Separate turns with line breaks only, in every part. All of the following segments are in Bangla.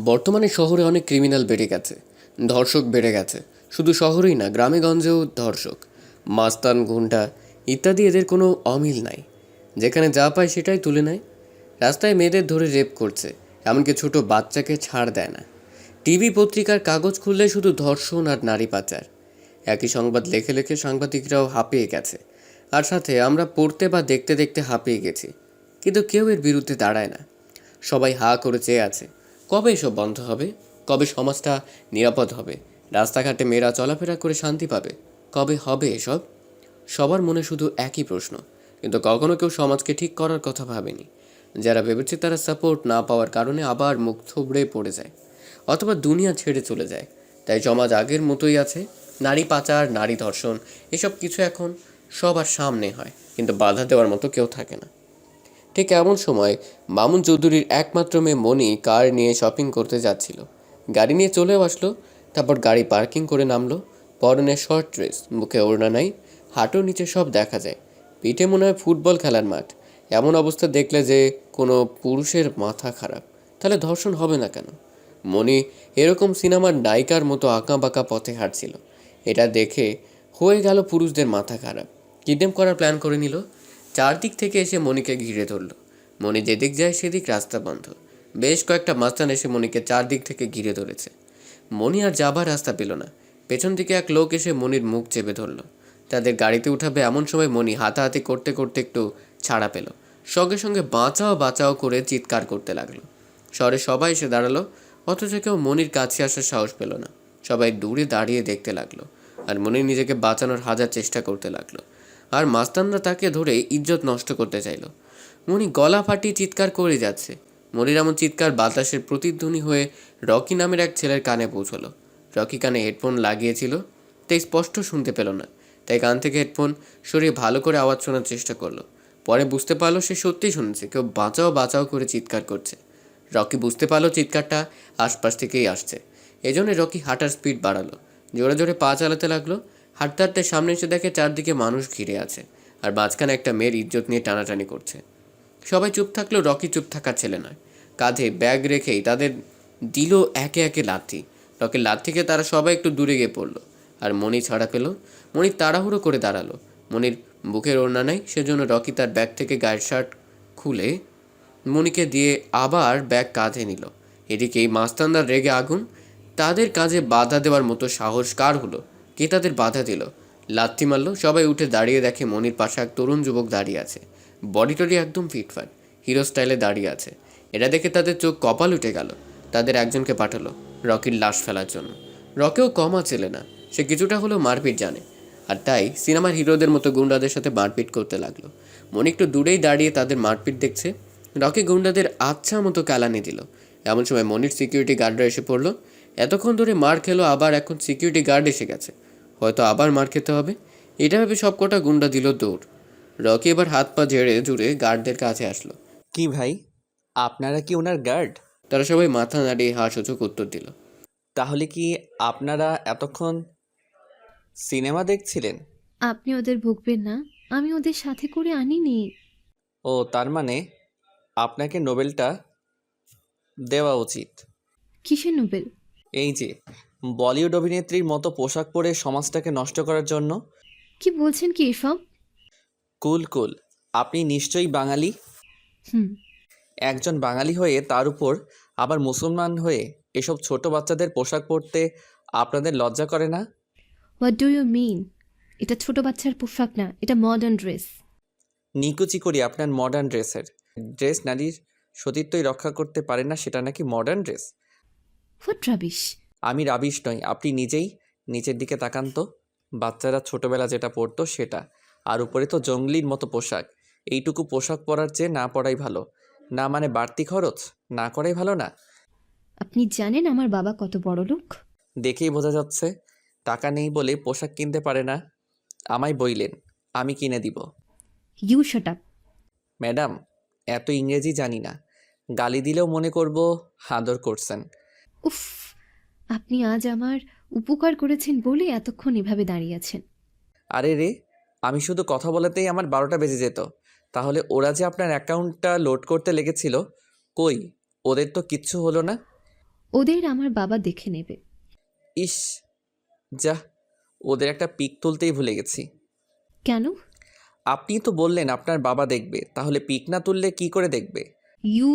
বর্তমানে শহরে অনেক ক্রিমিনাল বেড়ে গেছে, ধর্ষক বেড়ে গেছে। শুধু শহরেই না, গ্রামে গঞ্জেও ধর্ষক, মাস্তান, গুন্ডা ইত্যাদি, এদের কোনো অমিল নাই। যেখানে যা পায় সেটাই তুলে নেয়। রাস্তায় মেয়েদের ধরে রেপ করছে, এমনকি ছোট বাচ্চাকে ছাড় দেয় না। টিভি, পত্রিকার কাগজ খুললে শুধু ধর্ষণ আর নারী পাচার। একই সংবাদ লেখে লেখে সাংবাদিকরাও হাঁপিয়ে গেছে, আর সাথে আমরা পড়তে বা দেখতে দেখতে হাঁপিয়ে গেছি। কিন্তু কেউ এর বিরুদ্ধে দাঁড়ায় না। সবাই হাঁ করে চেয়ে আছে, কবে এসব বন্ধ হবে, কবে সমাজটা নিরাপদ হবে, রাস্তাঘাটে মেয়েরা চলাফেরা করে শান্তি পাবে, কবে হবে এসব। সবার মনে শুধু একই প্রশ্ন, কিন্তু কখনো কেউ সমাজকে ঠিক করার কথা ভাবেনি। যারা ভেবেছে তারা সাপোর্ট না পাওয়ার কারণে আবার মুখ থুবড়ে পড়ে যায়, অথবা দুনিয়া ছেড়ে চলে যায়। তাই সমাজ আগের মতোই আছে। নারী পাচার, নারী ধর্ষণ, এসব কিছু এখন সবার সামনে হয়, কিন্তু বাধা দেওয়ার মতো কেউ থাকে না। ঠিক এমন সময় মামুন চৌধুরীর একমাত্র মেয়ে মনি কার নিয়ে শপিং করতে যাচ্ছিল। গাড়ি নিয়ে চলেও আসলো। তারপর গাড়ি পার্কিং করে নামলো। পরনে শর্ট ড্রেস, মুখে ওড়না নাই, হাঁটুর নিচে সব দেখা যায়। পিঠে মনে হয় ফুটবল খেলার মাঠ। এমন অবস্থা দেখলে যে কোনো পুরুষের মাথা খারাপ। তাহলে ধর্ষণ হবে না কেন? মনি এরকম সিনেমার নায়িকার মতো আঁকা বাঁকা পথে হাঁটছিল। এটা দেখে হয়ে গেল পুরুষদের মাথা খারাপ। কিডন্যাপ করার প্ল্যান করে নিল। চারদিক থেকে এসে মনিকে ঘিরে ধরল। মনি যেদিক যায় সেদিক রাস্তা বন্ধ। বেশ কয়েকটা মাস্তান এসে মনিকে চারদিক থেকে ঘিরে ধরেছে। মনি আর যাবার রাস্তা পেল না। পেছন থেকে এক লোক এসে মনির মুখ চেপে ধরল। তাদের গাড়িতে উঠাবে এমন সময় মনি হাতাহাতি করতে করতে একটু ছাড়া পেল। সঙ্গে সঙ্গে বাঁচাও বাঁচাও করে চিৎকার করতে লাগলো। শহরে সবাই এসে দাঁড়ালো, অথচ কেউ মনির কাছে আসার সাহস পেল না। সবাই দূরে দাঁড়িয়ে দেখতে লাগলো, আর মনি নিজেকে বাঁচানোর হাজার চেষ্টা করতে লাগলো। আর মাস্তানরা তাকে ধরে ইজ্জত নষ্ট করতে চাইল। মনি গলা ফাটিয়ে চিৎকার করে যাচ্ছে। মনির এমন চিৎকার বাতাসের প্রতিধ্বনি হয়ে রকি নামের এক ছেলের কানে পৌঁছলো। রকি কানে হেডফোন লাগিয়েছিল, তাই স্পষ্ট শুনতে পেল না। তাই কান থেকে হেডফোন সরিয়ে ভালো করে আওয়াজ শোনার চেষ্টা করলো। পরে বুঝতে পারলো সে সত্যিই শুনেছে, কেউ বাঁচাও বাঁচাও করে চিৎকার করছে। রকি বুঝতে পারলো চিৎকারটা আশপাশ থেকেই আসছে। এজন্য রকি হাঁটার স্পিড বাড়ালো, জোরে জোরে পা চালাতে লাগলো। হাঁটতে হাঁটতে সামনে এসে দেখে চারদিকে মানুষ ঘিরে আছে, আর মাঝখানে একটা মেয়ের ইজ্জত নিয়ে টানাটানি করছে। সবাই চুপ থাকলেও রকি চুপ থাকার ছেলে নয়। কাঁধে ব্যাগ রেখেই তাদের দিল একে একে লাথি। রকির লাথিকে তারা সবাই একটু দূরে গিয়ে পড়লো, আর মণি ছাড়া পেল। মণি তাড়াহুড়ো করে দাঁড়ালো। মণির বুকের ওড়না নাই, সেজন্য রকি তার ব্যাগ থেকে গায়ের শার্ট খুলে মণিকে দিয়ে আবার ব্যাগ কাঁধে নিল। এদিকে এই মাস্তানদার রেগে আগুন। তাদের কাজে বাধা দেওয়ার মতো সাহস কার হলো? কে তাদের বাধা দিল? লাথি মারল। সবাই উঠে দাঁড়িয়ে দেখে মনির পাশে এক তরুণ যুবক দাঁড়িয়ে আছে। বডি টডি একদম ফিটফাট, হিরো স্টাইলে দাঁড়িয়ে আছে। এটা দেখে তাদের চোখ কপাল উঠে গেল। তাদের একজনকে পাঠালো রকির লাশ ফেলার জন্য। রকেও কমা ছেলে না, সে কিছুটা হলেও মারপিট জানে, আর তাই সিনেমার হিরোদের মতো গুন্ডাদের সাথে মারপিট করতে লাগলো। মনি একটু দূরেই দাঁড়িয়ে তাদের মারপিট দেখছে। রকি গুন্ডাদের আচ্ছা মতো কালানি দিল। এমন সময় মনির সিকিউরিটি গার্ডরা এসে পড়লো। এতক্ষণ ধরে মার খেলো, আবার এখন সিকিউরিটি গার্ড এসে গেছে, হয়তো আবার মার খেতে হবে। এটা ভেবে সব কটা গুন্ডা দিল দৌড়। রকি এবার হাত পা ঝেড়ে জুড়ে গার্ডদের কাছে আসলো।
কি ভাই, আপনারা কি ওনার গার্ড?
তারা সবাই মাথা নাড়িয়ে হাসূচক উত্তর দিল।
তাহলে কি আপনারা এতক্ষণ সিনেমা দেখছিলেন?
আপনি ওদের ভুগবেন না, আমি ওদের সাথে করে আনিনি।
ও, তার মানে আপনাকে নোবেলটা দেওয়া উচিত।
কিসের নোবেল?
এই যে বলিউড অভিনেত্রীর মতো পোশাক পরে সমাজটাকে নষ্ট করার জন্য।
কি বলছেন কি এসব?
কুল কুল, আপনি নিশ্চয়ই বাঙালি।
হুম।
একজন বাঙালি হয়ে তার উপর আবার মুসলমান হয়ে এসব ছোট বাচ্চাদের পোশাক পরতে আপনাদের লজ্জা করে না?
What do you mean? এটা ছোট বাচ্চার পোশাক না, এটা মডার্ন ড্রেস।
নিকুচি করি আপনার মডার্ন ড্রেসের। ড্রেস নারীর সতীত্বই রক্ষা করতে পারে না, সেটা নাকি মডার্ন ড্রেস?
What rubbish!
আমি রাবিশ নই, আপনি নিজেই নিচের দিকে তাকান তো। বাচ্চারা ছোটবেলা যেটা পরতো সেটা, আর উপরে তো জঙ্গলির মতো পোশাক। এইটুকু পোশাক পরার চেয়ে না পরাই ভালো। না মানে বাড়তি খরচ না করাই ভালো না?
আপনি জানেন আমার বাবা কত বড় লোক?
দেখেই বোঝা যাচ্ছে। টাকা নেই বলে পোশাক কিনতে পারে না। আমায় বইলেন, আমি কিনে দিব।
You shut up!
ম্যাডাম, এত ইংরেজি জানি না। গালি দিলেও মনে করব আদর করছেন।
উফ! আপনি আজ আমার উপকার করেছেন বলে এতক্ষণ এভাবে দাঁড়িয়ে আছেন।
আরে রে, আমি শুধু কথা বলাতেই আমার 12টা বেজে যেত। তাহলে ওরা যে আপনার অ্যাকাউন্টটা লোড করতে লেগেছিল, কই ওদের তো কিচ্ছু হলো না?
ওদের আমার বাবা দেখে নেবে।
ইস, যা, ওদের একটা পিক তুলতেই ভুলে গেছি।
কেন?
আপনি তো বললেন আপনার বাবা দেখবে, তাহলে পিক না তুললে কি করে দেখবে?
ইউ।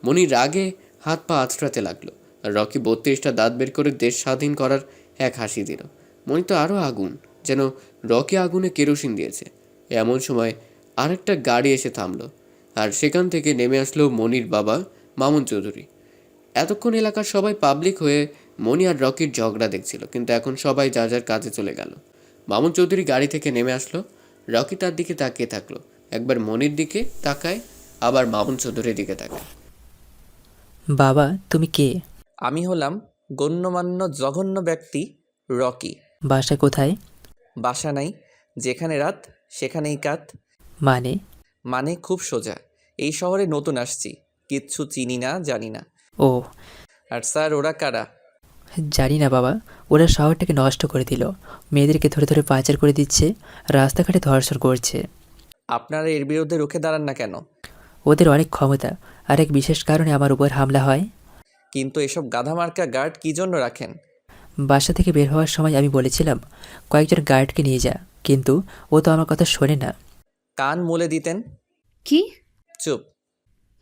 মনির রাগে হাত পা আঁচড়াতে লাগলো। আর রকি 32টা দাঁত বের করে দেশ স্বাধীন করার এক হাসি দিল। মনি তো আরও আগুন, যেন রকি আগুনে কেরোসিন দিয়েছে। এমন সময় আরেকটা গাড়ি এসে থামলো, আর সেখান থেকে নেমে আসলো মনির বাবা মামুন চৌধুরী। এতক্ষণ এলাকার সবাই পাবলিক হয়ে মনি আর রকির ঝগড়া দেখছিল, কিন্তু এখন সবাই যার যার কাজে চলে গেল। মামুন চৌধুরী গাড়ি থেকে নেমে আসলো। রকি তার দিকে তাকিয়ে থাকলো, একবার মনির দিকে তাকায়, আবার মামুন চৌধুরীর দিকে তাকায়।
বাবা, তুমি কে?
আমি হলাম গণ্যমান্য জঘন্য ব্যক্তি রকি।
বাসা কোথায়?
বাসা নাই, যেখানে রাত সেখানেই কাত।
মানে?
মানে খুব সোজা, এই শহরে নতুন আসছি, কিচ্ছু চিনি না, জানি না।
ও,
আর স্যার, ওরা কারা?
জানি না বাবা। ওরা শহরটাকে নষ্ট করে দিল, মেয়েদেরকে ধরে ধরে পাচার করে দিচ্ছে, রাস্তাঘাটে ধর্ষণ করছে।
আপনারা এর বিরুদ্ধে রুখে দাঁড়ান না কেন?
ওদের অনেক ক্ষমতা, আর এক বিশেষ কারণে আমার উপর হামলা হয়।
কিন্তু এসব গাধামার্কা গার্ড কী জন্য রাখেন?
বাসা থেকে বের হওয়ার সময় আমি বলেছিলাম কয়েকজন গার্ডকে নিয়ে যা, কিন্তু ও তো আমার কথা শোনে না।
কান মুলে দিতেন।
কি?
চুপ।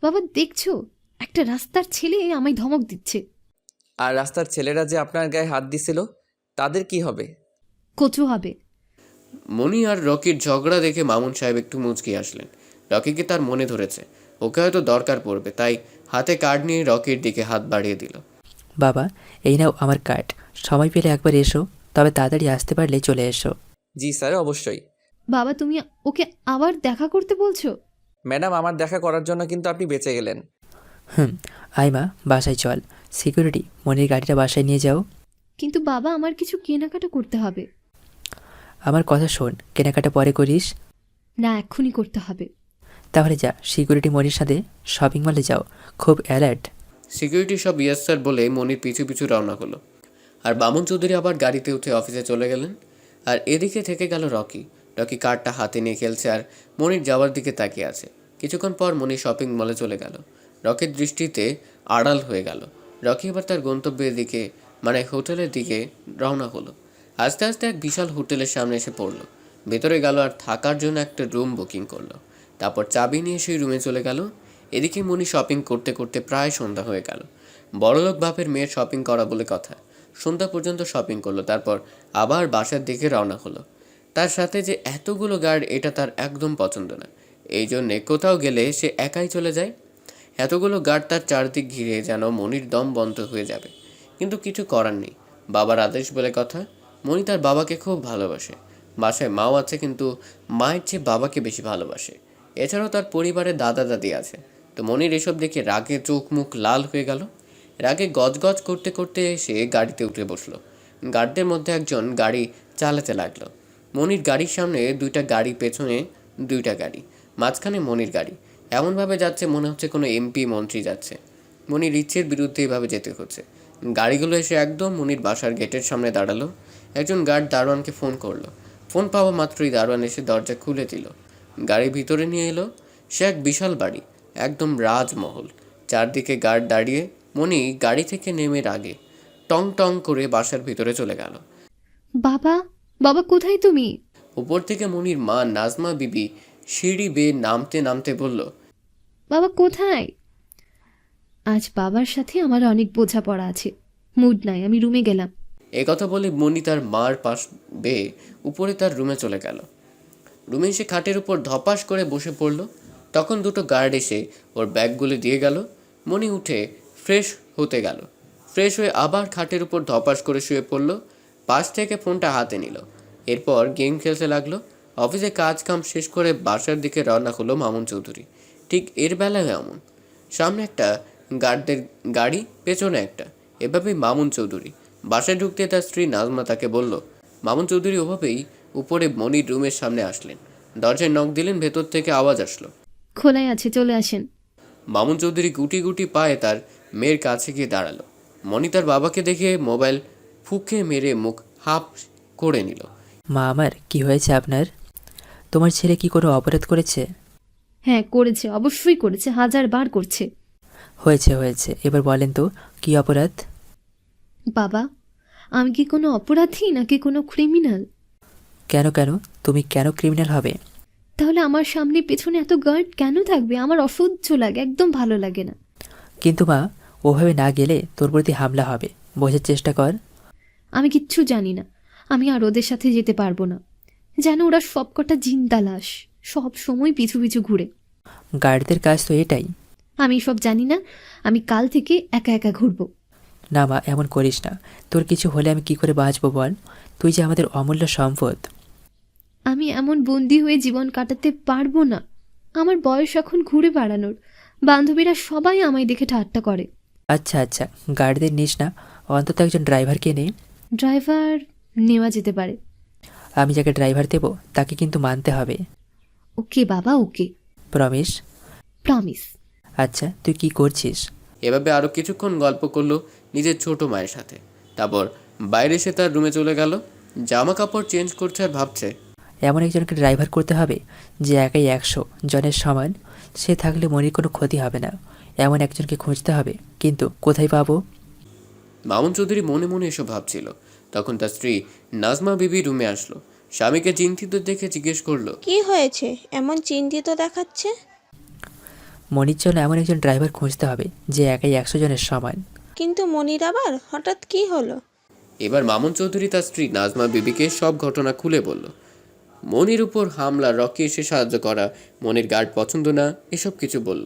বাবা দেখছো, একটা রাস্তার ছেলে আমায় ধমক দিচ্ছে।
আর রাস্তার ছেলেরা যে আপনার গায়ে হাত দিছিল, তাদের কি হবে?
কচু হবে।
মনি আর রকির ঝগড়া দেখে মামুন সাহেব একটু মুচকি আসলেন। রকিকে তার মনে ধরেছে, ওকে হয়তো দরকার পড়বে, তাই হাতে কার্ড নিয়ে রকির দিকে হাত বাড়িয়ে দিল।
বাবা, এই নাও আমার কার্ড, সময় পেলে একবার এসো, তবে তাড়াতাড়ি আসতে পারলে চলে এসো।
জি স্যার, অবশ্যই।
বাবা তুমি ওকে আবার দেখা করতে বলছো?
ম্যাডাম, আমার দেখা করার জন্য কিন্তু আপনি বেঁচে গেলেন।
আইমা, বাসায় চল। সিকিউরিটি, মনির গাড়িটা বাসায় নিয়ে যাও।
কিন্তু বাবা আমার কিছু কেনাকাটা করতে হবে।
আমার কথা শোন, কেনাকাটা পরে করিস।
না, এক্ষুনি করতে হবে।
তাহলে যা, সিকিউরিটি মনির সাথে শপিং মলে যাও, খুব অ্যালার্ট।
সিকিউরিটি সব ইয়েস স্যার বলে মনির পিছু পিছু রওনা হলো। আর মামুন চৌধুরী আবার গাড়িতে উঠে অফিসে চলে গেলেন। আর এদিকে থেকে গেল রকি। রকি কার্ডটা হাতে নিয়ে খেলছে আর মনির যাওয়ার দিকে তাকিয়ে আছে। কিছুক্ষণ পর মনি শপিং মলে চলে গেল। রকির দৃষ্টিতে আড়াল হয়ে গেল। রকি এবার তার গন্তব্যের দিকে, মানে হোটেলের দিকে রওনা হলো। আস্তে আস্তে এক বিশাল হোটেলের সামনে এসে পড়লো। ভেতরে গেল আর থাকার জন্য একটা রুম বুকিং করলো। তারপর চাবি নিয়ে সেই রুমে চলে গেল। এদিকে মনি শপিং করতে করতে প্রায় সন্ধ্যা হয়ে গেল। বড়লোক বাপের মেয়ের শপিং করা বলে কথা। সন্ধ্যা পর্যন্ত শপিং করলো, তারপর আবার বাসার দিকে রওনা হলো। তার সাথে যে এতগুলো গার্ড, এটা তার একদম পছন্দ না। এই জন্যে কোথাও গেলে সে একাই চলে যায়। এতগুলো গার্ড তার চারদিক ঘিরে যেন মনির দম বন্ধ হয়ে যাবে, কিন্তু কিছু করার নেই। বাবার আদেশ বলে কথা। মনি তার বাবাকে খুব ভালোবাসে। বাসায় মাও আছে, কিন্তু মায়ের চেয়ে বাবাকে বেশি ভালোবাসে। এছাড়াও তার পরিবারে দাদা দাদি আছে। তো মনির এসব দেখে রাগে চোখ মুখ লাল হয়ে গেল। রাগে গজগজ করতে করতে এসে গাড়িতে উঠে বসলো। গার্ডদের মধ্যে একজন গাড়ি চালাতে লাগলো। মনির গাড়ির সামনে দুইটা গাড়ি, পেছনে দুইটা গাড়ি, মাঝখানে মনির গাড়ি। এমনভাবে যাচ্ছে মনে হচ্ছে কোনো এমপি মন্ত্রী যাচ্ছে। মনির ইচ্ছের বিরুদ্ধে এভাবে যেতে হচ্ছে। গাড়িগুলো এসে একদম মনির বাসার গেটের সামনে দাঁড়ালো। একজন গার্ড দারোয়ানকে ফোন করলো। ফোন পাওয়া মাত্রই দারোয়ান এসে দরজা খুলে দিল। গাড়ি ভিতরে নিয়ে এলো। সে এক বিশাল বাড়ি, একদম রাজমহল। চারদিকে গার্ড দাঁড়িয়ে। মনি গাড়ি থেকে নেমে আগে টং টং করে বাসার ভিতরে চলে গেল।
বাবা, বাবা কোথায় তুমি?
উপর থেকে মনির মা নাজমা বিবি সিঁড়ি বেয়ে নামতে নামতে বলল,
বাবা কোথায়? আজ বাবার সাথে আমার অনেক বোঝাপড়া আছে, মুড নাই, আমি রুমে গেলাম।
একথা বলে মনি তার মার পাশ বেয়ে উপরে তার রুমে চলে গেল। রুমে এসে খাটের উপর ধপাস করে বসে পড়ল। তখন দুটো গার্ড এসে ওর ব্যাগগুলো দিয়ে গেল। মনি উঠে ফ্রেশ হতে গেল। ফ্রেশ হয়ে আবার খাটের উপর ধপাস করে শুয়ে পড়ল। পাশ থেকে ফোনটা হাতে নিল। এরপর গেম খেলতে লাগলো। অফিসে কাজ কাম শেষ করে বাসার দিকে রওনা হলো মামুন চৌধুরী। ঠিক এর বেলায় এমন, সামনে একটা গার্ডদের গাড়ি, পেছনে একটা। এভাবেই মামুন চৌধুরী বাসায় ঢুকতে তার স্ত্রী নাজমা তাকে বলল। মামুন চৌধুরী ওভাবেই উপরে মনির রুমের সামনে আসলেন। দরজায় নক দিলেন, ভেতর থেকে আওয়াজ আসলো,
খোলাই আছে, চলে আসেন।
মামুন চৌধুরী গুটি গুটি পায়ে তার মেয়ের কাছে গিয়ে দাঁড়ালো। মনি তার বাবাকে দেখে মোবাইল ফুঁকে মেরে মুখ হাফ করে নিল।
মা আমার, কি হয়েছে আপনার? তোমার ছেলে কি কোনো অপরাধ করেছে?
হ্যাঁ করেছে, অবশ্যই করেছে, 1000 বার করছে।
হয়েছে হয়েছে, এবার বলেন তো কি অপরাধ?
বাবা, আমি কি কোনো অপরাধী নাকি কোনো ক্রিমিনাল?
কেন কেন? তুমি কেন ক্রিমিনাল হবে?
তাহলে আমার সামনে পেছনে এত গার্ড কেন থাকবে? আমার অসহ্য লাগে, একদম ভালো লাগে না।
কিন্তু মা, ওভাবে না গেলে তোর প্রতি হামলা হবে, বোঝার চেষ্টা কর।
আমি কিচ্ছু জানি না। আমি আর ওদের সাথে যেতে পারবো না। যেন ওরা সবকটা জিন্দা লাশ, সব সময় পিছু পিছু ঘুরে।
গার্ডদের কাজ তো এটাই।
আমি সব জানি না। আমি কাল থেকে একা একা ঘুরবো।
না মা, এমন করিস না। তোর কিছু হলে আমি কি করে বাঁচবো বল? তুই যে আমাদের অমূল্য সম্পদ।
আমি এমন বন্দি হয়ে জীবন কাটাতে পারবো না। আমার বয়স এখন ঘুরে বেড়ানোর। বান্ধবীরা সবাই আমায় দেখে ঠাট্টা করে।
আচ্ছা আচ্ছা, গার্ডদের নিস না, অন্তত একজন ড্রাইভারকে নে।
ড্রাইভার নেওয়া যেতে পারে।
আমি যাকে ড্রাইভার দেবো তাকে কিন্তু মানতে হবে।
ওকে বাবা, ওকে।
প্রমিস?
প্রমিস।
আচ্ছা, তুই কি করছিস?
এভাবে আরও কিছুক্ষণ গল্প করলো নিজের ছোট মায়ের সাথে। তারপর বাইরে এসে তার রুমে চলে গেল। জামা কাপড় চেঞ্জ করছে আর ভাবছে,
এমন একজনকে ড্রাইভার করতে হবে যে একাই 100 জনের সমান। সে থাকলে মনির কোনো ক্ষতি হবে না। এমন একজনকে খুঁজতে হবে, কিন্তু কোথায় পাবো?
মামুন চৌধুরী মনে মনে এসব ভাবছিল। তখন তার স্ত্রী নাজমা বিবি রুমে আসলো। স্বামীকে চিন্তিত দেখে জিজ্ঞেস করলো,
কি হয়েছে এমন চিন্তিত দেখাচ্ছে?
মনির জন্য এমন একজন ড্রাইভার খুঁজতে হবে যে একাই 100 জনের সমান।
কিন্তু মনির আবার হঠাৎ কি হলো?
এবার মামুন চৌধুরী তার স্ত্রী নাজমা বিবিকে সব ঘটনা খুলে বলল। মনির উপর হামলা, রকি এসে সাহায্য করা, মনির গার্ড পছন্দ না, এসব কিছু বলল।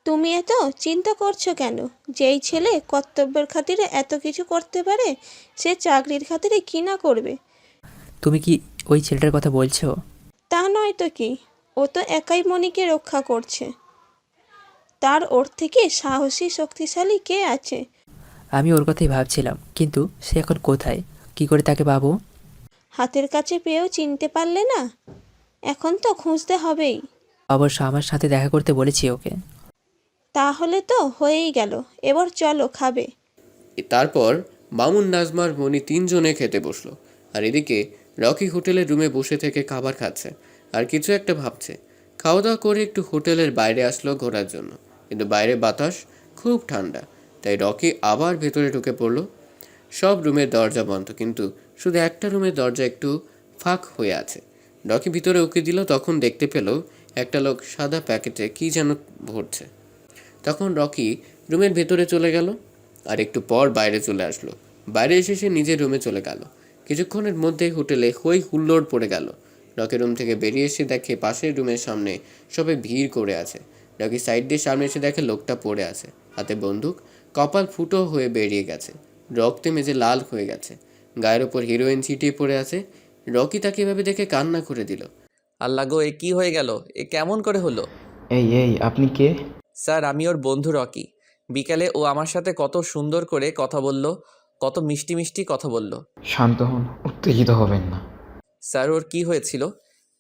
তুমি এত চিন্তা করছো কেন? যেই ছেলে কর্তব্যের খাতিরে এত কিছু করতে পারে, সে চাকরির খাতিরে কি না করবে?
তুমি কি ওই ছেলেটার কথা বলছো?
তা নয় তো কি, ও তো একাই মনিকে রক্ষা করছে। তার ওর থেকে সাহসী শক্তিশালী কে আছে?
আমি ওর কথাই ভাবছিলাম, কিন্তু সে এখন কোথায়, কি করে তাকে পাবো?
হাতের কাছে পেয়েও চিনতে পারলে না? এখন তো খুঁজতে হবেই।
অবশ্য আমার সাথে দেখা করতে বলেছি ওকে।
তাহলে তো হয়েই গেল, এবার চলো খাবে।
তারপর মামুন, নাজমার মনি তিনজনে খেতে বসলো। আর এদিকে রকি হোটেলের রুমে বসে থেকে খাবার খাচ্ছে আর কিছু একটা ভাবছে। খাওয়া দাওয়া করে একটু হোটেলের বাইরে আসলো ঘোরার জন্য, কিন্তু বাইরে বাতাস খুব ঠান্ডা, তাই রকি আবার ভেতরে ঢুকে পড়লো। সব রুমের দরজা বন্ধ, কিন্তু শুধু একটা রুমের দরজা একটু ফাঁক হয়ে আছে। রকি ভিতরে উকি দিল, তখন দেখতে পেল একটা লোক সাদা প্যাকেটে কী যেন ভরছে। তখন রকি রুমের ভেতরে চলে গেল আর একটু পর বাইরে চলে আসলো। বাইরে এসে সে নিজের রুমে চলে গেল। কিছুক্ষণের মধ্যেই হোটেলে হই হুল্লোড় পড়ে গেল। রকি রুম থেকে বেরিয়ে এসে দেখে পাশের রুমের সামনে সবাই ভিড় করে আছে। রকি সাইড দিয়ে সামনে এসে দেখে লোকটা পড়ে আছে, হাতে বন্দুক, কপাল ফুটো হয়ে বেরিয়ে গেছে, রক্তে মেজে লাল হয়ে গেছে, গায়ের ওপর হিরোইন ছিটিয়ে পড়ে আছে। রকি তাকে এভাবে দেখে কান্না করে দিল।
আল্লাহ গো, এ কি হয়ে গেল? এ কেমন করে হলো?
এই এই আপনি কে?
স্যার, আমি ওর বন্ধু রকি। বিকালে ও আমার সাথে কত সুন্দর করে কথা বলল, কত মিষ্টি মিষ্টি কথা বলল।
শান্ত হন, উত্তেজিত হবেন না।
স্যার, ওর কি হয়েছিল?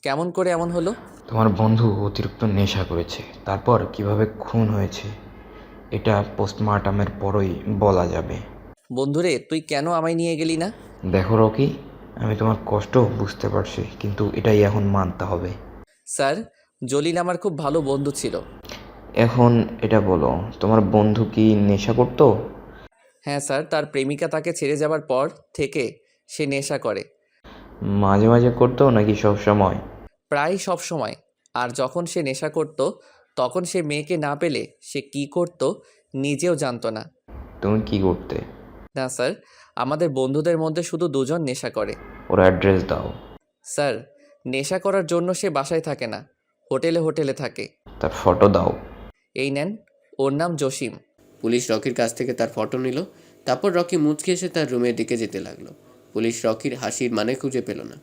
কেমন করে এমন হলো?
তোমার বন্ধু অতিরিক্ত নেশা করেছে, তারপর কিভাবে খুন হয়েছে এটা পোস্টমর্টমের পরই বলা যাবে।
বন্ধুরে, তুই কেন আমায় নিয়ে গেলি না?
দেখো রকি, আমি তোমার কষ্ট বুঝতে পারছি, কিন্তু এটাই এখন মানতে হবে।
স্যার, জলিল আমার খুব ভালো বন্ধু ছিল।
এখন এটা বলো, তোমার বন্ধু কি নেশা করতো?
হ্যাঁ স্যার, তার প্রেমিকা তাকে ছেড়ে যাবার পর থেকে সে নেশা করে।
মাঝে মাঝে করতো নাকি সব সময়?
প্রায় সব সময়। আর যখন সে নেশা করত, তখন সে মেয়েকে না পেলে সে কি করত নিজেও জানতো না।
তুমি কি করতে?
না স্যার, আমাদের বন্ধুদের মধ্যে শুধু দুজন নেশা করে।
ওর অ্যাড্রেস দাও।
স্যার, নেশা করার জন্য সে বাসায় থাকে না, হোটেলে হোটেলে থাকে।
তার ফটো দাও।
এই নেন, ওর নাম জসিম।
পুলিশ রকির কাছ থেকে তার ফটো নিল। তারপর রকি মুচকে এসে তার রুমের দিকে যেতে লাগলো। পুলিশ রকির হাসির মানে খুঁজে পেল না।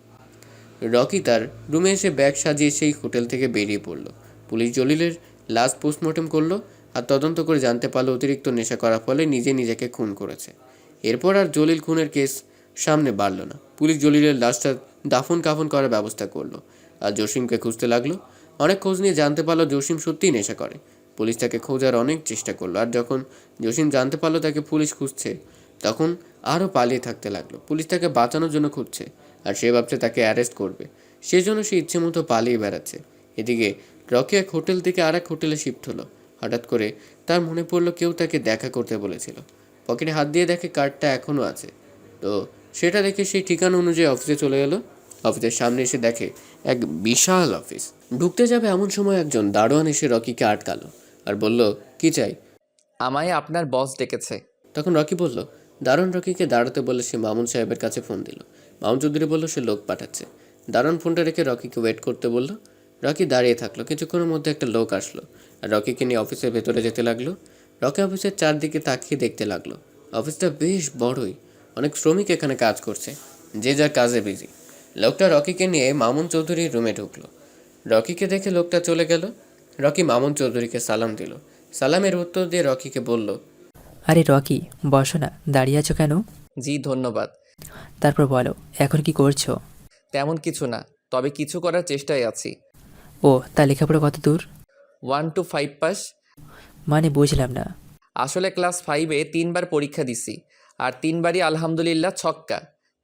রকি তার রুমে এসে ব্যাগ সাজিয়ে সেই হোটেল থেকে বেরিয়ে পড়ল। পুলিশ জলিলের লাশ পোস্টমর্টম করলো আর তদন্ত করে জানতে পারলো অতিরিক্ত নেশা করার ফলে নিজে নিজেকে খুন করেছে। এরপর আর জলিল খুনের কেস সামনে বাড়ল না। পুলিশ জলিলের লাশটা দাফন কাফন করার ব্যবস্থা করলো আর জসিমকে খুঁজতে লাগলো। অনেক খোঁজ নিয়ে জানতে পারলো জসিম সত্যিই নেশা করে। পুলিশ তাকে খোঁজার অনেক চেষ্টা করলো, আর যখন জসিম জানতে পারলো তাকে পুলিশ খুঁজছে, তখন আরও পালিয়ে থাকতে লাগলো। পুলিশ তাকে বাঁচানোর জন্য খুঁজছে, আর সে ভাবছে তাকে অ্যারেস্ট করবে, সেজন্য সে ইচ্ছে মতো পালিয়ে বেড়াচ্ছে। এদিকে রকি এক হোটেল থেকে আর এক হোটেলে শিফট হলো। হঠাৎ করে তার মনে পড়লো কেউ তাকে দেখা করতে বলেছিল। পকেটে হাত দিয়ে দেখে কার্ডটা এখনও আছে। তো সেটা দেখে সেই ঠিকানা অনুযায়ী অফিসে চলে এলো। অফিসের সামনে এসে দেখে এক বিশাল অফিস। ঢুকতে যাবে এমন সময় একজন দারোয়ান এসে রকিকে আটকালো আর বলল, কি চাই?
আমায় আপনার বস ডেকেছে।
তখন রকি বলল। দারোয়ান রকিকে দাঁড়াতে বলে সে মামুন সাহেবের কাছে ফোন দিল। মামুন চৌধুরী বলল সে লোক পাঠাচ্ছে। দারোয়ান ফোনটা রেখে রকিকে ওয়েট করতে বলল। রকি দাঁড়িয়ে থাকলো। কিছুক্ষণের মধ্যে একটা লোক আসলো আর রকিকে নিয়ে অফিসের ভেতরে যেতে লাগলো। রকি অফিসের চারদিকে তাকিয়ে দেখতে লাগলো। অফিসটা বেশ বড়ই, অনেক শ্রমিক এখানে কাজ করছে, যে যার কাজে বিজি। লোকটা রকিকে নিয়ে মামুন চৌধুরীর রুমে ঢুকলো। রকিকে দেখে লোকটা চলে গেল। রকি মামুন চৌধুরীকে সালাম দিল। সালামের উত্তর দিয়ে রকিকে বলল,
আরে রকি, বসো না, দাঁড়িয়ে আছো কেন?
জি ধন্যবাদ।
তারপর বলো, এখন কি করছো?
তেমন কিছু না, তবে কিছু করার চেষ্টায় আছি।
ও, তা লেখাপড়া কত দূর?
1 to 5 পাস।
মানে বুঝলাম না।
আসলে ক্লাস 5-এ 3বার পরীক্ষা দিছি, আর 3বারই আলহামদুলিল্লাহ ছক্কা,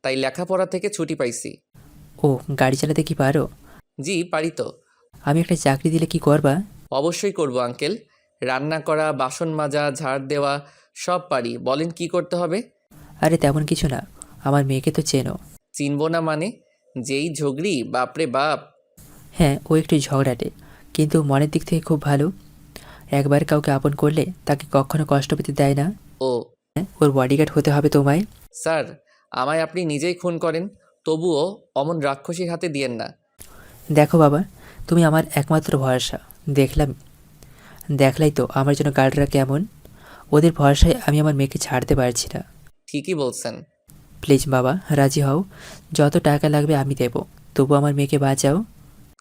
তাই লেখাপড়া থেকে ছুটি পাইছি।
ও, গাড়ি চালাতে কি পারো?
জি পারি তো।
আমি একটা চাকরি দিলে কি করবা?
অবশ্যই করব আঙ্কেল। রান্না করা, বাসন মাজা, ঝাড় দেওয়া সব পারি। বলেন কি করতে হবে?
আরে তেমন কিছু না, আমার মেয়েকে তো চেনো।
চিনবো না মানে? যেই ঝগড়ি, বাপরে বাপ।
হ্যাঁ, ও একটু ঝগড়াটে, কিন্তু মনের দিক থেকে খুব ভালো। একবার কাউকে আপন করলে তাকে কখনো কষ্ট পেতে দেয় না।
ও
হ্যাঁ, ওর বডিগার্ড হতে হবে তোমায়।
স্যার, আমায় আপনি নিজেই খুন করেন, তবুও অমন রাক্ষসী হাতে দিয়েন না।
দেখো বাবা, তুমি আমার একমাত্র ভরসা। দেখলাই তো আমার জন্য গার্ডরা কেমন। ওদের ভরসায় আমি আমার মেয়েকে ছাড়তে পারছি না।
ঠিকই বলছেন।
প্লিজ বাবা, রাজি হও। যত টাকা লাগবে আমি দেবো, তবু আমার মেয়েকে বাঁচাও।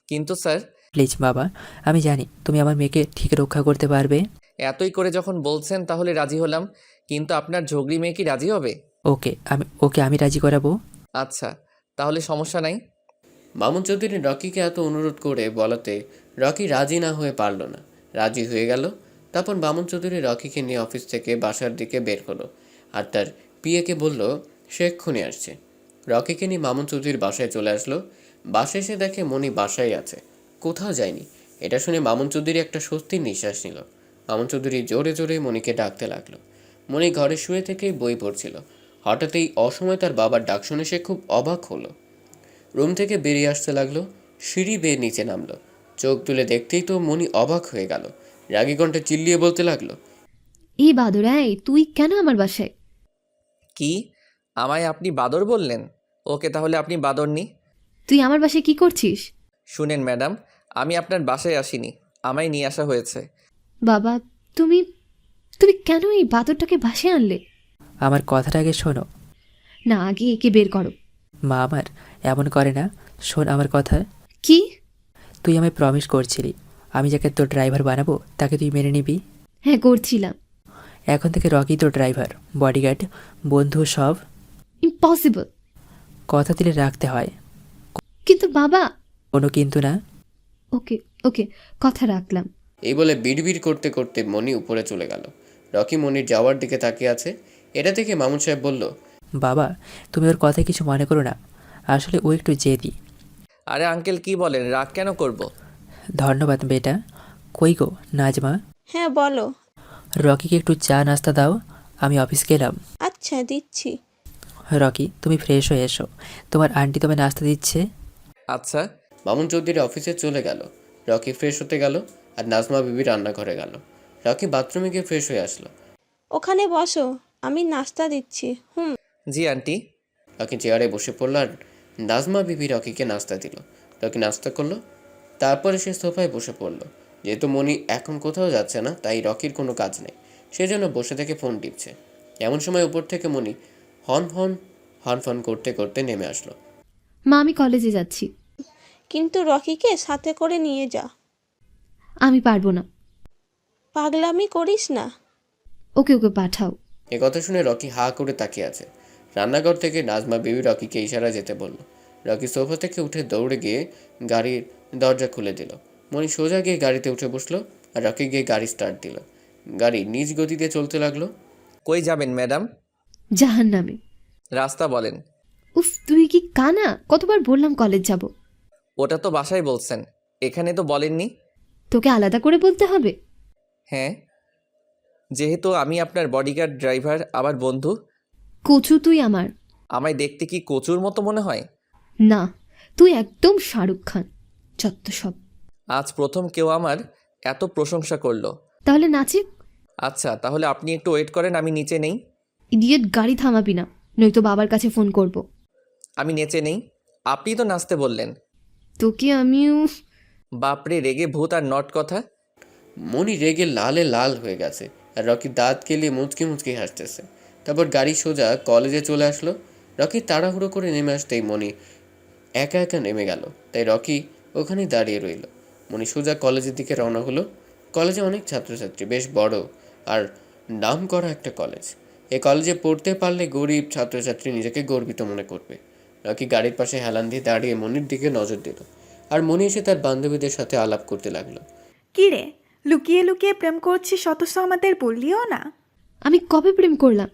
কিন্তু স্যার,
প্লিজ বাবা, আমি জানি তুমি আমার মেয়েকে ঠিক রক্ষা করতে পারবে।
এতই করে যখন বলছেন তাহলে রাজি হলাম, কিন্তু আপনার ঝগড়ি মেয়ে কি রাজি হবে?
ওকে আমি রাজি করাবো।
আচ্ছা, তাহলে সমস্যা নাই।
মামুন চৌধুরী রকিকে এত অনুরোধ করে বলাতে রকি রাজি না হয়ে পারল না। রাজি হয়ে গেল। তারপর মামুন চৌধুরী রকিকে নিয়ে অফিস থেকে বাসার দিকে বের হলো আর তার পিএকে বলল সে এক্ষুনি আসছে। রকিকে নিয়ে মামুন চৌধুরীর বাসায় চলে আসলো। বাসায় এসে দেখে মনি বাসায় আছে, কোথাও যায়নি। এটা শুনে মামুন চৌধুরী একটা স্বস্তির নিঃশ্বাস নিল। মামুন চৌধুরী জোরে জোরে মনিকে ডাকতে লাগলো। মনি ঘরে শুয়ে থেকেই বই পড়ছিল। হঠাৎ এই অসময়ে তার বাবার ডাক শুনে সে খুব অবাক হলো। রুম থেকে বেরিয়ে আসতে লাগলো, সিঁড়ি বেয়ে নিচে নামলো। চোখ তুলে দেখতেই তো মনি অবাক হয়ে গেল। রাগী কণ্ঠে চিল্লিয়ে বলতে লাগলো,
এই বাদরাই, তুই কেন আমার বাসায়?
কি? আমায় আপনি বাদর বললেন? ওকে, তাহলে আপনি বাদর নি।
তুই আমার বাসায় কি করছিস?
শুনেন ম্যাডাম, আমি আপনার বাসায় আসিনি, আমায় নিয়ে আসা হয়েছে।
বাবা, তুমি তুমি কেন এই বাদরটাকে বাসায় আনলে?
আমার কথাটা আগে শোনো।
না, আগে একে বের করো।
মা আমার এমন করে না, শোন আমার কথা।
কি?
তুই আমায় প্রমিস করছিলি আমি যাকে তোর ড্রাইভার বানাবো তাকে তুই মেনে নিবি।
হ্যাঁ, করছিলাম।
এখন থেকে রকি তোর ড্রাইভার, বডিগার্ড, বন্ধু সব।
ইম্পসিবল।
কথা দিলে রাখতে হয়,
কিন্তু বাবা।
কোনো কিন্তু না।
ওকে ওকে, কথা রাখলাম।
এই বলে বিড়বিড় করতে করতে মনি উপরে চলে গেল। রকি মনির যাওয়ার দিকে তাকিয়ে আছে। এটা থেকে মামুন সাহেব বলল,
বাবা, তুমি ওর কথায় কিছু মনে করো না, আসলে ও একটু জেদি।
আরে আঙ্কেল কি বলেন, রাগ কেন করব?
ধন্যবাদ বেটা। কই গো নাজমা,
হ্যাঁ বলো।
রকিকে একটু চা নাস্তা দাও, আমি অফিস গেলাম।
আচ্ছা, দিচ্ছি।
রকি, তুমি ফ্রেশ হয়ে এসো, তোমার আন্টি তোমায় নাস্তা দিচ্ছে।
আচ্ছা।
মামুন চৌধুরী অফিসে চলে গেল। রকি ফ্রেশ হতে গেল আর নাজমা বিবি রান্নাঘরে গেল। রকি বাথরুমে গিয়ে ফ্রেশ হয়ে আসলো।
ওখানে বসো, আমি নাস্তা দিচ্ছি।
জি আন্টি।
রকি চেয়ারে বসে পড়ল আর নাজমা বিবি রকিকে নাস্তা দিল। রকি নাস্তা করলো, তারপরে সে সোফায় বসে পড়লো। যেহেতু মনি এখন কোথাও যাচ্ছে না, তাই রকির কোনো কাজ নেই, সেজন্য বসে থেকে ফোন টিপছে। এমন সময় উপর থেকে মনি হন হন হন ফন করতে করতে নেমে আসলো।
মা, আমি কলেজে যাচ্ছি।
কিন্তু রকিকে সাথে করে নিয়ে যা।
আমি পারবো না।
পাগলামি করিস না।
ওকে ওকে পাঠাও।
এ কথা শুনে রকি হা করে তাকিয়ে আছে। রান্নাঘর থেকে নাজমা বিবি রকিকে ইশারা যেতে বলল। রকি সোফা থেকে উঠে দৌড়ে গিয়ে গাড়ির দরজা খুলে দিল। মনি সোজা গিয়ে গাড়িতে উঠে বসলো আর রকি গিয়ে গাড়ি স্টার্ট দিল। গাড়ি নিজ গতিতে চলতে লাগলো।
কই যাবেন ম্যাডাম?
জাহান্নামে।
রাস্তা বলেন।
উফ, তুই কি কানা? কতবার বললাম কলেজ যাব।
ওটা তো বাসায় বলছেন, এখানে তো বলেননি।
তোকে আলাদা করে বলতে হবে?
হ্যাঁ, যেহেতু আমি আপনার বডিগার্ড ড্রাইভার আবার বন্ধু,
কচু তুই আমার।
আমায় দেখতে কি কচুর মতো মনে হয়?
না, তুই একদম শাহরুখ খান। যত সব।
আজ প্রথম কেউ আমার এত প্রশংসা করলো।
তাহলে নাচি।
আচ্ছা, তাহলে আপনি একটু ওয়েট করেন, আমি নিচে নেই।
ইডিয়েট, গাড়ি থামাবি না, নয়তো বাবার কাছে ফোন করব।
আমি নেচে নেই, আপনি তো নাচতে বললেন।
তোকে আমিও।
বাপরে, রেগে ভূত আর নট কথা।
মনি রেগে লালে লাল হয়ে গেছে আর রকি দাঁত কেলিয়ে মুচকি মুচকি হাসতেছে। তারপর গাড়ি সোজা কলেজে চলে আসলো। রকি তাড়াহুড়ো করে নেমে আসতেই মনি একা একা নেমে গেল, তাই রকি ওখানেই দাঁড়িয়ে রইল। মনি সোজা কলেজের দিকে রওনা হলো। কলেজে অনেক ছাত্রছাত্রী, বেশ বড় আর নাম করা একটা কলেজ। এই কলেজে পড়তে পারলে গরিব ছাত্রছাত্রী নিজেকে গর্বিত মনে করবে। রকি গাড়ির পাশে হেলান দিয়ে দাঁড়িয়ে মনির দিকে নজর দিল, আর মনি এসে তার বান্ধবীদের সাথে আলাপ করতে লাগলো।
কি রে, লুকিয়ে লুকিয়ে প্রেম করছিস অথচ আমাদের বললিও না?
আমি কবে প্রেম করলাম?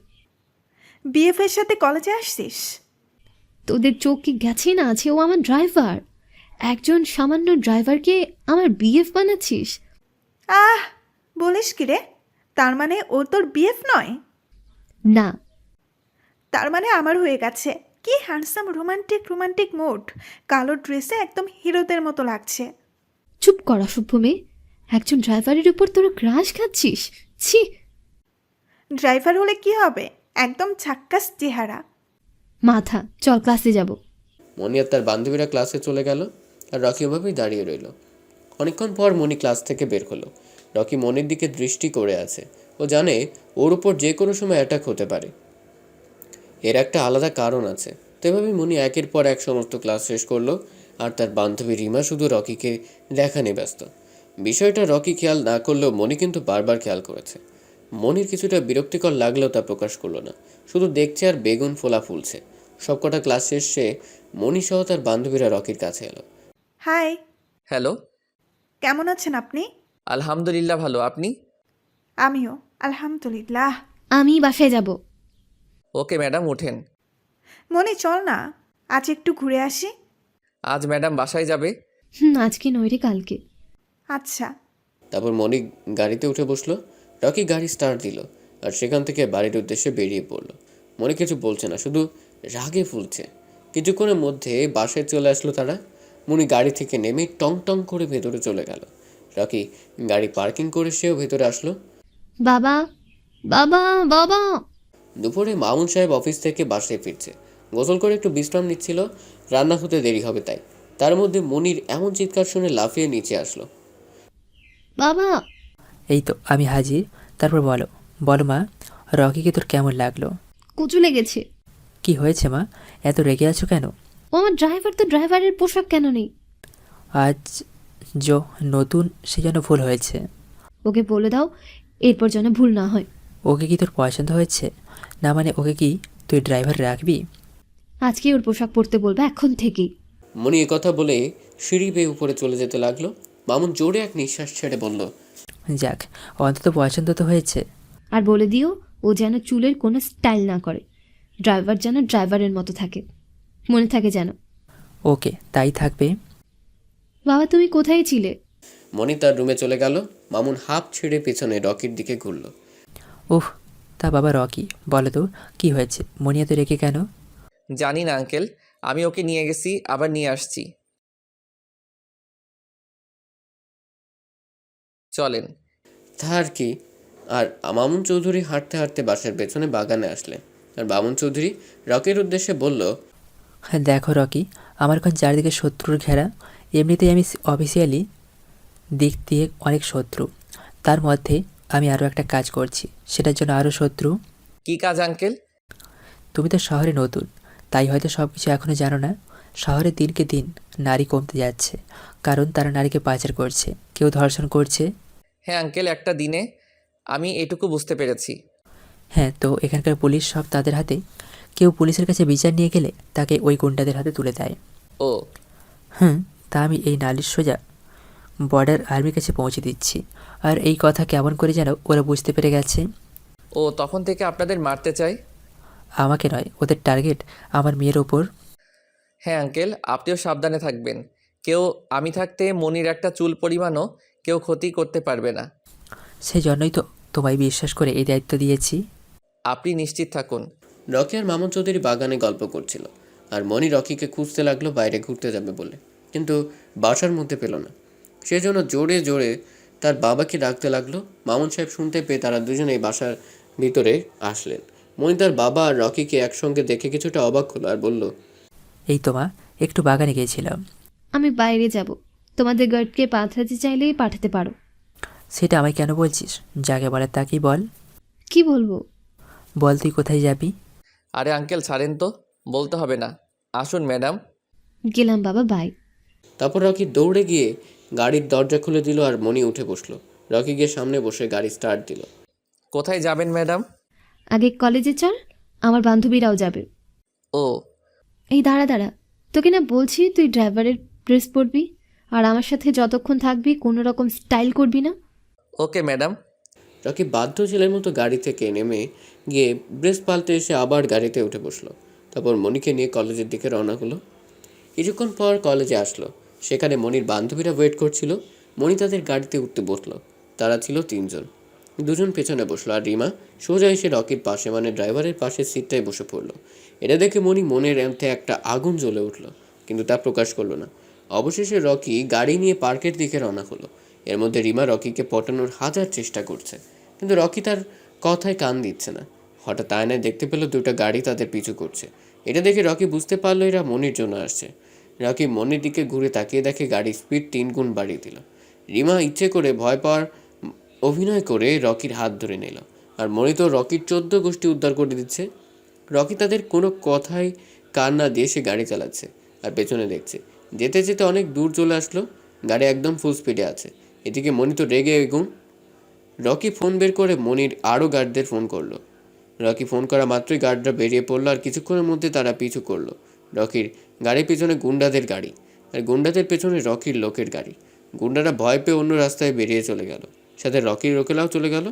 বিএফের সাথে কলেজে আসছিস?
তোদের চোখ কি গেছে না আছে? ও আমার ড্রাইভার। একজন সামান্য ড্রাইভারকে আমার বিএফ বানাচ্ছিস?
আহ, বলিস কি রে? তার মানে ও তোর বিএফ নয়?
না।
তার মানে আমার হয়ে গেছে। কি হ্যান্ডসাম রোমান্টিক রোমান্টিক মুড, কালো ড্রেসে একদম হিরোদের মতো লাগছে।
চুপ কর অসভ্য মেয়ে। একজন ড্রাইভারের উপর তোরা ক্রাশ খাচ্ছিস? ছি।
ড্রাইভার হলে কি হবে, একদম ঝাক্কাস চেহারা।
মাথা, চল ক্লাসে যাব।
মনি আর তার বান্ধবীরা ক্লাসে চলে গেল, আর রকি ওভাবেই দাঁড়িয়ে রইল। অনেকক্ষণ পর মনি ক্লাস থেকে বের হলো। রকি মনির দিকে দৃষ্টি করে আছে। ও জানে ওর উপর যে কোনো সময় অ্যাটাক হতে পারে। এর একটা আলাদা কারণ আছে। তো এভাবেই মনি একের পর এক সমস্ত ক্লাস শেষ করলো, আর তার বান্ধবী রিমা শুধু রকিকে দেখা নিয়ে ব্যস্ত। বিষয়টা রকি খেয়াল না করলেও মনি কিন্তু বারবার খেয়াল করেছে। মনির কিছুটা বিরক্তিকর লাগলেও তা প্রকাশ করলো না, শুধু দেখছে আর বেগুন ফোলা ফুলছে। সবকটা ক্লাস শেষে মনি সহ তার বান্ধবীরা রকির কাছে এলো।
Hi,
hello.
কেমন আছেন আপনি?
আলহামদুলিল্লাহ, ভালো। আপনি?
আমিও আলহামদুলিল্লাহ।
আমি বাসায় যাব।
ওকে ম্যাডাম, ওঠেন।
মনে চল না, আজ একটু ঘুরে আসি।
আজ ম্যাডাম বাসায় যাবে?
আজকে নয় রে, কালকে।
আচ্ছা।
তারপর মনি গাড়িতে উঠে বসলো। রকি গাড়ি স্টার্ট দিল আর সেখান থেকে বাড়ির উদ্দেশ্যে বেরিয়ে পড়লো। মনি কিছু বলছে না, শুধু রাগে ফুলছে। কিছুক্ষণের মধ্যে বাসায় চলে আসলো তারা। মনি গাড়ি থেকে নেমে টং টং করে ভেতরে চলে গেল। রকি গাড়ি পার্কিং করে সেও ভেতরে আসলো।
বাবা, বাবা, বাবা।
দুপুরে মামুন সাহেব অফিস থেকে বাসায় ফিরছে। গোসল করে একটু বিশ্রাম নিচ্ছিল, রান্না হতে দেরি হবে তাই। তার মধ্যে মনির এমন চিৎকার শুনে লাফিয়ে নিচে আসলো।
বাবা।
এই তো আমি হাজির। তারপর বলো বলো মা, রকিকে তোর কেমন লাগলো?
কচু লেগেছে।
কি হয়েছে মা, এত রেগে আছো কেন?
ও আমার ড্রাইভার, তো ড্রাইভারের পোশাক কেন নেই?
আজ নতুন সেজন্য ভুল হয়েছে।
ওকে বলে দাও এরপর যেন ভুল না হয়।
ওকে কি তোর পছন্দ হয়েছে? না মানে ওকে কি তুই ড্রাইভার রাখবি?
আজকে ওর পোশাক পরতে বলবে এখন থেকেই।
মনি কথা বলে সিঁড়ি বেয়ে উপরে চলে যেতে লাগলো। মামুন জোরে এক নিঃশ্বাস ছেড়ে বলল,
যাক, অন্তত পছন্দ তো হয়েছে।
আর বলে দিও ও যেন চুলের কোনো স্টাইল না করে, ড্রাইভার যেন ড্রাইভারের মতো থাকে, মনে থাকে যেন।
ওকে, তাই থাকবে।
বাবা তুমি কোথায় ছিলে?
মনি তার রুমে চলে গেল। মামুন হাঁপ ছেড়ে পেছনে রকির দিকে ঘুরল।
উফ, তা বাবা রকি, বলো তো কি হয়েছে? মনি এত রেগে কেন?
জানি না আঙ্কেল, আমি ওকে নিয়ে গেছি, আবার নিয়ে আসছি। চলেন।
তার কি? আর মামুন চৌধুরী হাঁটতে হাঁটতে বাসার পেছনে বাগানে আসলেন। আর মামুন চৌধুরী রকির উদ্দেশ্যে বলল,
হ্যাঁ দেখো রকি, আমার এখন চারিদিকে শত্রুর ঘেরা। এমনিতেই আমি অফিসিয়ালি দিক দিয়ে অনেক শত্রু, তার মধ্যে আমি আরও একটা কাজ করছি, সেটার জন্য আরও শত্রু।
কি কাজ আঙ্কেল?
তুমি তো শহরে নতুন, তাই হয়তো সব কিছু এখনও জানো না। শহরে দিনকে দিন নারী কমতে যাচ্ছে, কারণ তারা নারীকে পাচার করছে, কেউ ধর্ষণ করছে।
হ্যাঁ আঙ্কেল, একটা দিনে আমি এটুকু বুঝতে পেরেছি।
হ্যাঁ, তো এখানকার পুলিশ সব তাদের হাতে। কেউ পুলিশের কাছে বিচার নিয়ে গেলে তাকে ওই গুন্ডাদের হাতে তুলে দেয়।
ও,
তা আমি এই নালিশ সোজা বর্ডার আর্মির কাছে পৌঁছে দিচ্ছি। আর এই কথা কেমন করে যেন ওরা বুঝতে পেরে গেছে।
ও তখন থেকে আপনাদের মারতে চাই?
আমাকে নয়, ওদের টার্গেট আমার মেয়ের ওপর।
হ্যাঁ আঙ্কেল, আপনিও সাবধানে থাকবেন। কেউ আমি থাকতে মনির একটা চুল পরিমাণও কেউ ক্ষতি করতে পারবে না।
সেই জন্যই তো তোমায় বিশ্বাস করে এই দায়িত্ব দিয়েছি।
আপনি নিশ্চিত থাকুন।
রকি আর মামুন চৌধুরী বাগানে গল্প করছিল, আর মনি রকিকে খুঁজতে লাগলো বাইরে ঘুরতে যাবে বলে, কিন্তু বাসার মধ্যে পেল না। সেজন্য জোরে জোরে তার বাবাকে ডাকতে লাগলো। মামুন সাহেব শুনতে পেয়ে তারা দুজনেই বাসার ভিতরে আসলেন। মনি তার বাবা আর রকিকে একসঙ্গে দেখে কিছুটা অবাক হলো আর বলল,
এই তো মা, একটু বাগানে গিয়েছিলাম।
আমি বাইরে যাব, তোমাদের গার্ডকে পাঠাতে চাইলেই পাঠাতে পারো।
সেটা আমায় কেন বলছিস? যাকে বলে তাকেই বল।
কি বলবো?
বল তুই কোথায় যাবি?
আরে আঙ্কেল ছাড়েন তো, বলতে হবে না। আসুন ম্যাডাম।
গেলাম বাবা, বাই।
তারপর রকি দৌড়ে গিয়ে গাড়ির দরজা খুলে দিল আর মনি উঠে বসলো। রকি গিয়ে সামনে বসে গাড়ি স্টার্ট দিল।
কোথায় যাবেন ম্যাডাম?
আগে কলেজে চল, আমার বান্ধবীরাও যাবে।
ও,
এই দাঁড়া দাঁড়া, তোকে না বলছি তুই ড্রাইভারের ড্রেস পরবি, আর আমার সাথে যতক্ষণ থাকবি কোনো রকম স্টাইল করবি না।
Okay madam.
রকি বাধ্য ছেলের মতো গাড়ি থেকে নেমে গিয়ে ব্রেস পাল্টে এসে আবার গাড়িতে উঠে বসলো। তারপর মনিকে নিয়ে কলেজের দিকে রওনা হলো। কিছুক্ষণ পর কলেজে আসলো। সেখানে মনির বান্ধবীরা ওয়েট করছিল। মনি তাদের গাড়িতে উঠতে বসলো। তারা ছিল 3 জন। 2 জন পেছনে বসলো আর রিমা সোজা এসে রকির পাশে, মানে ড্রাইভারের পাশের সিটটায় বসে পড়লো। এটা দেখে মনি মনের মধ্যে একটা আগুন জ্বলে উঠলো, কিন্তু তা প্রকাশ করলো না। অবশেষে রকি গাড়ি নিয়ে পার্কের দিকে রওনা হলো। এর মধ্যে রিমা রকিকে পটানোর হাজার চেষ্টা করছে, কিন্তু রকি তার কথায় কান দিচ্ছে না। হঠাৎ আয়নায় দেখতে পেল 2টা গাড়ি তাদের পিছু করছে। এটা দেখে রকি বুঝতে পারলো এরা মনির জন্য আসছে। রকি মনির দিকে ঘুরে তাকিয়ে দেখে গাড়ির স্পিড 3 গুণ বাড়িয়ে দিল। রিমা ইচ্ছে করে ভয় পাওয়ার অভিনয় করে রকির হাত ধরে নিল, আর মনি তো রকির 14 গোষ্ঠী উদ্ধার করে দিচ্ছে। রকি তাদের কোনো কথাই কান না দিয়ে সে গাড়ি চালাচ্ছে আর পেছনে দেখছে। যেতে যেতে অনেক দূর চলে আসলো। গাড়ি একদম ফুল স্পিডে আছে। এদিকে মনি তো রেগে এগুন। রকি ফোন বের করে মনির আরও গার্ডদের ফোন করলো। রকি ফোন করা মাত্রই গার্ডরা বেরিয়ে পড়লো আর কিছুক্ষণের মধ্যে তারা পিছু করলো। রকির গাড়ির পেছনে গুন্ডাদের গাড়ি, আর গুন্ডাদের পেছনে রকির লোকের গাড়ি। গুন্ডারা ভয় পেয়ে অন্য রাস্তায় বেরিয়ে চলে গেল, সাথে রকির লোকেরাও চলে গেল।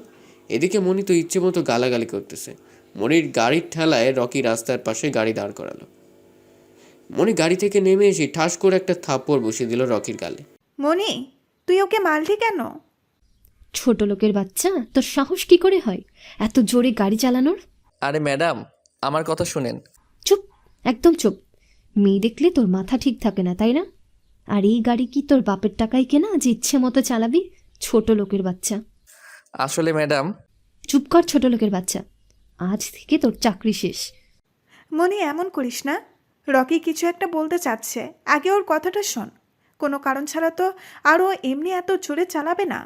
এদিকে মনি তো ইচ্ছে মতো গালাগালি করতেছে। মনির গাড়ির ঠেলায় রকি রাস্তার পাশে গাড়ি দাঁড় করালো। মনি গাড়ি থেকে নেমে এসে ঠাস করে একটা থাপ্পড় বসিয়ে দিল রকির গালে।
মনি, তুই ওকে মারলি কেন?
ছোট লোকের বাচ্চা, তোর সাহস কি করে হয় এত জোরে গাড়ি চালানোর?
আরে ম্যাডাম, আমার কথা শুনেন।
চুপ, একদম চুপ। মেয়ে দেখলে তোর মাথা ঠিক থাকে না, তাই না? আর এই গাড়ি কি তোর বাপের টাকায় কেনা যে ইচ্ছে মতো চালাবি? ছোট লোকের বাচ্চা।
আসলে ম্যাডাম,
চুপ কর ছোট লোকের বাচ্চা, আজ থেকে তোর চাকরি শেষ।
মনি, এমন করিস না। রকি কিছু একটা বলতে চাচ্ছে, আগে ওর কথাটা শোন। কোনো কারণ ছাড়া তো আরও এমনি এত জোরে চালাবে না।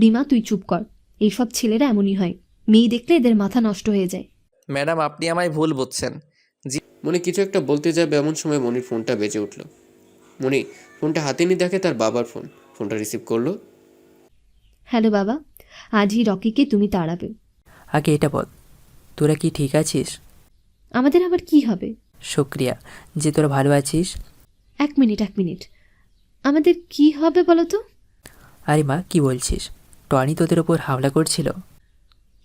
রিমা তুই চুপ কর, এইসব ছেলেরা এমনই হয়, মেয়ে দেখলে এদের মাথা নষ্ট হয়ে যায়।
ম্যাডাম আপনি আমায় ভুল বুঝছেন।
মনি কিছু একটা বলতে যাবে এমন সময় মনির ফোনটা বেজে উঠল। মনি ফোনটা হাতে নিয়ে দেখে তার বাবার ফোন। ফোনটা রিসিভ করলো।
হ্যালো বাবা, আজই রকিকে তুমি তাড়াবে।
আগে এটা বল, তোরা কি ঠিক আছিস?
আমাদের আবার কি হবে?
শুক্রিয়া যে তোরা ভালো আছিস।
এক মিনিট, আমাদের কি হবে বলো তো?
আরে মা, কি বলছিস? টনি তোদের ওপর হামলা করছিল?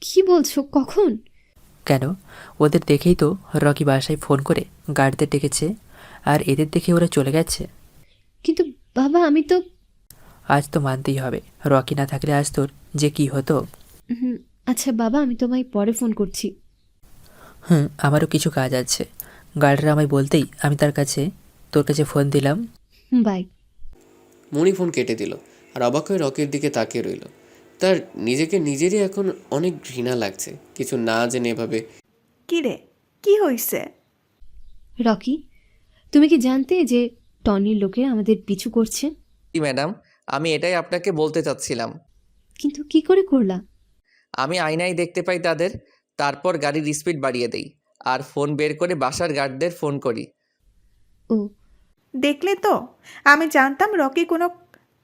কি বলছো, কখন?
কেন, ওদের দেখেই তো রকি বাসায় ফোন করে গার্ডদের ডেকেছে, আর এদের দেখে ওরা চলে গেছে।
কিন্তু বাবা আমি তো...
আজ তো মানতেই হবে, রকি না থাকলে আজ তোর যে কি হতো।
আচ্ছা বাবা, আমি তোমায় পরে ফোন করছি।
আমারও কিছু কাজ আছে। গার্ডরা আমায় বলতেই আমি তোর কাছে ফোন দিলাম।
বাই।
মনি ফোন কেটে দিল আর অবাক হয়ে রকির দিকে তাকিয়ে রইল। তার নিজেকে নিজেরই এখন অনেক ঘৃণা লাগছে, কিছু না জেনে এভাবে।
কি রে, কি হয়েছে?
রকি, তুমি কি জানতে যে টনির লোকেরা আমাদের পিছু করছে?
জি ম্যাডাম, আমি এটাই আপনাকে বলতে চাচ্ছিলাম।
কিন্তু কি করে করলা?
আমি আয়নায় দেখতে পাই তাদের, তারপর গাড়ির স্পিড বাড়িয়ে দেই আর ফোন বের করে বাসার গার্ডদের ফোন করি।
ও,
দেখলে তো, আমি জানতাম রকি কোনো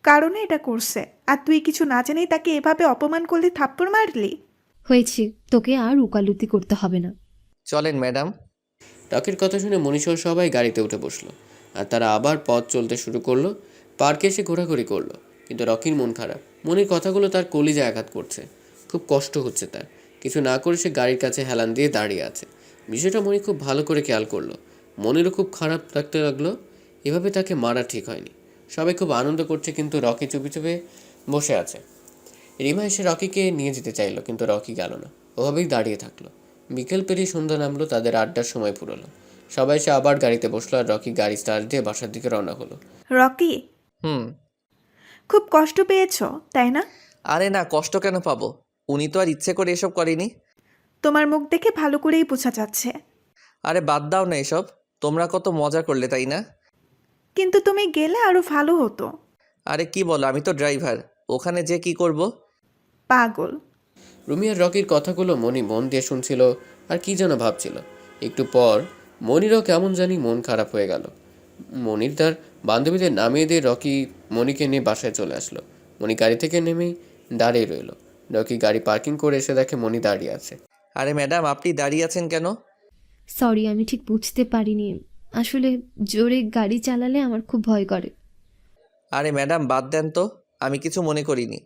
কারণে এটা করছে, আর তুই কিছু না জেনেই তাকে এভাবে অপমান করলি, থাপ্পড় মারলি।
হয়েছে, তোকে আর উকালতি করতে হবে না।
চলেন ম্যাডাম।
রকির কথা শুনে মনীষসহ সবাই গাড়িতে উঠে বসলো আর তারা আবার পথ চলতে শুরু করলো। পার্কে এসে ঘোরাঘুরি করলো, কিন্তু রকির মন খারাপ। মনির কথাগুলো তার কলিজায় আঘাত করছে। খুব কষ্ট হচ্ছে তার। কিছু না করে সে গাড়ির কাছে হেলান দিয়ে দাঁড়িয়ে আছে। বিষয়টা মনি খুব ভালো করে খেয়াল করলো। মনিরও খুব খারাপ লাগতে লাগলো। এভাবে তাকে মারা ঠিক হয়নি। সবাই খুব আনন্দ করছে, কিন্তু রকি চুপি চুপি বসে আছে। রিমা এসে রকিকে নিয়ে যেতে চাইলো, কিন্তু রকি গেল না, ওভাবেই দাঁড়িয়ে থাকলো। বিকেল পেরিয়ে সন্ধ্যা নামলো, তাদের আড্ডার সময় ফুরোলো। সবাই এসে আবার গাড়িতে বসলো, আর রকি গাড়ি স্টার্ট দিয়ে বাসার দিকে রওনা হলো।
রকি,
হুম।
খুব কষ্ট পেয়েছো তাই না?
আরে না, কষ্ট কেন পাবো? উনি তো আর ইচ্ছে করে এসব করেনি।
তোমার মুখ দেখে ভালো করেই বোঝা যাচ্ছে।
আরে বাদ দাও না এসব, তোমরা কত মজা করলে তাই না?
কিন্তু তুমি গেলে আরো ভালো হতো।
আরে কি বলো, আমি তো ড্রাইভার, ওখানে যে কি করব?
পাগল।
রুমি আর রকির কথাগুলো মনি মন দিয়ে শুনছিল, আর কি যেন ভাবছিল। একটু পর মনিরও কেমন জানি মন খারাপ হয়ে গেল। মনির তার বান্ধবীদের নামিয়ে দিয়ে রকি মনিকে নিয়ে বাসায় চলে আসলো। মনি গাড়ি থেকে নেমেই দাঁড়িয়ে রইল। রকি গাড়ি পার্কিং করে এসে দেখে মনি দাঁড়িয়ে আছে।
আরে ম্যাডাম, আপনি দাঁড়িয়ে আছেন কেন?
সরি, আমি ঠিক বুঝতে পারিনি। আসলে জোরে গাড়ি চালালে আমার খুব ভয় করে।
আরে ম্যাডাম বাদ দেন তো, আমি কিছু মনে করিনি।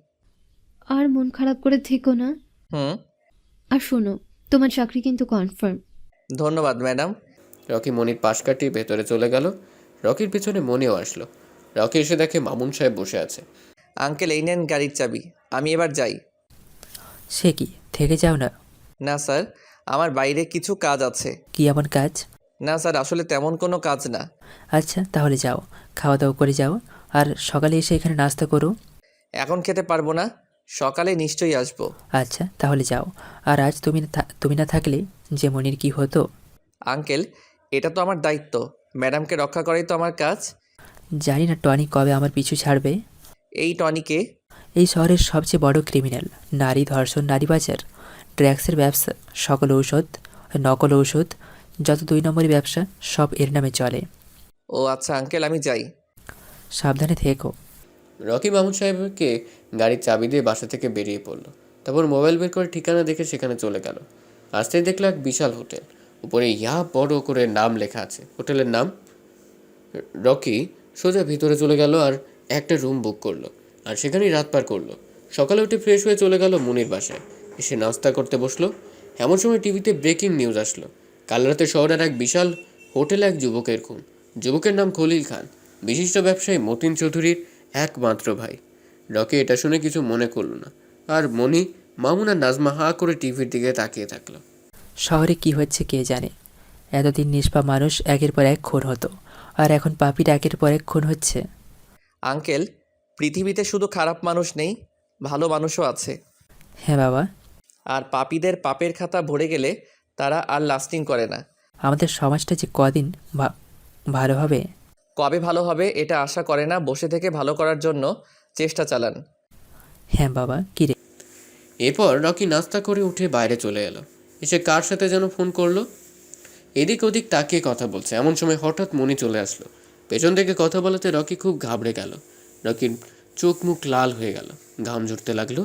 আর মন খারাপ করে থেকো না।
হুম।
আর শোনো, তোমার চাকরি কিন্তু কনফার্ম।
ধন্যবাদ ম্যাডাম।
রকি মনির পাশ কাটিয়ে ভেতরে চলে গেল। রকির পেছনে মনিও আসলো। রকি এসে দেখে মামুন সাহেব বসে আছে।
আঙ্কেল, এই নেন গাড়ির চাবি, আমি এবার যাই।
সে কি, থেকে যাও না?
না স্যার, আমার বাইরে কিছু কাজ আছে।
কি এমন কাজ?
না স্যার, আসলে তেমন কোনো কাজ না।
আচ্ছা তাহলে যাও, খাওয়া দাওয়া করে যাও, আর সকালে এসে এখানে নাস্তা করো।
এখন খেতে পারবো না, সকালে নিশ্চয়ই আসবো।
আচ্ছা তাহলে যাও। আর আজ তুমি না থাকলে যে মনির কি হতো?
আঙ্কেল, এটা তো আমার দায়িত্ব, ম্যাডামকে রক্ষা করাই তো আমার কাজ।
জানি না টনি কবে আমার পিছু ছাড়বে।
এই টনিকে?
এই শহরের সবচেয়ে বড় ক্রিমিনাল। নারী ধর্ষণ, নারী পাচার, ড্রাগসের ব্যবসা, সকল ঔষধ, নকল ঔষধ, যত 2 নম্বরই ব্যবসা সব এর নামে চলে।
ও আচ্ছা আঙ্কেল, আমি যাই।
সাবধানে থেকো।
রকি মামুন সাহেবকে গাড়ির চাবি দিয়ে বাসা থেকে বেরিয়ে পড়লো। তারপর মোবাইল বের করে ঠিকানা দেখে সেখানে চলে গেল। আসতেই দেখলো এক বিশাল হোটেল, উপরে ইয়া বড় করে নাম লেখা আছে। হোটেলের নাম। রকি সোজা ভিতরে চলে গেল আর একটা রুম বুক করলো, আর সেখানেই রাত পার করলো। সকালে উঠে ফ্রেশ হয়ে চলে গেল মুনির বাসায়। এসে নাস্তা করতে বসলো। এমন সময় টিভিতে ব্রেকিং নিউজ আসলো। কাল রাতে শহরের এক বিশাল হোটেলে এক যুবকের খুন। যুবকের নাম খলিল খান, বিশিষ্ট ব্যবসায়ী মতিন চৌধুরীর একমাত্র ভাই। রকি এটা শুনে কিছু মনে করলো না, আর মনি, মামুন আর নাজমা হা করে টিভির দিকে তাকিয়ে থাকলো।
শহরে কি হচ্ছে কে জানে। এতদিন নিষ্পাপ মানুষ একের পর এক খুন হতো, আর এখন পাপীরা একের পর এক খুন হচ্ছে।
আঙ্কেল, পৃথিবীতে শুধু খারাপ মানুষ নেই, ভালো মানুষও আছে।
হ্যাঁ বাবা।
আর পাপীদের পাপের খাতা ভরে গেলে তারা আর লাস্টিং করে না।
আমাদের সমাজটা যে কদিন ভালো হবে।
কবে ভালো হবে এটা আশা করে না, বসে থেকে ভালো করার জন্য চেষ্টা চালান।
হ্যাঁ বাবা। কি রে?
এরপর রকি নাস্তা করে উঠে বাইরে চলে এলো। এসে কার সাথে যেন ফোন করলো। এদিক ওদিক তাকিয়ে কথা বলছে, এমন সময় হঠাৎ মনি চলে আসলো। পেছন থেকে কথা বলাতে রকি খুব ঘাবড়ে গেল। রকির চোখ মুখ লাল হয়ে গেল, ঘাম ঝরতে লাগলো।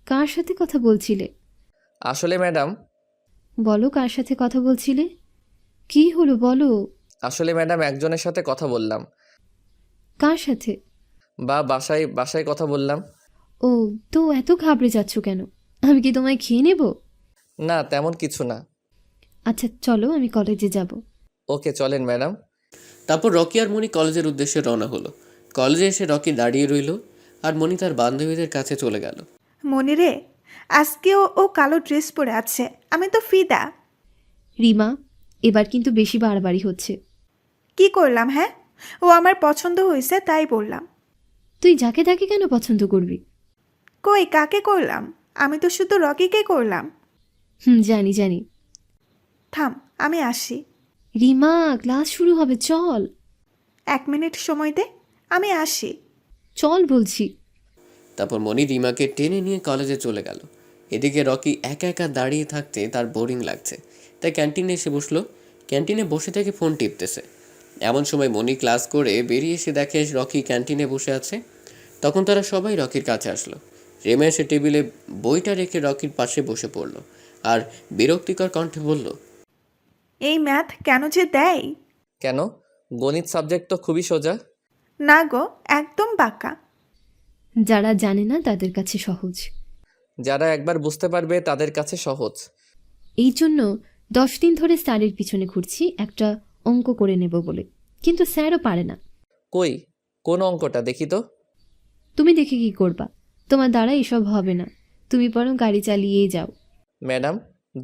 কার সাথে কথা বলছিলে?
আসলে ম্যাডাম
বলো, কার সাথে কথা বলছিলে? কি হলো বলো।
আসলে ম্যাডাম একজনের সাথে কথা বললাম।
কার সাথে?
বাসায় কথা বললাম।
ও, তো এত ঘাবড়ে যাচ্ছ কেন? আমি কি তোমায় খেয়ে নেব?
না, তেমন কিছু না।
আচ্ছা চলো, আমি কলেজে যাব।
ওকে চলেন ম্যাডাম।
তারপর রকি আর মনি কলেজের উদ্দেশ্যে রওনা হলো। কলেজে এসে রকি দাঁড়িয়ে রইল, আর মনি তার বান্ধবীদের কাছে চলে গেল।
মনিরে, আজকেও ও কালো ড্রেস পরে আছে, আমি তো ফিদা।
রিমা, এবার কিন্তু বেশি বাড়াবাড়ি হচ্ছে।
কি করলাম? হ্যাঁ, ও আমার পছন্দ হয়েছে তাই বললাম।
তুই যাকে তাকে কেন পছন্দ করবি?
কই, কাকে করলাম? আমি তো শুধু রকিকে করলাম।
জানি জানি।
থাম, আমি আসি।
রিমা, ক্লাস শুরু হবে, চল।
1 মিনিট সময় দে, আমি আসি।
চল বলছি।
তারপর মনি রিমাকে টেনে নিয়ে কলেজে চলে গেল। এদিকে রকি একা একা দাঁড়িয়ে থাকতে তার বোরিং লাগছে, তাই ক্যান্টিনে এসে বসলো। ক্যান্টিনে বসে থেকে ফোন টিপতেছে। এমন সময় মনি ক্লাস করে বেরিয়ে এসে দেখে রকি ক্যান্টিনে বসে আছে। তখন তারা সবাই রকির কাছে আসলো। রেমা এসে টেবিলে বইটা রেখে রকির পাশে বসে পড়লো, আর বিরক্তিকর কণ্ঠে বলল,
এই ম্যাথ কেন যে দেয়?
কেন? গণিত সাবজেক্ট তো খুবই সোজা।
না গো, একদম বাঁকা।
যারা জানে না তাদের কাছে সহজ।
যারা একবার বুঝতে পারবে তাদের কাছে সহজ।
এই জন্য 10 দিন ধরে স্যারের পিছনে ঘুরছি একটা অঙ্ক করে নেব বলে, কিন্তু স্যারও পারে না।
কই, কোন অঙ্কটা দেখি তো।
তুমি দেখে কি করবা? তোমার দ্বারা এসব হবে না, তুমি বরং গাড়ি চালিয়েই যাও।
ম্যাডাম,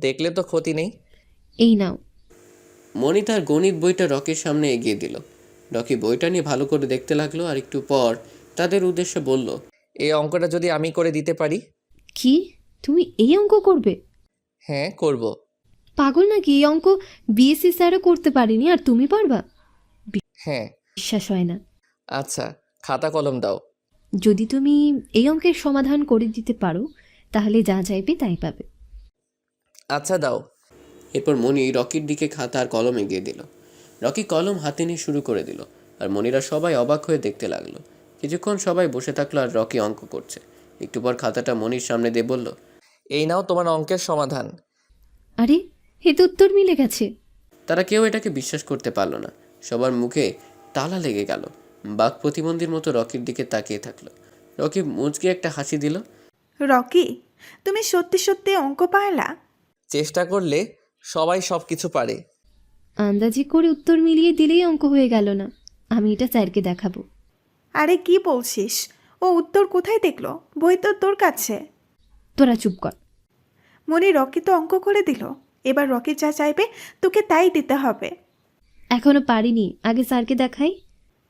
দেখলে তো ক্ষতি নেই।
এই নাও।
মণি তার গণিত বইটা রকির সামনে এগিয়ে দিল। রকি বইটা নিয়ে ভালো করে দেখতে লাগলো আর একটু পর তাদের উদ্দেশ্যে বলল,
এই অঙ্কটা যদি আমি করে দিতে পারি।
কি, তুমি এই অঙ্ক করবে?
হ্যাঁ, করব।
পাগল নাকি? এই অঙ্ক বিএসসি স্যারও করতে পারেনি, আর তুমি পারবা?
হ্যাঁ।
বিশ্বাস হয় না।
আচ্ছা, খাতা কলম দাও।
যদি তুমি এই অঙ্কের সমাধান করে দিতে পারো তাহলে যা চাইবে তাই পাবে।
আচ্ছা, দাও।
এরপর মণি রকির দিকে খাতা আর কলম এগিয়ে দিল। রকি কলম হাতে নিয়ে শুরু করে দিল আর মণিরা সবাই অবাক হয়ে দেখতে লাগলো। কিছুক্ষণ সবাই বসে থাকলো আর রকি অঙ্ক করছে। একটু পর খাতাটা মণির সামনে দিয়ে বলল,
এই নাও তোমার অঙ্কের সমাধান।
আরে, এ তো উত্তর মিলে গেছে।
তারা কেউ এটাকে বিশ্বাস করতে পারলো না। সবার মুখে তালা লেগে গেল। বাঘ প্রতিবন্ধীর মতো রকির দিকে তাকিয়ে থাকলো। রকি মুচকি একটা হাসি দিল।
রকি, তুমি সত্যি সত্যি অঙ্ক পারলা?
চেষ্টা করলে সবাই সব কিছু পারে।
আন্দাজি করে উত্তর মিলিয়ে দিলেই অঙ্ক হয়ে গেল না? আমি এটা স্যারকে দেখাবো।
আরে কি বলছিস? ও উত্তর কোথায় দেখলো? বই তো তোর কাছে।
তোরা চুপ কর।
মনি, রকি তো অঙ্ক করে দিল, এবার রকি যা চাইবে তোকে তাই দিতে হবে।
এখনো পারিনি, আগে স্যারকে দেখাই।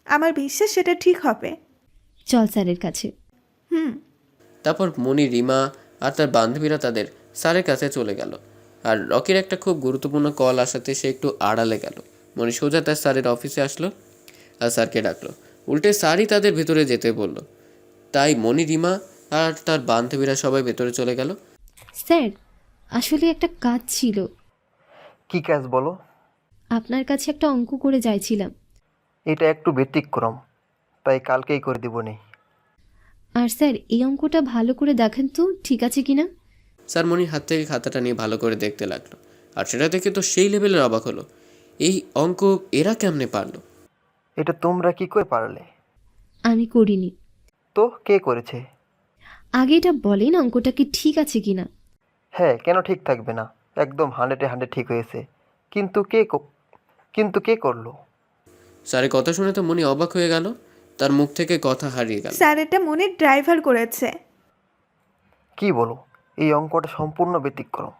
আমার বিশ্বাস সেটা ঠিক হবে।
চল স্যারের কাছে।
হুম।
তারপর মণি, রিমা আর তার বান্ধবীরা তাদের স্যারের কাছে চলে গেল। আর রকির একটা খুব গুরুত্বপূর্ণ কল আসাতে সে একটু আড়ালে গেল। মণি সোজা তার স্যারের অফিসে আসলো আর স্যারকে ডাকলো। উল্টে স্যারই তাদের ভেতরে যেতে বলল। তাই মণি, রিমা আর তার বান্ধবীরা সবাই ভেতরে চলে গেল।
স্যার, আসলে একটা কাজ ছিল।
কি কাজ বলো?
আপনার কাছে একটা অঙ্ক করে যাইছিলাম।
এটা একটু ব্যতিক্রম, তাই কালকেই করে দিব নি।
আর স্যার, এই অঙ্কটা ভালো করে দেখেন তো ঠিক আছে কিনা।
স্যার মণির হাত থেকে খাতাটা নিয়ে ভালো করে দেখতে লাগলো। আর সেটা দেখে তো সেই লেভেলের অবাক হলো। এই অঙ্ক এরা কেমনে পারলো?
এটা তোমরা কি করে পারলে?
আমি করিনি।
তো কে করেছে?
আগে এটা বলেন অঙ্কটা কি ঠিক আছে কিনা।
হ্যাঁ, কেন ঠিক থাকবে না? একদম 100-এ 100 ঠিক হয়েছে। কিন্তু কে করলো?
স্যারের কথা শুনে তো মণি অবাক হয়ে গেল। তার মুখ থেকে কথা হারিয়ে গেল।
স্যার, এটা মনির ড্রাইভার করেছে।
কি বলো? এই অঙ্কটা সম্পূর্ণ ব্যতিক্রম।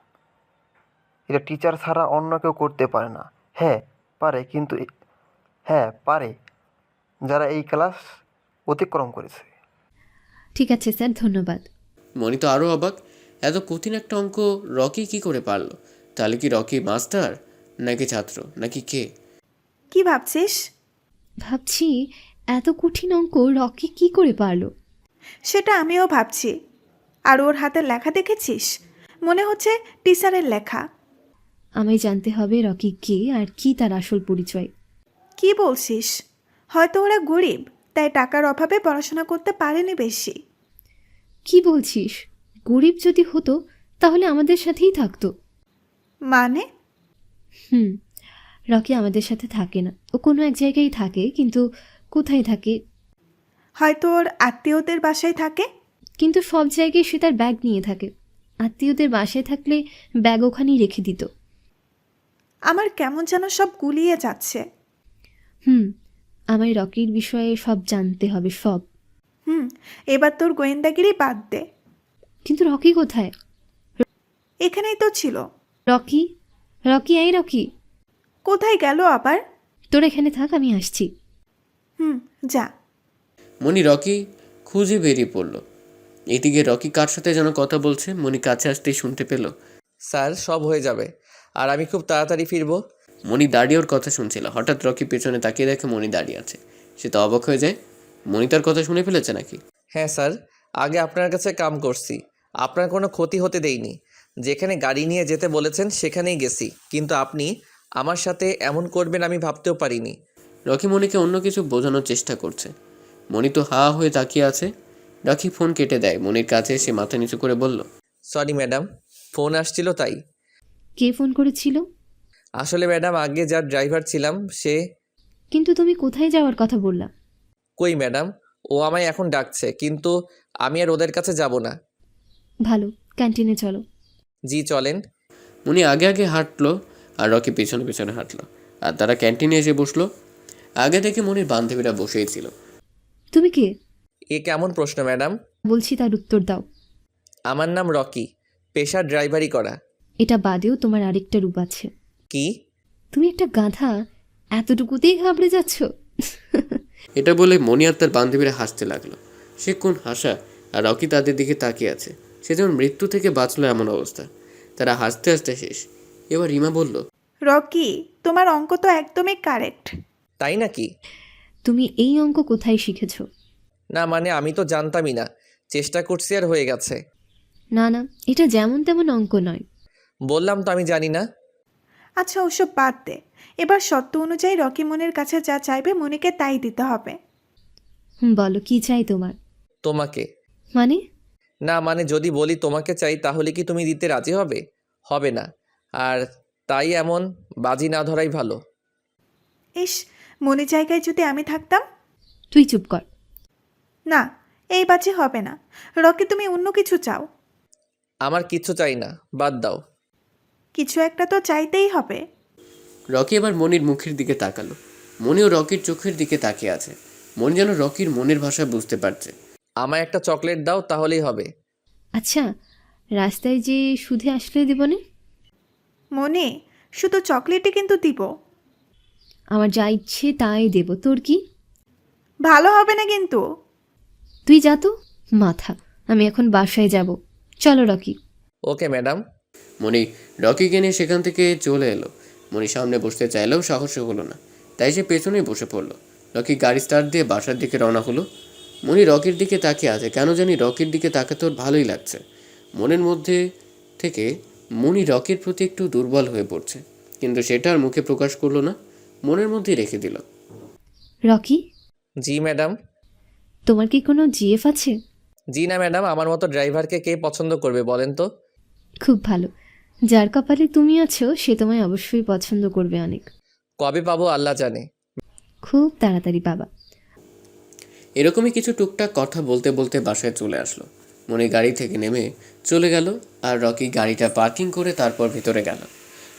এটা টিচার ছাড়া অন্য কেউ করতে পারে না। হ্যাঁ পারে, কিন্তু হ্যাঁ পারে যারা এই ক্লাস অতিক্রম করেছে।
ঠিক আছে স্যার, ধন্যবাদ।
মণি তো আরও অবাক। এত কঠিন একটা অঙ্ক রকি কি করে পারলো? তাহলে কি রকি মাস্টার, নাকি ছাত্র, নাকি কে?
কি ভাবছিস?
ভাবছি এত কঠিন অঙ্ক রকি কি করে পারলো।
সেটা আমিও ভাবছি। আর ওর হাতের লেখা দেখেছিস? মনে হচ্ছে টিচারের লেখা।
আমায় জানতে হবে রকি কে আর কি তার আসল পরিচয়।
কি বলছিস? হয়তো ওরা গরিব, তাই টাকার অভাবে পড়াশোনা করতে পারেনি বেশি।
কি বলছিস? গরিব যদি হতো তাহলে আমাদের সাথেই থাকতো।
মানে?
রকি আমাদের সাথে থাকে না, ও কোনো এক জায়গায় থাকে, কিন্তু কোথায় থাকে?
হয়তো ওর আত্মীয়দের বাসায় থাকে।
কিন্তু সব জায়গায় সে তার ব্যাগ নিয়ে থাকে। আত্মীয়দের বাসায় থাকলে ব্যাগ ওখানেই রেখে দিত।
আমার কেমন যেন সব গুলিয়ে যাচ্ছে।
আমায় রকির বিষয়ে সব জানতে হবে, সব।
এবার তোর গোয়েন্দাগিরি বাদ দে।
কিন্তু রকি কোথায়?
এখানেই তো ছিল।
রকি, রকি, এই রকি।
কোথায় গেল আবার?
তোর এখানে থাক, আমি আসছি।
যা।
মণি রকি খুঁজে বেরিয়ে পড়লো। এদিকে রকি কার সাথে যেন কথা বলছে। মণি কাছে আসতেই শুনতে পেল,
স্যার, সব হয়ে যাবে আর আমি খুব তাড়াতাড়ি ফিরবো।
মণি দাঁড়িয়ে ওর কথা শুনছিল। হঠাৎ রকি পেছনে তাকিয়ে দেখে মণি দাঁড়িয়ে আছে। সে তো অবাক হয়ে যায়। মণি তার কথা শুনে ফেলেছে নাকি?
হ্যাঁ স্যার, আগে আপনার কাছে কাম করছি, আপনার কোনো ক্ষতি হতে দেইনি। যেখানে গাড়ি নিয়ে যেতে বলেছেন সেখানেই গেছি, কিন্তু আপনি আমার সাথে এমন করবেন আমি ভাবতেও পারিনি।
রকি মণিকে অন্য কিছু বোঝানোর চেষ্টা করছে। মণি তো হা হয়ে তাকিয়ে আছে। রকি ফোন কেটে দেয়। মণির কাছে এসে মাথা নিচু করে বলল,
সরি ম্যাডাম, ফোন আসছিল তাই।
কে ফোন করেছিল?
আসলে ম্যাডাম, আগে যার ড্রাইভার ছিলাম সে।
কিন্তু তুমি কোথায় যাওয়ার কথা বললা?
কই ম্যাডাম, ও আমায় এখন ডাকছে, কিন্তু আমি আর ওদের কাছে যাব না।
ভালো, ক্যান্টিনে চলো।
জি চলেন।
মণি আগে আগে হাঁটলো আর রকি পেছনে পেছনে হাঁটলো। আর তারা ক্যান্টিনে এসে বসলো। আগে থেকে মণির বান্ধবীরা বসেই ছিল।
তুমি কে?
এ কেমন প্রশ্ন ম্যাডাম?
বলছি তার উত্তর দাও।
আমার নাম রকি, পেশা ড্রাইভারি করা।
এটা বাদেও তোমার আরেকটা রূপ আছে।
কি?
তুমি একটা গাধা, এতটুকুতেই ঘাবড়ে যাচ্ছ?
এটা বলে মনি আর তার বান্ধবীরা হাসতে লাগলো। সে কোন হাসা, আর রকি তাদের দিকে তাকিয়ে আছে। সে যেমন মৃত্যু থেকে বাঁচলো এমন অবস্থা। তারা হাসতে হাসতে শেষ। এবার রিমা বলল,
রকি, তোমার অঙ্ক তো একদমই কারেক্ট।
তাই নাকি?
তুমি এই অঙ্ক কোথায় শিখেছো?
না মানে আমি তো জানতামই না, চেষ্টা করছি আর হয়ে গেছে।
না না, এটা যেমন তেমন অঙ্ক নয়।
বললাম তো আমি জানি না।
আচ্ছা, ওসব বাদ দে। এবার সত্য অনুযায়ী রকি মনের কাছে যা চাইবে মনিকে তাই দিতে হবে।
বলো কি চাই তোমার?
তোমাকে।
মানে?
না মানে যদি বলি তোমাকে চাই তাহলে কি তুমি দিতে রাজি হবে? হবে না। আর তাই এমন বাজি না ধরাই ভালো।
ইস, মনির জায়গায় যদি আমি থাকতাম।
তুই চুপ কর।
না, এই বাজি হবে না। রকি, তুমি অন্য কিছু চাও।
আমার কিচ্ছু চাই না, বাদ দাও।
কিছু একটা তো চাইতেই হবে।
রকি এবার মনির মুখের দিকে তাকালো। মনিও রকির চোখের দিকে তাকিয়ে আছে। মনি যেন রকির মনের ভাষা বুঝতে পারছে।
আমায় একটা চকলেট দাও তাহলেই হবে।
আচ্ছা, রাস্তায় যে সুধে আসলে দেবনে?
মনে, শুধু চকলেটই কিন্তু দিব।
আমার যা ইচ্ছে তাই দেব, তোর কি?
ভালো হবে না কিন্তু।
তুই যা তো। মাথা, আমি এখন বাসায় যাব। চলো রকি।
Okay madam.
মনি রকিকে নিয়ে সেখান থেকে চলে এলো। মনি সামনে বসতে চাইলেও সাহস হলো না, তাই সে পেছনেই বসে পড়লো। রকি গাড়ি স্টার্ট দিয়ে বাসার দিকে রওনা হলো। মনি রকির দিকে তাকিয়ে আছে। কেন জানি রকির দিকে তাকাতে ওর ভালোই লাগছে। মনের মধ্যে থেকে মনি রকির প্রতি একটু দুর্বল হয়ে পড়ছে, কিন্তু সেটা আর মুখে প্রকাশ করলো না, মনের মধ্যেই রেখে দিল।
রকি,
জি ম্যাডাম।
তোমার কি কোনো জিএফ আছে?
জি না ম্যাডাম, আমার মতো ড্রাইভারকে কে পছন্দ করবে বলেন তো?
খুব ভালো। যার কপালে তুমি আছো সে তোমায় অবশ্যই পছন্দ করবে অনেক।
কবে পাবো আল্লাহ জানে।
খুব তাড়াতাড়ি পাবা।
এরকমই কিছু টুকটাক কথা বলতে বলতে বাসায় চলে আসলো। মনি গাড়ি থেকে নেমে চলে গেল, আর রকি গাড়িটা পার্কিং করে তারপর ভিতরে গেল।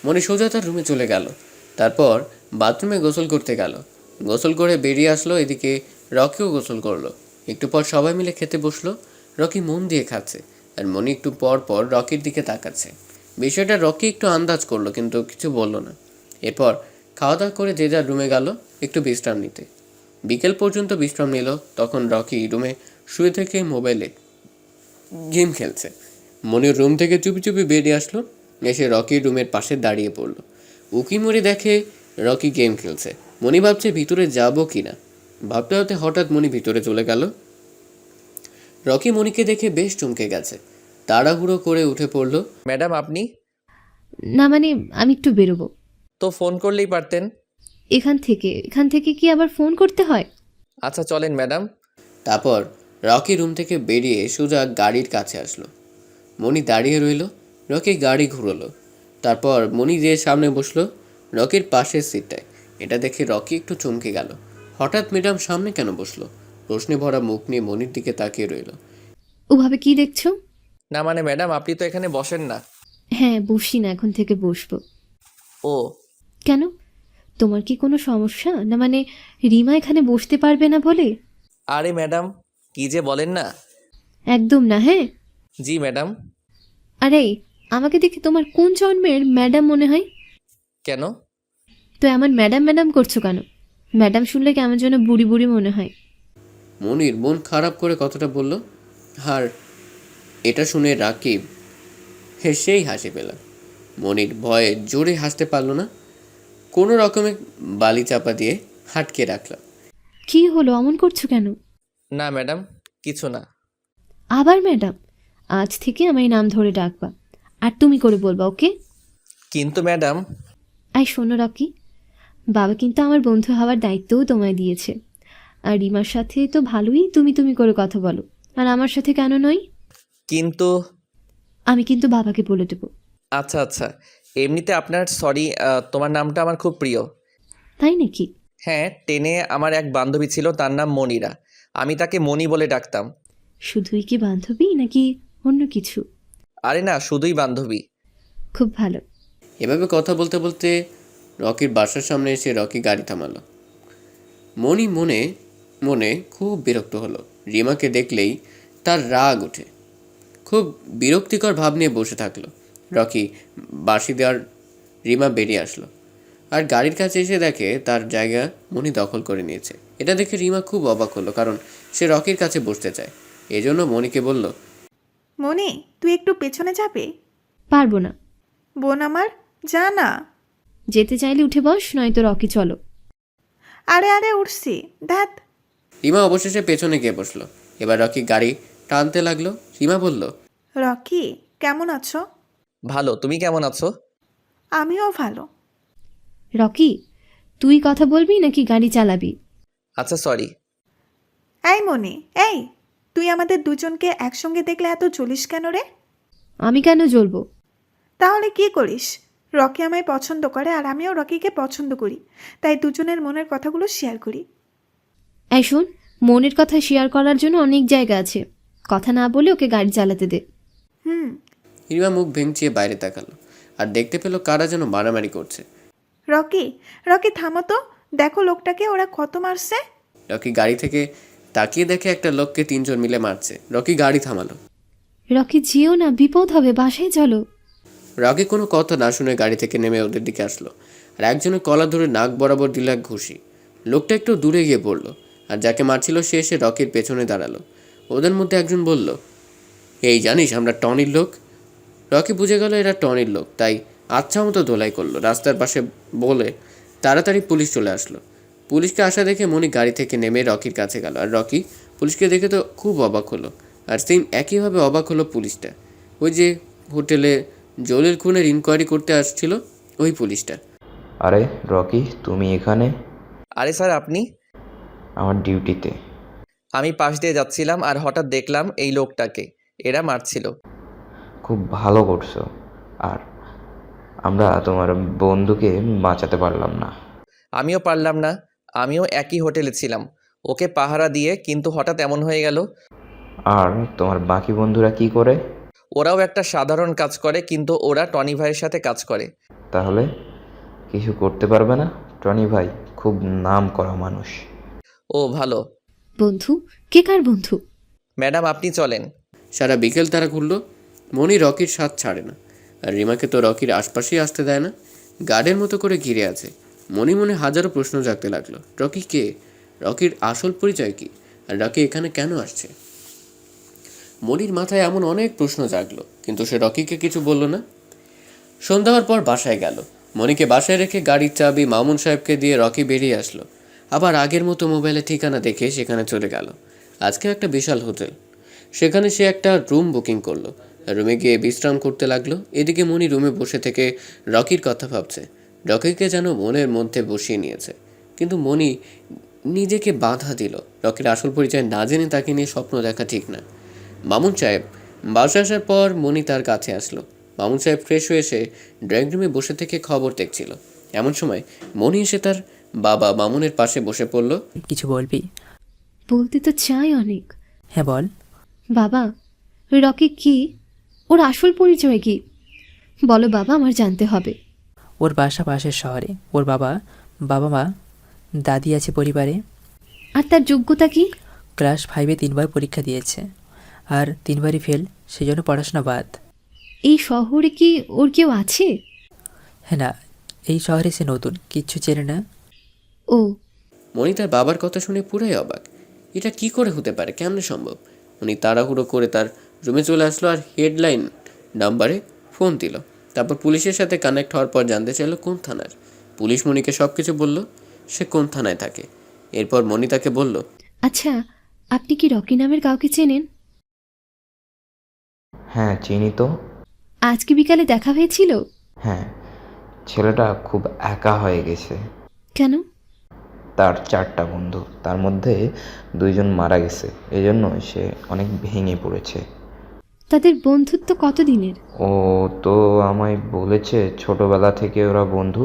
মনি সোজা তার রুমে চলে গেল। তারপর বাথরুমে গোসল করতে গেল। গোসল করে বেরিয়ে আসলো। এদিকে রকিও গোসল করলো। একটু পর সবাই মিলে খেতে বসলো। রকি মন দিয়ে খাচ্ছে, আর মনি একটু পর পর রকির দিকে তাকাচ্ছে। বিষয়টা রকি একটু আন্দাজ করলো, কিন্তু কিছু বলল না। এরপর খাওয়া দাওয়া করে যে যার রুমে গেল একটু বিশ্রাম নিতে। বিকেল পর্যন্ত বিশ্রাম নিল। তখন রকি রুমে শুয়ে থেকে মোবাইলে গেম খেলছে। মনির রুম থেকে চুপি চুপি বেরিয়ে আসলো, এসে রকির রুমের পাশে দাঁড়িয়ে পড়লো। উকি মরি দেখে রকি গেম খেলছে। মনি ভাবছে ভিতরে যাবো কি না। ভাবতে ভাবতে হঠাৎ মনি ভিতরে চলে গেল। রকি মনিকে দেখে বেশ চমকে গেছে। তাড়াহুড়ো করে উঠে পড়লো।
ম্যাডাম আপনি?
না মানে আমি একটু বেরোবো।
তো ফোন করলেই পারতেন।
এখান থেকে কি আবার ফোন করতে হয়?
আচ্ছা চলেন ম্যাডাম।
তারপর রকি রুম থেকে বেরিয়ে সোজা গাড়ির কাছে আসলো। মনি দাঁড়িয়ে রইল। রকি গাড়ি ঘুরলো। তারপর মনি যে সামনে বসলো, রকির পাশের সিটটায়। এটা দেখে রকি একটু চমকে গেল। হঠাৎ ম্যাডাম সামনে কেন বসলো? প্রশ্নে ভরা মুখ নিয়ে মনির দিকে তাকিয়ে রইল।
ওভাবে কি দেখছো?
না মানে ম্যাডাম আপনি তো এখানে বসেন না।
হ্যাঁ, বসি না, এখন থেকে বসবো।
ও
কেন? তোমার কি কোনো সমস্যা? না মানে রিমা এখানে বসতে পারবে না বলে?
আরে ম্যাডাম কি যে বলেন না।
একদম না। হ্যাঁ।
জি ম্যাডাম।
আরে, আমাকে দেখে তোমার কোন জন্মের ম্যাডাম মনে হয়?
কেন?
তো এমন ম্যাডাম ম্যাডাম করছো কেন? ম্যাডাম শুনলে কেমন যেন বুড়ি বুড়ি মনে হয়।
মনির মন খারাপ করে কথাটা বলল। আর এটা শুনে রাকিব হেসেই হাসি পেল। মনির ভয়ে জোরে হাসতে পারল না। কোনো রকমে বালি চাপা দিয়ে হাটকে রাখল।
কি হলো, অমন করছো কেন?
না ম্যাডাম কিছু না।
আবার ম্যাডাম? আজ থেকে আমায় নাম ধরে ডাকবা, আর তুমি করে বলবা, ওকে?
কিন্তু ম্যাডাম।
আই শোনো রকি, বাবা কিন্তু আমার বন্ধু হওয়ার দায়িত্বও তোমায় দিয়েছে। আর রিমার সাথে তো ভালোই তুমি তুমি করে কথা বলো, আর আমার সাথে কেন নয়?
কিন্তু।
আমি কিন্তু বাবাকে বলে দেবো।
আচ্ছা আচ্ছা, এমনিতে আপনার সরি, তোমার নামটা আমার খুব প্রিয়।
তাই নাকি?
হ্যাঁ, টেনে আমার এক বান্ধবী ছিল, তার নাম মনিরা। আমি তাকে মনি বলে ডাকতাম।
শুধুই কি বান্ধবী নাকি অন্য কিছু?
আরে না, শুধুই বান্ধবী।
খুব ভালো।
এভাবে কথা বলতে বলতে রকির বাসার সামনে এসে রকি গাড়ি থামালো। মনি মনে মনে খুব বিরক্ত হলো। রিমাকে দেখলেই তার রাগ ওঠে, খুব বিরক্তিকর ভাব নিয়ে বসে থাকলো। রকি বাঁশি দেওয়ার রিমা বেরিয়ে আসলো আর গাড়ির কাছে এসে দেখে তার জায়গা মনি দখল করে নিয়েছে। এটা দেখে রিমা খুব অবাক হলো, কারণ সে রকির কাছে বসতে চায়। এজন্য মনিকে বলল,
মনি, তুই একটু পেছনে যাবে?
পারবো না।
বোন আমার, যা না।
যেতে চাইলে উঠে বস, নয়তো রকি চলো।
আরে আরে উঠছি, ধ্যাত।
রিমা অবশেষে পেছনে গিয়ে বসলো। এবার রকি গাড়ি টানতে লাগলো। রিমা বলল,
রকি, কেমন আছো?
ভালো, তুমি কেমন আছো?
আমিও ভালো।
রকি, তুই কথা বলবি নাকি গাড়ি চালাবি?
আচ্ছা সরি।
এই মনি, এই, তুই আমাদের দুজনকে একসঙ্গে দেখলে এত জ্বলিস কেন রে?
আমি কেন জ্বলবো?
তাহলে কি করিস? রকি আমায় পছন্দ করে আর আমিও রকিকে পছন্দ করি, তাই দুজনের মনের কথাগুলো শেয়ার করি।
এই শোন, মনের কথা শেয়ার করার জন্য অনেক জায়গা আছে। কথা না বলে ওকে গাড়ি চালাতে দে।
হুম।
রিমা মুখ ভেঙচিয়ে বাইরে তাকালো আর দেখতে পেল কারা যেন মারামারি করছে।
রকি, রকি থামো তো, দেখো লোকটাকে ওরা কত মারছে।
রকি গাড়ি থেকে তাকিয়ে দেখে একটা লোককে তিনজন মিলে মারছে। রকি গাড়ি থামালো।
রকি, যেও না, বিপদ হবে, বাসায় চলো।
রকি কোনো কথা না শুনে গাড়ি থেকে নেমে ওদের দিকে আসলো আর একজনের কলা ধরে নাক বরাবর দিল এক ঘুষি। লোকটা একটু দূরে গিয়ে পড়লো আর যাকে মারছিল সে এসে রকির পেছনে দাঁড়ালো। ওদের মধ্যে একজন বলল, এই জানিস আমরা টনির লোক। রকি বুঝে গেল এরা টনির লোক, তাই আচ্ছা মতো দোলাই করলো রাস্তার পাশে বলে তাড়াতাড়ি পুলিশ চলে আসলো। পুলিশকে আসা দেখে মনি গাড়ি থেকে নেমে রকির কাছে গেল আর রকি পুলিশকে দেখে তো খুব অবাক হলো। আর সেম একইভাবে অবাক হলো পুলিশটা, ওই যে হোটেলে জলিল খুনের ইনকোয়ারি করতে আসছিল ওই পুলিশটা।
আরে রকি, তুমি এখানে?
আরে স্যার, আপনি?
আমার ডিউটিতে।
আমি পাশ দিয়ে যাচ্ছিলাম আর হঠাৎ দেখলাম এই লোকটাকে এরা মারছিল।
খুব ভালো করছো। আর আমরা তোমার বন্ধুকে বাঁচাতে পারলাম না।
আমিও পারলাম না, আমিও একই হোটেলে ছিলাম ওকে পাহারা দিয়ে, কিন্তু হঠাৎ এমন হয়ে গেল।
আর তোমার বাকি বন্ধুরা কি করে?
ওরাও একটা সাধারণ কাজ করে, কিন্তু ওরা টনি ভাইয়ের সাথে কাজ করে।
তাহলে কিছু করতে পারবে না? টনি ভাই খুব নাম করা মানুষ।
ও ভালো।
বন্ধু? কে কার বন্ধু?
ম্যাডাম আপনি চলেন।
সারা বিকেল তারা ঘুরলো। মনি রকির স্বাদ ছাড়ে না আর রিমাকে তো রকির আশপাশেই আসতে দেয় না। গার্ডের মতো করে ঘিরে আছে। মনে মনে হাজারো প্রশ্ন জাগতে লাগলো। রকি কে? রকির আসল পরিচয় কি? আর রকি এখানে কেন আসছে? মনির মাথায় এমন অনেক প্রশ্ন জাগলো, কিন্তু সে রকিকে কিছু বলল না। সন্ধ্যা হওয়ার পর বাসায় গেল। মনিকে বাসায় রেখে গাড়ির চাবি মামুন সাহেবকে দিয়ে রকি বেরিয়ে আসলো। আবার আগের মতো মোবাইলে ঠিকানা দেখে সেখানে চলে গেল। আজকে একটা বিশাল হোটেল, সেখানে সে একটা রুম বুকিং করলো। রুমে গিয়ে বিশ্রাম করতে লাগলো। এদিকে মনি রুমে বসে থেকে রকির কথা ভাবছে। রকিকে যেন মনের মধ্যে বসিয়ে নিয়েছে, কিন্তু মনি নিজেকে বাধা দিল। রকির আসল পরিচয় না জেনে তাকে নিয়ে স্বপ্ন দেখা ঠিক না। মামুন সাহেব বাসা আসার পর মনি তার কাছে আসলো। মামুন সাহেব ফ্রেশ হয়ে এসে ড্রয়িং রুমে বসে থেকে খবর দেখছিল। এমন সময় মনি এসে তার বাবা মামুনের পাশে বসে পড়ল।
কিছু বলবি?
বলতে তো চাই অনেক।
হ্যাঁ বল।
বাবা, রকি কি? ওর আসল পরিচয় কি? বলো বাবা, আমার জানতে হবে।
ওর বাসা পাশের শহরে। ওর বাবা মা দাদি আছে পরিবারে।
আর তার যোগ্যতা কি?
ক্লাস 5-এ 3বার পরীক্ষা দিয়েছে আর 3বারই ফেল, সেজন্য পড়াশোনা বাদ।
এই শহরে কি ওর কেউ আছে?
হ্যাঁ না, এই শহরে সে নতুন, কিচ্ছু চেনে না।
ও।
মনি তার বাবার কথা শুনে পুরাই অবাক। এটা কি করে হতে পারে, কেমনে সম্ভব? উনি তাড়াহুড়ো করে তার রুমে চলে আসলো আর হেডলাইন নাম্বারে ফোন দিল। তারপর পুলিশের সাথে কানেক্ট হওয়ার পর জানতে চাইলো কোন থানার। পুলিশ মনিকে সব কিছু বলল, সে কোন থানায় থাকে। এরপর মনি তাকে বলল,
আচ্ছা, আপনি কি রকি নামের কাউকে চেনেন?
হ্যাঁ চিনি তো।
আজকে বিকালে দেখা হয়েছিল?
হ্যাঁ, ছেলেটা খুব একা হয়ে গেছে।
কেন?
তার 4টা বন্ধু, তার মধ্যে 2জন মারা গেছে, এজন্য সে অনেক ভেঙে পড়েছে।
তাদের বন্ধুত্ব কতদিনের?
ও তো আমায় বলেছে ছোটবেলা থেকে ওরা বন্ধু।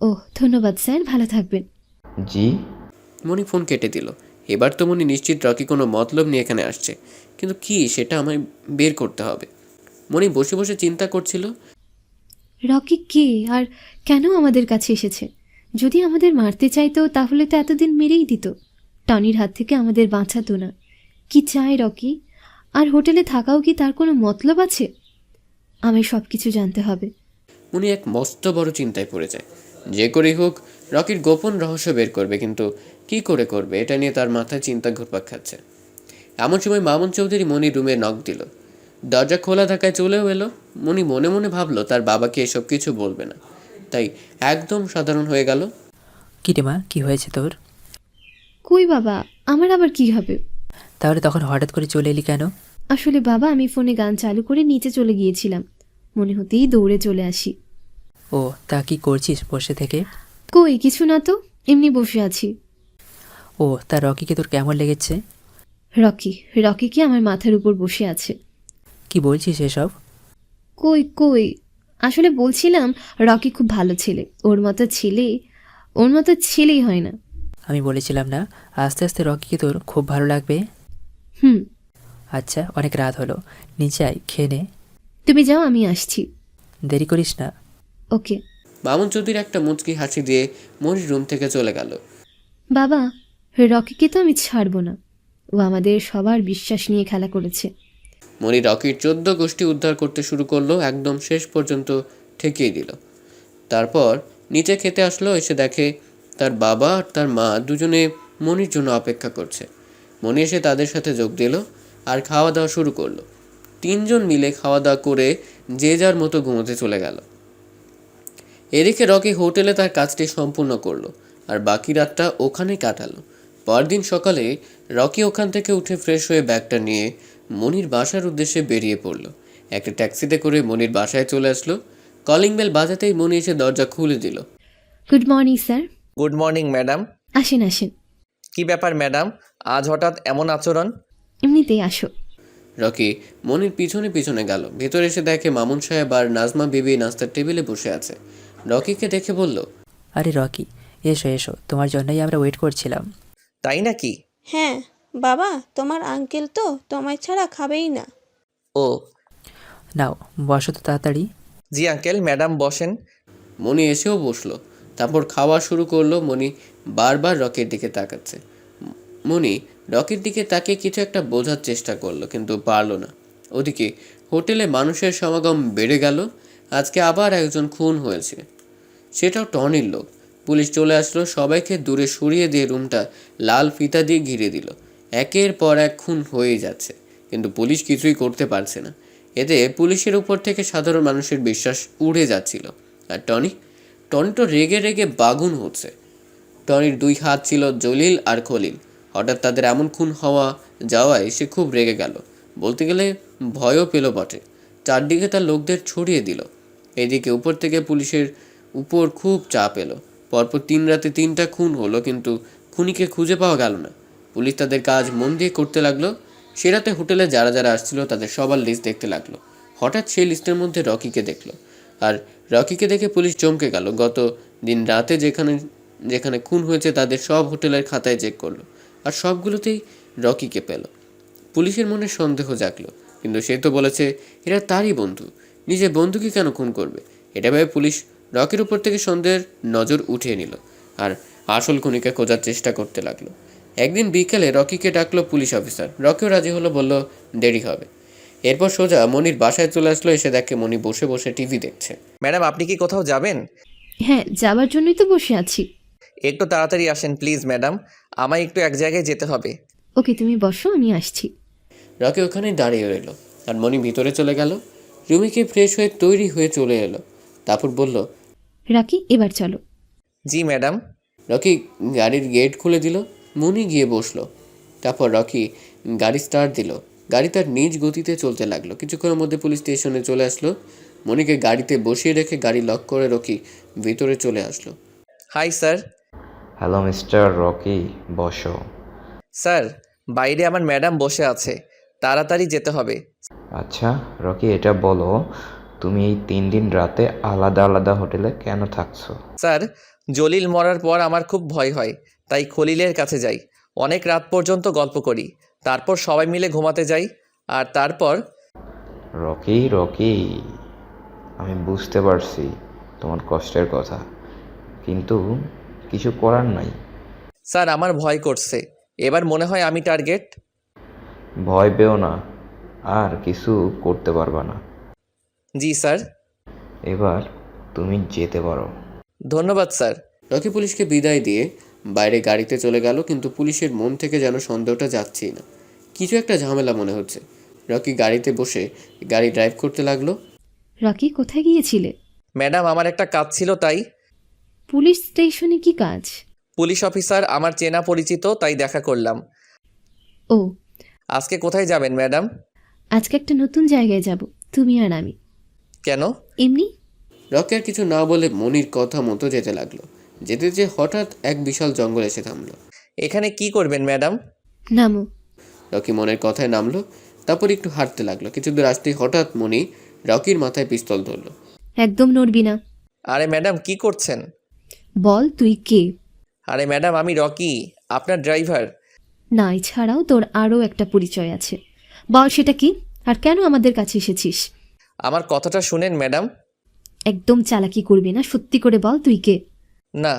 ও, ধন্যবাদ স্যার, ভালো থাকবেন।
জি।
মনি ফোন কেটে দিল। এবার তো মনি নিশ্চিত রকি কোনো মতলব নিয়ে এখানে আসছে, কিন্তু কি সেটা আমায় বের করতে হবে। মনি বসে বসে চিন্তা করছিল,
রকি কে আর কেন আমাদের কাছে এসেছে? যদি আমাদের মারতে চাইতো তাহলে তো এতদিন মেরেই দিত। টনির হাত থেকে আমাদের বাঁচাতো না। কি চায় রকি? আর হোটেলে থাকাও কি তার কোনো মতলব আছে? আমি সব কিছু জানতে হবে।
উনি এক মস্ত বড় চিন্তায় পড়ে যায়। যে করেই হোক রকির গোপন রহস্য বের করবে, কিন্তু কি করে করবে এটা নিয়ে তার মাথায় চিন্তা ঘুরপাক খাচ্ছে। এমন সময় মামুন চৌধুরী মনির রুমে নক দিল। দরজা খোলা থাকায় চলেও এলো। মনি মনে মনে ভাবলো তার বাবাকে এসব কিছু বলবে না, তাই একদম সাধারণ হয়ে গেল।
কী রে মা, কী হয়েছে তোর?
কই বাবা, আমার আবার কি হবে?
তাহলে তখন হঠাৎ করে চলে এলি কেন?
আসলে বাবা, আমি ফোনে গান চালু করে নিচে চলে গিয়েছিলাম, মনে হতেই দৌড়ে চলে আসি।
ও, তা কি করছিস বসে থেকে?
কই কিছু না তো, এমনি বসে আছি।
ও, তা রকিকে তোর কেমন লেগেছে?
রকি কি আমার মাথার উপর বসে আছে?
কি বলছিস এসব?
কই কই, আসলে বলছিলাম রকি খুব ভালো ছেলে, ওর মতো ছেলেই হয় না।
আমি বলেছিলাম না আস্তে আস্তে রকিকে তোর খুব ভালো লাগবে?
হুম।
আচ্ছা, অনেক রাত হলো, নিচে আয়, খেয়ে নে।
তুমি যাও, আমি আসছি।
দেরি করিস না।
ওকে।
মামুন চৌধুরী একটা মুচকি হাসি দিয়ে মনির রুম থেকে চলে গেল।
বাবা, রকিকে তো আমি ছাড়বো না, ও আমাদের সবার বিশ্বাস নিয়ে খেলা করেছে।
মনি রকির 14 গোষ্ঠী উদ্ধার করতে শুরু করলো, একদম শেষ পর্যন্ত ঠেকিয়ে দিল। তারপর নিচে খেতে আসলো, এসে দেখে তার বাবা আর তার মা দুজনে মনির জন্য অপেক্ষা করছে। মনি এসে তাদের সাথে যোগ দিল আর খাওয়া দাওয়া শুরু করলো। 3 জন মিলে খাওয়া দাওয়া করে যে যার মতো ঘুমোতে চলে গেল। এদিকে রকি হোটেলে তার কাজটি সম্পূর্ণ করলো আর বাকি রাতটা ওখানেই কাটালো। পরদিন সকালে রকি ওখান থেকে উঠে ফ্রেশ হয়ে ব্যাগটা নিয়ে মনির বাসার উদ্দেশ্যে বেরিয়ে পড়লো। একটা ট্যাক্সিতে করে মনির বাসায় চলে আসলো। কলিং বেল বাজাতেই মনি এসে দরজা খুলে দিল।
Good morning sir.
Good morning madam.
আসেন আসেন।
কি ব্যাপার ম্যাডাম, আজ হঠাৎ এমন আচরণ?
এমনিতেই আসো।
রকি মনির পিছনে পিছনে গেল। ভেতরে এসে দেখে মামুন সাহেব আর নাজমা বিবি নাস্তার টেবিলে বসে আছে। রকিকে দেখে বলল,
আরে রকি, এসো এসো, তোমার জন্যই আমরা ওয়েট করছিলাম।
তাই নাকি?
হ্যাঁ বাবা, তোমার আঙ্কেল তো তোমায় ছাড়া খাবেই না।
ও
নাও বসো তো তাড়াতাড়ি।
জি আঙ্কেল, ম্যাডাম বসেন।
মনি এসেও বসলো। তারপর খাওয়া শুরু করলো। মনি বারবার রকির দিকে তাকাচ্ছে। মনি রকির দিকে তাকিয়ে কিছু একটা বোঝার চেষ্টা করলো, কিন্তু পারলো না। ওদিকে হোটেলে মানুষের সমাগম বেড়ে গেল। আজকে আবার একজন খুন হয়েছে, সেটাও টনির লোক। পুলিশ চলে আসলো, সবাইকে দূরে সরিয়ে দিয়ে রুমটা লাল ফিতা দিয়ে ঘিরে দিল। একের পর এক খুন হয়েই যাচ্ছে, কিন্তু পুলিশ কিছুই করতে পারছে না। এতে পুলিশের উপর থেকে সাধারণ মানুষের বিশ্বাস উড়ে যাচ্ছিল। আর টনি তো রেগে রেগে বাগুন হচ্ছে। টনির 2 হাত ছিল জলিল আর খলিল। হঠাৎ তাদের এমন খুন হওয়া যাওয়ায় সে খুব রেগে গেল, বলতে গেলে ভয়ও পেল বটে। চারদিকে তার লোকদের ছড়িয়ে দিল। এদিকে উপর থেকে পুলিশের উপর খুব চাপ এলো। পরপর 3 রাতে 3টা খুন হলো, কিন্তু খুনিকে খুঁজে পাওয়া গেল না। পুলিশ তাদের কাজ মন দিয়ে করতে লাগলো। সে রাতে হোটেলে যারা যারা আসছিল তাদের সবার লিস্ট দেখতে লাগলো। হঠাৎ সেই লিস্টের মধ্যে রকিকে দেখলো, আর রকিকে দেখে পুলিশ চমকে গেল। গত দিন রাতে যেখানে যেখানে খুন হয়েছে তাদের সব হোটেলের খাতায় চেক করলো, আর সবগুলোতেই রকিকে পেল। পুলিশের মনে সন্দেহ জাগলো, কিন্তু সে তো বলেছে এরা তারই বন্ধু, নিজের বন্ধুকে কেন খুন করবে? এটা ভেবে পুলিশ রকির উপর থেকে সন্দেহের নজর উঠিয়ে নিল আর আসল খুনিকে খোঁজার চেষ্টা করতে লাগলো। একদিন বিকেলে রকিকে ডাকলো পুলিশ অফিসার। রকিও রাজি হলো, বলল দেরি হবে। এরপর সোজা মনির বাসায় চলে আসলো। এসে দেখে মনি বসে বসে টিভি দেখছে।
ম্যাডাম, আপনি কি কোথাও যাবেন?
হ্যাঁ, যাবার জন্যই তো বসে আছি।
একটু তাড়াতাড়ি আসেন প্লিজ ম্যাডাম, আমায় একটু এক জায়গায় যেতে হবে।
ওকে, তুমি বসো, আমি আসছি।
রকি ওখানেই দাঁড়িয়ে রইল আর মনি ভিতরে চলে গেল। রুমে গিয়ে ফ্রেশ হয়ে তৈরি হয়ে চলে এলো। তারপর বলল,
রাকি, এবার চলো।
জি ম্যাডাম।
রকি গাড়ির গেট খুলে দিল। মনি গিয়ে বসলো। তারপর রকি গাড়ি স্টার্ট দিল। গাড়ি তার নিজ গতিতে চলতে লাগলো। কিছুক্ষণের মধ্যে পুলিশ স্টেশনে চলে আসলো। মনিকে গাড়িতে বসিয়ে রেখে গাড়ি লক করে রকি ভিতরে চলে আসলো।
Hi sir.
Hello mister Rocky, বসো।
স্যার, বাইরে আমার ম্যাডাম বসে আছে, তাড়াতাড়ি যেতে হবে।
আচ্ছা রকি, এটা বলো তুমি এই 3 দিন রাতে আলাদা আলাদা হোটেলে কেন থাকছো?
স্যার, জলিল মরার পর আমার খুব ভয় হয়, তাই খলিলের কাছে যাই। অনেক রাত পর্যন্ত গল্প করি, তারপর সবাই মিলে ঘুমাতে যাই, আর তারপর
রকি রকি, আমি বুঝতে পারছি তোমার কষ্টের কথা, কিন্তু কিছু করার নাই।
স্যার আমার ভয় করছে, এবার মনে হয় আমি টার্গেট।
ভয় পেও না, আর কিছু করতে পারবা না।
জি স্যার।
এবার তুমি যেতে পারো।
ধন্যবাদ স্যার।
রকি পুলিশকে বিদায় দিয়ে বাইরে গাড়িতে চলে গেল, কিন্তু পুলিশের মন থেকে যেন সন্দেহটা যাচ্ছেই না। কিছু একটা ঝামেলা মনে হচ্ছে। রকি গাড়িতে বসে গাড়ি ড্রাইভ করতে লাগলো।
রকি কোথায় গিয়েছিলে?
ম্যাডাম, আমার একটা কাজ ছিল তাই।
পুলিশ স্টেশনে কি কাজ?
পুলিশ অফিসার আমার চেনা পরিচিত, তাই দেখা করলাম।
ও,
আজকে কোথায় যাবেন ম্যাডাম?
আজকে একটা নতুন জায়গায় যাব, তুমি আর আমি।
কেন?
এমনি।
রকি আর কিছু না বলে মনির কথা মতো যেতে লাগলো। যেতে যে হঠাৎ এক বিশাল জঙ্গল এসে থামলো।
এখানে কি করবেন ম্যাডাম?
নামো।
রকি মনের কথায় নামলো, তারপর একটু হাঁটতে লাগলো। কিছু দূর আসতেই হঠাৎ মনি রকির মাথায় পিস্তল ধরলো।
একদম নড়বি না।
আরে ম্যাডাম, কি করছেন?
বল তুই কে?
আরে ম্যাডাম, আমি রকি, আপনার ড্রাইভার।
না, এছাড়াও তোর আরও একটা পরিচয় আছে। বল সেটা কি, আর কেন আমাদের কাছে এসেছিস?
আমার কথাটা শুনেন ম্যাডাম।
একদম চালাকি করবি না, সত্যি করে বল তুই কে।
না,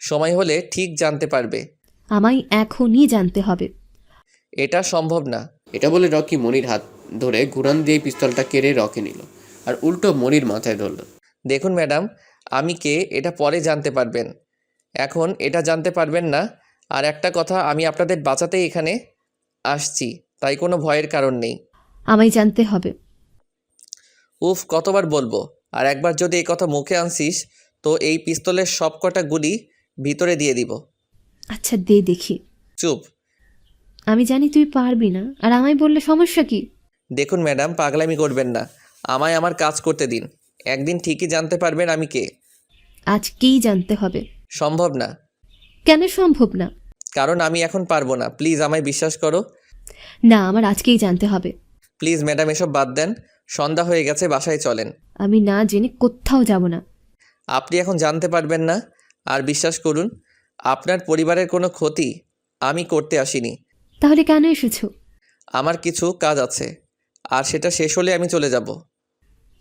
সময় হলে ঠিক জানতে পারবে।
আমায় এখনই জানতে হবে।
এটা সম্ভব না।
এটা বলে রকি মনির হাত ধরে ঘুরান দিয়ে পিস্তলটা কেড়ে রকি নিল আর উল্টো মনির মাথায় ধরলো।
দেখুন ম্যাডাম, আমি কে এটা পরে জানতে পারবেন, এখন এটা জানতে পারবেন না। আর একটা কথা, আমি আপনাদের বাঁচাতেই এখানে আসছি, তাই কোনো ভয়ের কারণ নেই।
আমায় জানতে হবে।
উফ, কতবার বলবো? আর একবার যদি এই কথা মুখে আনছিস তো এই পিস্তলের সব কটা গুলি ভিতরে দিয়ে দিব।
আচ্ছা দে দেখি।
চুপ।
আমি জানি তুই পারবি না, আর আমায় বললে সমস্যা কি?
দেখুন ম্যাডাম, পাগলামি করবেন না, আমায় আমার কাজ করতে দিন। একদিন ঠিকই জানতে পারবেন আমি কে।
আজকেই জানতে হবে।
সম্ভব না।
কেন সম্ভব না?
কারণ আমি এখন পারবো না, প্লিজ আমায় বিশ্বাস করো।
না, আমার আজকেই জানতে হবে।
প্লিজ ম্যাডাম, এসব বাদ দেন, সন্ধ্যা হয়ে গেছে, বাসায় চলেন।
আমি না জেনে কোথাও যাব না।
আপনি এখন জানতে পারবেন না। আর বিশ্বাস করুন, আপনার পরিবারের কোনো ক্ষতি আমি করতে আসিনি।
তাহলে কেন এসেছো?
আমার কিছু কাজ আছে, আর সেটা শেষ হলে আমি চলে যাব।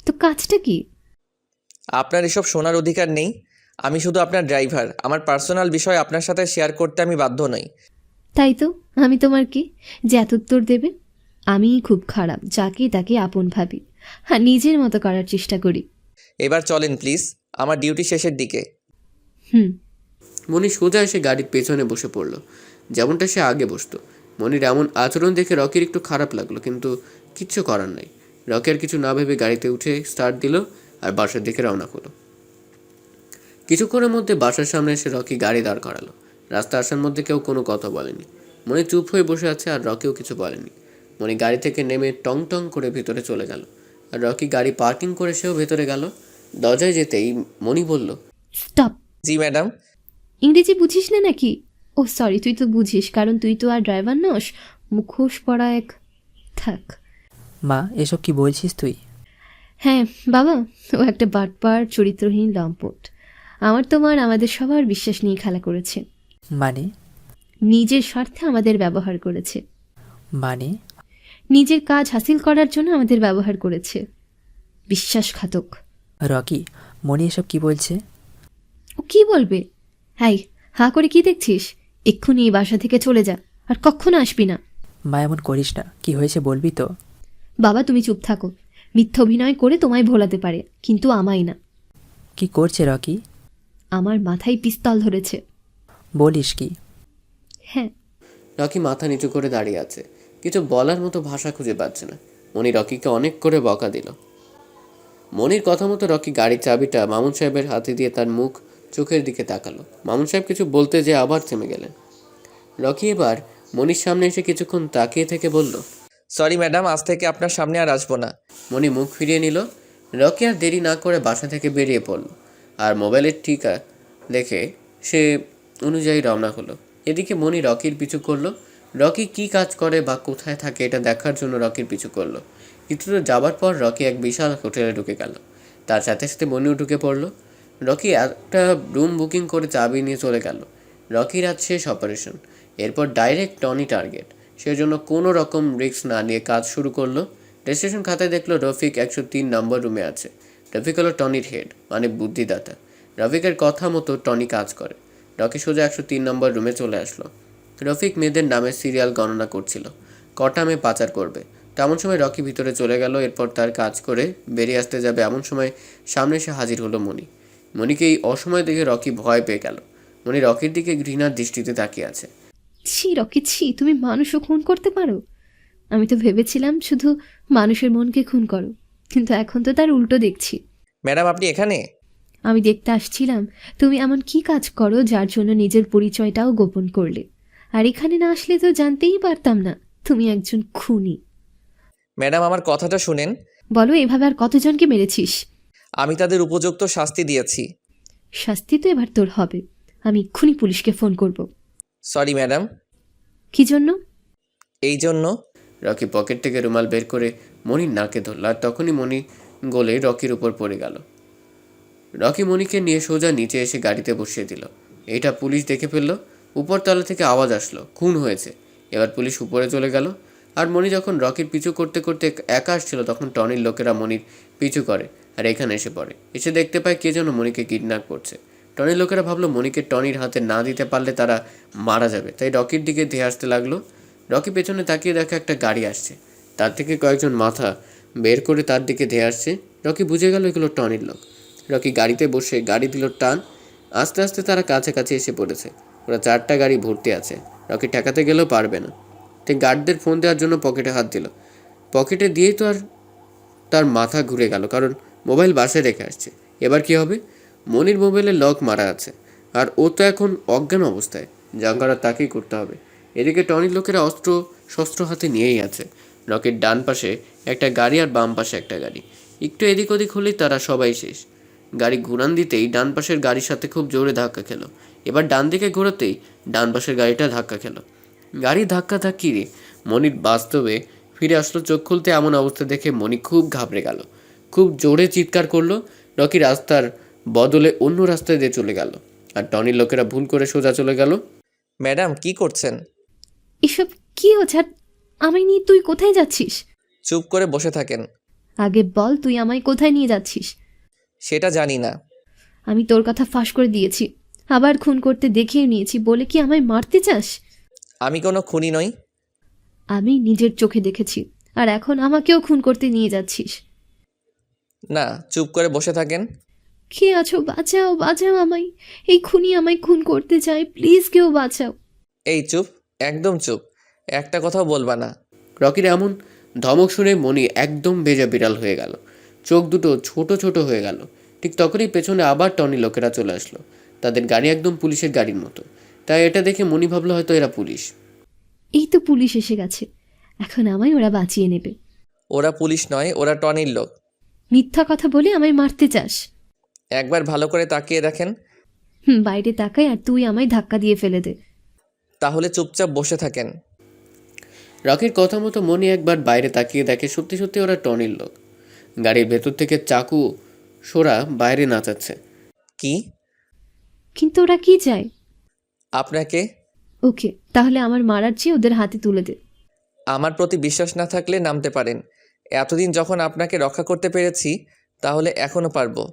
তো কাজটা কি?
আপনার এসব শোনার অধিকার নেই। আমি শুধু আপনার ড্রাইভার, আমার পার্সোনাল বিষয় আপনার সাথে শেয়ার করতে আমি বাধ্য নই।
তাই তো, আমি তোমার কি যে এত উত্তর দেবে? আমি খুব খারাপ, যাকে তাকে আপন ভাবি, হ্যাঁ নিজের মতো করার চেষ্টা করি।
এবার চলেন প্লিজ, আমার ডিউটি শেষের দিকে।
হুম।
মনি সোজা এসে গাড়ির পেছনে বসে পড়লো, যেমনটা সে আগে বসতো। মনির এমন আচরণ দেখে রকির একটু খারাপ লাগলো, কিন্তু কিচ্ছু করার নাই। রকি আর কিছু না ভেবে গাড়িতে উঠে স্টার্ট দিল আর বাসার দিকে রওনা হলো। কিছুক্ষণের মধ্যে বাসার সামনে এসে রকি গাড়ি দাঁড় করালো। রাস্তা আসার মধ্যে কেউ কোনো কথা বলেনি। মনি চুপ হয়ে বসে আছে আর রকিও কিছু বলেনি। মনি গাড়ি থেকে নেমে টং টং করে ভিতরে চলে গেল, আর রকি গাড়ি পার্কিং করে সেও ভেতরে গেল। দরজায় যেতেই মনি বলল,
স্টপ।
জি ম্যাডাম।
ইংরেজি বুঝিস না নাকি? ও সরি, তুই তো বুঝিস, কারণ তুই তো আর ড্রাইভার নস, মুখোশ পড়া এক। থাক।
মা, এসব কি বলছিস তুই?
হ্যাঁ বাবা, ও একটা বাটপার, চরিত্রহীন লম্পট। আমাদের সবার বিশ্বাস নিয়ে খেলা করেছে।
মানে?
নিজের স্বার্থে আমাদের ব্যবহার করেছে।
মানে?
নিজের কাজ হাসিল করার জন্য আমাদের ব্যবহার করেছে। বিশ্বাসঘাতক।
রকি, মনি এসব কি বলছে?
ও কি বলবে? হাই, হাঁ করে কি দেখছিস? এক্ষুনি এই বাসা থেকে চলে যা, আর কখনো আসবি না।
মা, এমন করিস না, কি হয়েছে বলবি তো?
বাবা তুমি চুপ থাকো। মিথ্যা অভিনয় করে তোমায় ভোলাতে পারে, কিন্তু আমায় না।
কি করছে রকি?
আমার মাথায় পিস্তল ধরেছে।
বলিস কি?
হ্যাঁ।
রকি মাথা নিচু করে দাঁড়িয়ে আছে, কিছু বলার মতো ভাষা খুঁজে পাচ্ছে না। মনি রকিকে অনেক করে বকা দিল। মনির কথা মতো রকি গাড়ির চাবিটা মামুন সাহেবের হাতে দিয়ে তার মুখ চোখের দিকে তাকালো। মামুন সাহেব কিছু বলতে যেয়ে আবার থেমে গেলেন। রকি এবার মনির সামনে এসে কিছুক্ষণ তাকিয়ে থেকে বলল,
সরি ম্যাডাম, আজ থেকে আপনার সামনে আর আসবো না।
মনি মুখ ফিরিয়ে নিল। রকি আর দেরি না করে বাসা থেকে বেরিয়ে পড়ল, আর মোবাইলের টিকা দেখে সে অনুযায়ী রওনা হলো। এদিকে মনি রকির পিছু করলো। রকি কি কাজ করে বা কোথায় থাকে এটা দেখার জন্য রকির পিছু করলো। কিছু দূর যাবার পর রকি এক বিশাল হোটেলে ঢুকে গেল। তার সাথে সাথে মনিও ঢুকে পড়লো। রকি একটা রুম বুকিং করে চাবি নিয়ে চলে গেল। রকির আজ শেষ অপারেশন, এরপর ডাইরেক্ট টনি টার্গেট। সেজন্য কোনো রকম রিস্ক না নিয়ে কাজ শুরু করলো। রেজিস্ট্রেশন খাতায় দেখলো রফিক 103 নম্বর রুমে আছে। রফিক হলো টনির হেড, মানে বুদ্ধিদাতা। রফিকের কথা মতো টনি কাজ করে। রকি সোজা 103 নম্বর রুমে চলে আসলো। রফিক মেয়েদের নামে সিরিয়াল গণনা করছিল, কটা মেয়ে পাচার করবে। তেমন সময় রকি ভিতরে চলে গেল। এরপর তার কাজ করে বেরিয়ে আসতে যাবে এমন সময় সামনে এসে হাজির হলো মণি। মণিকে এই অসময় দেখে রকি ভয় পেয়ে গেল। মণি রকির দিকে ঘৃণার দৃষ্টিতে তাকিয়ে আছে।
ছি রকি ছি, তুমি মানুষও খুন করতে পারো? আমি তো ভেবেছিলাম শুধু মানুষের মনকে খুন করো, কিন্তু এখন তো তার উল্টো দেখছি।
ম্যাডাম আপনি এখানে?
আমি দেখতে আসছিলাম তুমি এমন কি কাজ করো যার জন্য নিজের পরিচয়টাও গোপন করলে। আর এখানে না আসলে তো জানতেই পারতাম না তুমি একজন খুনি।
ম্যাডাম আমার কথাটা শুনেন।
বলো, এভাবে আর কতজনকে মেরেছিস?
আমি তাদের উপযুক্ত শাস্তি দিয়েছি।
শাস্তি তো এবার তোর হবে। আমি এক্ষুনি পুলিশকে ফোন করব।
Sorry madam.
কি জন্য?
এই জন্য।
রকি পকেট থেকে রুমাল বের করে মণির নাকে ধরল, আর তখনই মণি গলে রকির উপর পড়ে গেল। রকি মণিকে নিয়ে সোজা নিচে এসে গাড়িতে বসিয়ে দিল। এটা পুলিশ দেখে ফেললো। উপরতলা থেকে আওয়াজ আসলো, খুন হয়েছে। এবার পুলিশ উপরে চলে গেল। আর মণি যখন রকির পিছু করতে করতে একা আসছিল, তখন টনির লোকেরা মণির পিছু করে আর এখানে এসে পড়ে। এসে দেখতে পায় কে যেন মণিকে কিডন্যাপ করছে। টনির লোকেরা ভাবলো মণিকে টনির হাতে না দিতে পারলে তারা মারা যাবে, তাই রকির দিকে ধেয়ে আসতে লাগলো। রকি পেছনে তাকিয়ে দেখে একটা গাড়ি আসছে, তার থেকে কয়েকজন মাথা বের করে তার দিকে ধেয়ে আসছে। রকি বুঝে গেল এগুলো টনির লোক। রকি গাড়িতে বসে গাড়ি দিল টান। আস্তে আস্তে তারা কাছাকাছি এসে পড়েছে। ওরা 4টা গাড়ি ভর্তি আছে। রকি ঠেকাতে গেলেও পারবে না, তাই গার্ডদের ফোন দেওয়ার জন্য পকেটে হাত দিল। পকেটে দিয়েই তো আর তার মাথা ঘুরে গেল, কারণ মোবাইল বাসায় রেখে আসছে। এবার কি হবে? মনির মোবাইলে লক মারা আছে, আর ও তো এখন অজ্ঞান অবস্থায়। যা করার তাকেই করতে হবে। এদিকে টনির লোকেরা অস্ত্র শস্ত্র হাতে নিয়েই আছে। রকির ডান পাশে একটা গাড়ি আর বাম পাশে একটা গাড়ি। একটু এদিক ওদিক হলেই তারা সবাই শেষ। গাড়ি ঘুরান দিতেই ডান পাশের গাড়ির সাথে খুব জোরে ধাক্কা খেলো। এবার ডান দিকে ঘোরাতেই ডান পাশের গাড়িটা ধাক্কা খেলো। গাড়ি ধাক্কা ধাক্কি রে মনির বাস্তবে ফিরে আসলো। চোখ খুলতে এমন অবস্থা দেখে মনি খুব ঘাবড়ে গেল, খুব জোরে চিৎকার করলো। রকি রাস্তার বদলে অন্য রাস্তায় দিয়ে চলে গেল, আর টনির লোকেরা ভুল করে সোজা চলে গেল।
ম্যাডাম কি করছেন?
এসব কি হচ্ছে? আর আমায় নিয়ে তুই কোথায় যাচ্ছিস?
চুপ করে বসে থাকেন।
আগে বল, তুই আমায় কোথায় নিয়ে যাচ্ছিস?
সেটা জানি না।
আমি তোর কথা ফাঁস করে দিয়েছি, আবার খুন করতে দেখিয়ে নিয়েছি বলে কি আমায় মারতে চাস?
আমি কোনো খুনি নই।
আমি নিজের চোখে দেখেছি, আর এখন আমাকেও খুন করতে নিয়ে যাচ্ছিস।
না, চুপ করে বসে থাকেন।
কে আছো? বাঁচাও, বাঁচাও আমায়। এই খুনি আমায় খুন করতে চায়, প্লিজ কেউ বাঁচাও।
এই চুপ, একদম চুপ, একটা কথাও বলবা না।
রকির এমন ধমক শুনে মনি একদম ভেজা বিড়াল হয়ে গেল, চোখ দুটো ছোট ছোট হয়ে গেল। ঠিক তখনই পেছনে আবার টনি লোকেরা চলে আসলো। তাদের গাড়ি একদম পুলিশের গাড়ির মতো, তাই এটা দেখে মনি ভাবলো হয়তো এরা পুলিশ।
এই তো পুলিশ এসে গেছে, এখন আমায় ওরা বাঁচিয়ে নেবে।
ওরা পুলিশ নয়, ওরা টনির লোক।
মিথ্যা কথা বলে আমায় মারতে চাস?
একবার ভালো করে তাকিয়ে দেখেন।
বাইরে তাকাই আর তুই আমায় ধাক্কা দিয়ে ফেলে দে।
তাহলে চুপচাপ বসে থাকেন।
রকির কথা মতো মনি একবার বাইরে তাকিয়ে দেখে সত্যি সত্যি ওরা টনির লোক। গাড়ির ভেতর থেকে চাকু সোরা বাইরে নাচাচ্ছে।
কি?
কিন্তু ওরা কি চায়?
আপনাকে?
ওকে, তাহলে আমার মারার চেয়ে ওদের হাতে তুলে দে।
আমার প্রতি বিশ্বাস না থাকলে নামতে পারেন। এতদিন যখন আপনাকে রক্ষা করতে পেরেছি, তাহলে এখনও পারবো।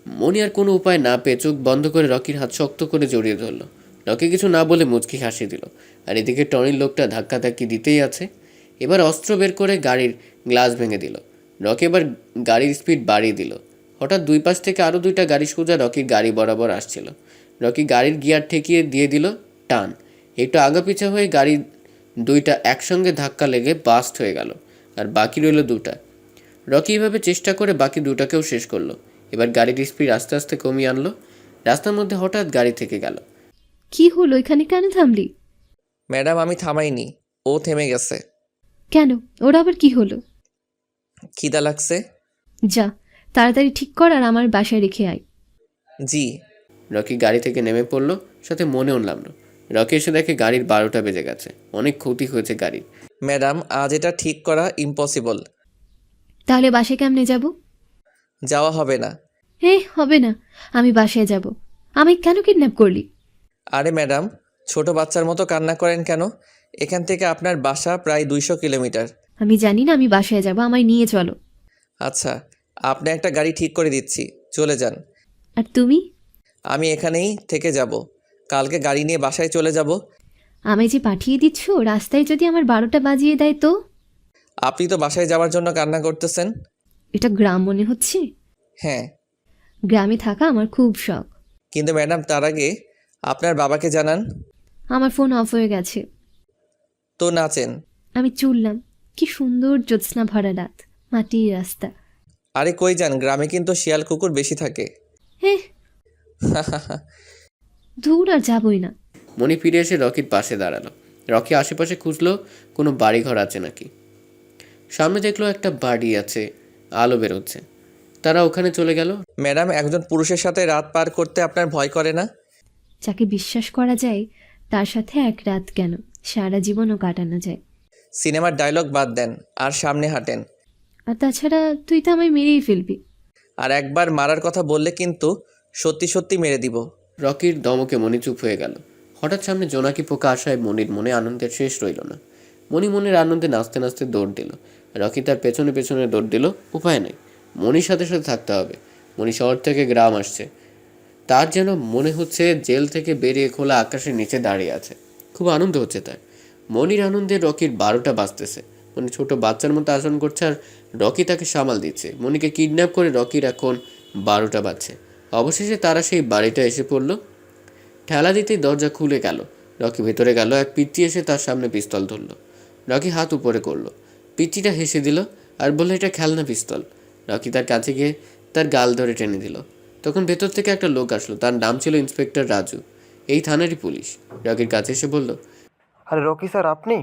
মনি আর কোনো উপায় না পেয়ে চোখ বন্ধ করে রকির হাত শক্ত করে জড়িয়ে ধরলো। রকি কিছু না বলে মুচকি হাসি দিল, আর এদিকে টনির লোকটা ধাক্কাধাক্কি দিতেই আছে। এবার অস্ত্র বের করে গাড়ির গ্লাস ভেঙে দিল। রকি এবার গাড়ির স্পিড বাড়িয়ে দিল। হঠাৎ দুই পাশ থেকে আরও 2টা গাড়ি সোজা রকির গাড়ি বরাবর আসছিল। রকি গাড়ির গিয়ার ঠেকিয়ে দিয়ে দিল টান। একটু আগাপিছা হয়ে গাড়ি 2টা একসঙ্গে ধাক্কা লেগে বাস্ট হয়ে গেল, আর বাকি রইল 2টা। রকি এভাবে চেষ্টা করে বাকি 2টাকেও শেষ করলো। এবার গাড়ির স্পিড আস্তে আস্তে কমিয়ে আনলো। রাস্তার মধ্যে হঠাৎ গাড়ি থেকে গেল।
কি হলো? এখানে কেন থামলি?
ম্যাডাম আমি থামাইনি, ও থেমে গেছে।
কেন? ওর আবার কি হলো?
খিদা লাগছে।
যা, তাড়াতাড়ি ঠিক কর আর আমার বাসায় রেখে আয়।
জি।
রকি গাড়ি থেকে নেমে পড়লো, সাথে মনেও নামলো। রকি এসে দেখে গাড়ির 12টা বেজে গেছে, অনেক ক্ষতি হয়েছে গাড়ির।
ম্যাডাম আজ এটা ঠিক করা ইম্পসিবল।
তাহলে বাসায় কেমনে যাব?
যাওয়া হবে না।
হবে না, আমি বাসায় যাব। আমায় কেন কিডন্যাপ করলি?
আরে ম্যাডাম, ছোট বাচ্চার মতো কান্না করেন কেন? এখান থেকে আপনার বাসা প্রায় 200 কিলোমিটার।
আমি জানি না, আমি বাসায় যাব, আমায় নিয়ে চলো।
আচ্ছা, আপনি একটা গাড়ি ঠিক করে দিচ্ছি, চলে যান।
আর তুমি?
আমি এখানেই থেকে যাব, কালকে গাড়ি নিয়ে বাসায় চলে যাব।
আমায় যে পাঠিয়ে দিচ্ছ, রাস্তায় যদি আমার 12টা বাজিয়ে দেয় তো?
আপনি তো বাসায় যাওয়ার জন্য কান্না করতেছেন।
এটা গ্রাম মনে হচ্ছে?
হ্যাঁ,
গ্রামে থাকা আমার খুব শখ।
কিন্তু ম্যাডাম তার আগে আপনার বাবাকে জানান।
আমার ফোন অফ হয়ে গেছে।
তো নাচেন।
আমি চললাম। কি সুন্দর জ্যোৎস্না ভরা রাত, মাটির রাস্তা।
আরে কই যান, গ্রামে কিন্তু শিয়াল কুকুর বেশি থাকে।
হ্যাঁ, দূর আর যাবই না।
মনি ফিরে এসে রকির পাশে দাঁড়ালো। রকি আশেপাশে খুঁজলো কোনো বাড়িঘর আছে নাকি। সামনে দেখলো একটা বাড়ি আছে, আলো বেরোচ্ছে। তারা ওখানে চলে গেল।
ম্যাডাম, একজন পুরুষের সাথে রাত পার করতে আপনার ভয় করে না?
যাকে বিশ্বাস করা যায় তার সাথে এক রাত কেন, সারা জীবনও কাটানো যায়।
সিনেমার ডায়লগ বাদ দেন আর সামনে হাঁটেন।
আর তাছাড়া তুই তো আমায় মেরেই ফেলবি।
আর একবার মারার কথা বললে কিন্তু সত্যি সত্যি মেরে দিব।
রকির ধমকে মনি চুপ হয়ে গেল। হঠাৎ সামনে জোনাকি পোকা আসায় মনির মনে আনন্দের শেষ রইল না। মনি মনের আনন্দে নাচতে নাচতে দৌড় দিল। রকি তার পেছনে পেছনে দৌড় দিল। উপায় নেই, মনির সাথে সাথে থাকতে হবে। মনি শহর থেকে গ্রাম আসছে, তার যেন মনে হচ্ছে জেল থেকে বেরিয়ে খোলা আকাশের নিচে দাঁড়িয়ে আছে। খুব আনন্দ হচ্ছে তার। মনির আনন্দে রকির 12টা বাজতেছে। মনি ছোট বাচ্চার মতো আচরণ করছে আর রকি তাকে সামাল দিচ্ছে। মনিকে কিডন্যাপ করে রকির এখন 12টা বাজছে। অবশেষে তারা সেই বাড়িটা এসে পড়ল। ঠেলা দিতেই দরজা খুলে গেল। রকি ভেতরে গেল। এক পিচ্চি এসে তার সামনে পিস্তল ধরল। রকি হাত উপরে করলো। পিচ্চিটা হেসে দিল আর বলল, এটা খেলনা পিস্তল। রকি তার কাছে গিয়ে তার গাল ধরে টেনে দিল। তখন ভেতর থেকে একটা লোক আসলো। তার নাম ছিল ইন্সপেক্টর রাজু, এই থানারই পুলিশ। রকির কাছে এসে বলল,
আরে রকি স্যার, আপনি?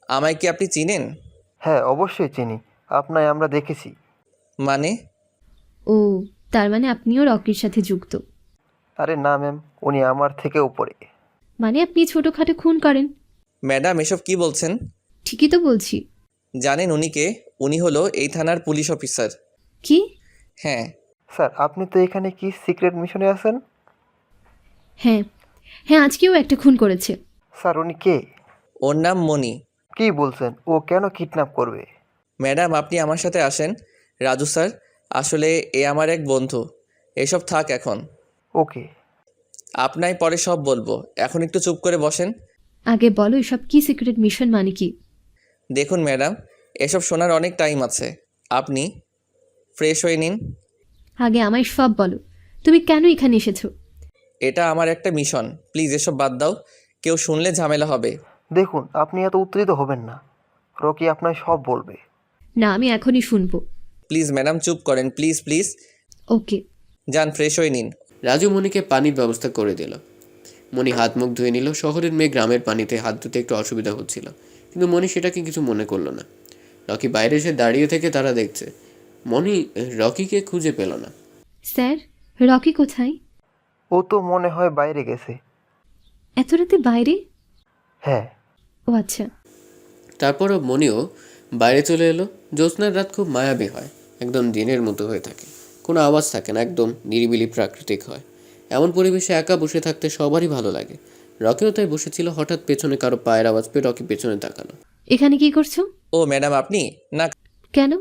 আমায় কি আপনি চিনেন?
হ্যাঁ, অবশ্যই চিনি, আপনায় আমরা দেখেছি।
মানে?
ও, তার মানে আপনিও রকির সাথে যুক্ত?
আরে না ম্যাম, উনি আমার থেকে উপরে।
মানে আপনি ছোটোখাটো খুন করেন?
ম্যাডাম, এসব কি বলছেন?
ঠিকই তো বলছি।
জানেন উনি কে? উনি হলো এই থানার পুলিশ অফিসার।
কি?
হ্যাঁ।
স্যার, আপনি তো এখানে কি সিক্রেট মিশনে আছেন?
হ্যাঁ হ্যাঁ, আজকেও একটা খুন করেছে।
স্যার, উনি কে?
ওর নাম মনি।
কি বলছেন? ও কেন কিডন্যাপ করবে?
ম্যাডাম, আপনি আমার সাথে আসেন। রাজু স্যার, আসলে এ আমার এক বন্ধু। এসব থাক এখন,
ওকে।
আপনায় পরে সব বলবো। এখন একটু চুপ করে বসেন।
আগে বলো এসব কি সিক্রেট মিশন মানে কি?
দেখুন ম্যাডাম, এসব শোনার অনেক টাইম আছে। আপনি ফ্রেশ হয়ে নিন।
আগে আমায় সব বলো, তুমি কেন এখানে এসেছো?
এটা আমার একটা মিশন। প্লিজ এসব বাদ দাও, কেউ শুনলে ঝামেলা হবে।
দেখুন, আপনি এত উত্তেজিত হবেন না, রকি আপনায় সব বলবে।
না, আমি এখনই শুনবো।
প্লিজ ম্যাডাম চুপ করেন, প্লিজ প্লিজ।
ওকে।
যান, ফ্রেশ হয়ে নিন।
রাজু মনিকে পানির ব্যবস্থা করে দিল। মনি হাত মুখ ধুয়ে নিল। শহরের মেয়ে গ্রামের পানিতে হাত ধুতে একটু অসুবিধা হচ্ছিল, কিন্তু মনি সেটাকে কিছু মনে করলো না। রকি বাইরে এসে দাঁড়িয়ে থেকে তারা দেখছে। মনি রকিকে খুঁজে পেল না।
স্যার, রকি কোথায়?
ও তো মনে হয় বাইরে গেছে।
এত রাতে বাইরে?
হ্যাঁ।
ও আচ্ছা।
তারপরও মনিও বাইরে চলে এলো। জ্যোৎস্নার রাত খুব মায়াবী হয়, একদম দিনের মতো হয়ে থাকে। কোনো আওয়াজ থাকে না, একদম নিরিবিলি প্রাকৃতিক হয়। এমন পরিবেশে একা বসে থাকতে সবারই ভালো লাগে। রকিও তাই বসেছিল। হঠাৎ পেছনে কারো পায়ের আওয়াজ পেয়ে রকি পেছনে তাকালো।
এখানে কি করছো?
ও ম্যাডাম, আপনি? না,
কেন?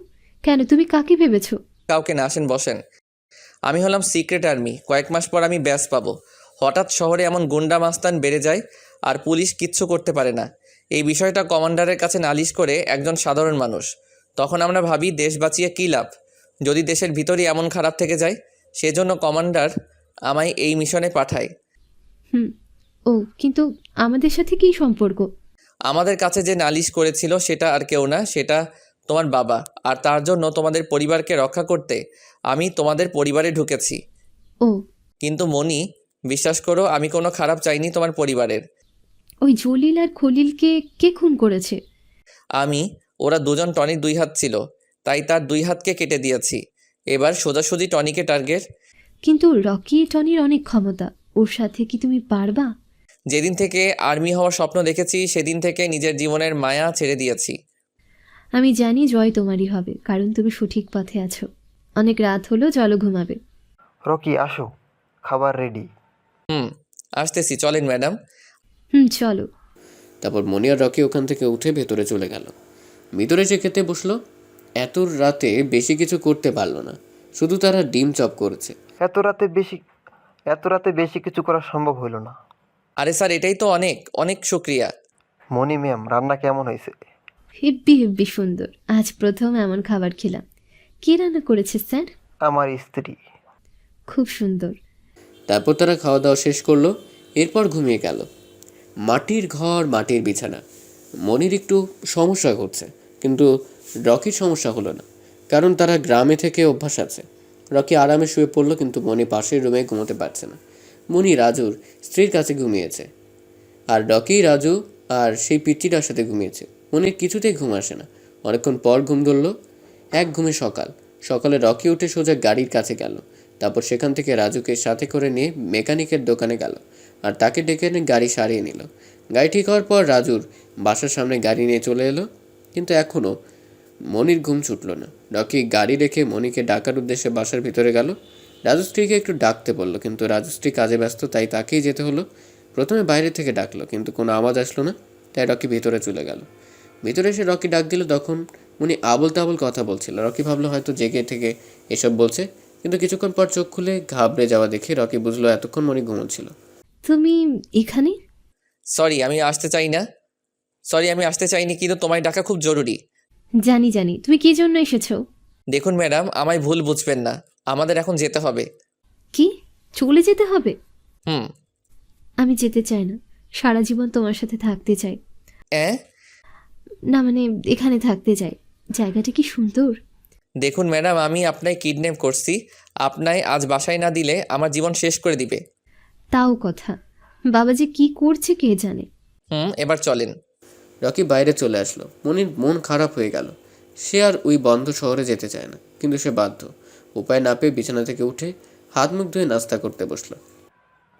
কেন, তুমি কাকে ভেবেছো?
কাউকে না, আসেন বসেন। আমি হলাম সিক্রেট আর্মি। কয়েক মাস পর আমি ব্যাচ পাবো। হঠাৎ শহরে এমন গুন্ডা মাস্তান বেড়ে যায় আর পুলিশ কিচ্ছু করতে পারে না। এই বিষয়টা কমান্ডারের কাছে নালিশ করে একজন সাধারণ মানুষ। তখন আমরা ভাবি দেশ বাঁচিয়ে কী লাভ, যদি দেশের ভিতরই এমন খারাপ থেকে যায়। সেজন্য কমান্ডার আমায় এই মিশনে পাঠায়।
হুম। ও, কিন্তু আমাদের সাথে কি সম্পর্ক?
আমাদের কাছে যে নালিশ করেছিল সেটা আর কেউ না, সেটা তোমার বাবা। আর তার জন্য তোমাদের পরিবারকে রক্ষা করতে আমি তোমাদের পরিবারে ঢুকেছি।
ও,
কিন্তু মনি, বিশ্বাস করো, আমি কোনো খারাপ চাইনি তোমার পরিবারের।
ওই জলিল আর খলিলকে কে খুন করেছে?
আমি। ওরা দুজন টনির 2 হাত ছিল, তাই তার 2 হাতকে কেটে দিয়েছি। এবার সোজাসুজি টনিকে টার্গেট।
কিন্তু রকি টনির অনেক ক্ষমতা, ওর সাথে কি তুমি পারবা?
যেদিন থেকে আর্মি হওয়ার স্বপ্ন দেখেছি সেদিন থেকে নিজের জীবনের মায়া ছেড়ে দিয়েছি।
আমি জানি জয় তোমারই হবে, কারণ তুমি সঠিক পথে আছো। অনেক রাত হলো, চলো ঘুমাবে।
রকি, আসো, খাবার রেডি।
আসতেছি, চলেন ম্যাডাম।
চলো।
তারপর মনি আর রকি ওখান থেকে উঠে ভেতরে চলে গেল। ভিতরে এসে খেতে বসলো। এত রাতে বেশি কিছু করতে পারলো না, শুধু তারা ডিম চপ করেছে।
এত রাতে বেশি কিছু করা সম্ভব হইল না।
আরে স্যার, এটাই তো অনেক অনেক শুক্রিয়া।
মনি ম্যাম, রান্না কেমন হয়েছে?
হেব্বি হেব্বি সুন্দর। আজ প্রথম এমন খাবার খেলাম। কে রান্না করেছে স্যার?
আমার স্ত্রী।
খুব সুন্দর।
তারপর তারা খাওয়া দাওয়া শেষ করলো, এরপর ঘুমিয়ে গেল। মাটির ঘর, মাটির বিছানা। মনির একটু সমস্যা ঘটছে, কিন্তু রকির সমস্যা হলো না, কারণ তারা গ্রামে থেকে অভ্যাস আছে। রকি আরামে শুয়ে পড়লো, কিন্তু মনি পাশের রুমে ঘুমোতে পারছে না। মনি রাজুর স্ত্রীর কাছে ঘুমিয়েছে, আর রকি রাজু আর সেই পিচ্চিটার সাথে ঘুমিয়েছে। মনির কিছুতেই ঘুম আসে না। অনেকক্ষণ পর ঘুম ধরল। এক ঘুমে সকালে রকি উঠে সোজা গাড়ির কাছে গেল। তারপর সেখান থেকে রাজুকে সাথে করে নিয়ে মেকানিকের দোকানে গেল, আর তাকে ডেকে এনে গাড়ি সারিয়ে নিল। গাড়ি ঠিক হওয়ার পর রাজুর বাসার সামনে গাড়ি নিয়ে চলে এলো, কিন্তু এখনও মনির ঘুম ছুটল না। রকি গাড়ি রেখে মনিকে ডাকার উদ্দেশ্যে বাসার ভিতরে গেল। রাজু স্ত্রীকে একটু ডাকতে বলল, কিন্তু রাজু স্ত্রী কাজে ব্যস্ত, তাই তাকেই যেতে হলো। প্রথমে বাইরে থেকে ডাকলো, কিন্তু কোনো আওয়াজ আসলো না, তাই রকি ভিতরে চলে গেল। ভিতরে এসে রকি ডাক দিল, তখন উনি আবল তাবল কথা বলছিল। রকি ভাবলো হয়তো জেগে থেকে এসব বলছে, কিন্তু কিছুক্ষণ পর চোখ খুলে ঘাবড়ে যাওয়া দেখে রকি বুঝলো এতক্ষণ মনি ঘুমোচ্ছিল।
তুমি এখানে?
সরি আমি আসতে চাইনি, কিন্তু তোমায় ডাকা খুব জরুরি।
জানি জানি, তুমি কি জন্য এসেছো?
দেখুন ম্যাডাম, আমায় ভুল বুঝবেন না, আমাদের এখন যেতে হবে।
কি, চলে যেতে হবে?
হুম।
আমি যেতে চাই না, সারা জীবন তোমার সাথে থাকতে চাই।
অ্যাঁ?
না মানে এখানে থাকতে চাই। জায়গাটা কি সুন্দর!
দেখুন ম্যাডাম, আমি আপনায় কিডন্যাপ করছি। আপনায় আজ বাসায় না দিলে আমার জীবন শেষ করে দিবে।
তাও কথা, বাবা যে কি করছে কে জানে।
এবার চলেন।
রকি বাইরে চলে আসলো। মনির মন খারাপ হয়ে গেল। সে আর ওই বন্ধ শহরে যেতে চায় না, কিন্তু সে বাধ্য। উপায় না পেয়ে বিছানা থেকে উঠে হাত মুখ ধুয়ে নাস্তা করতে বসলো।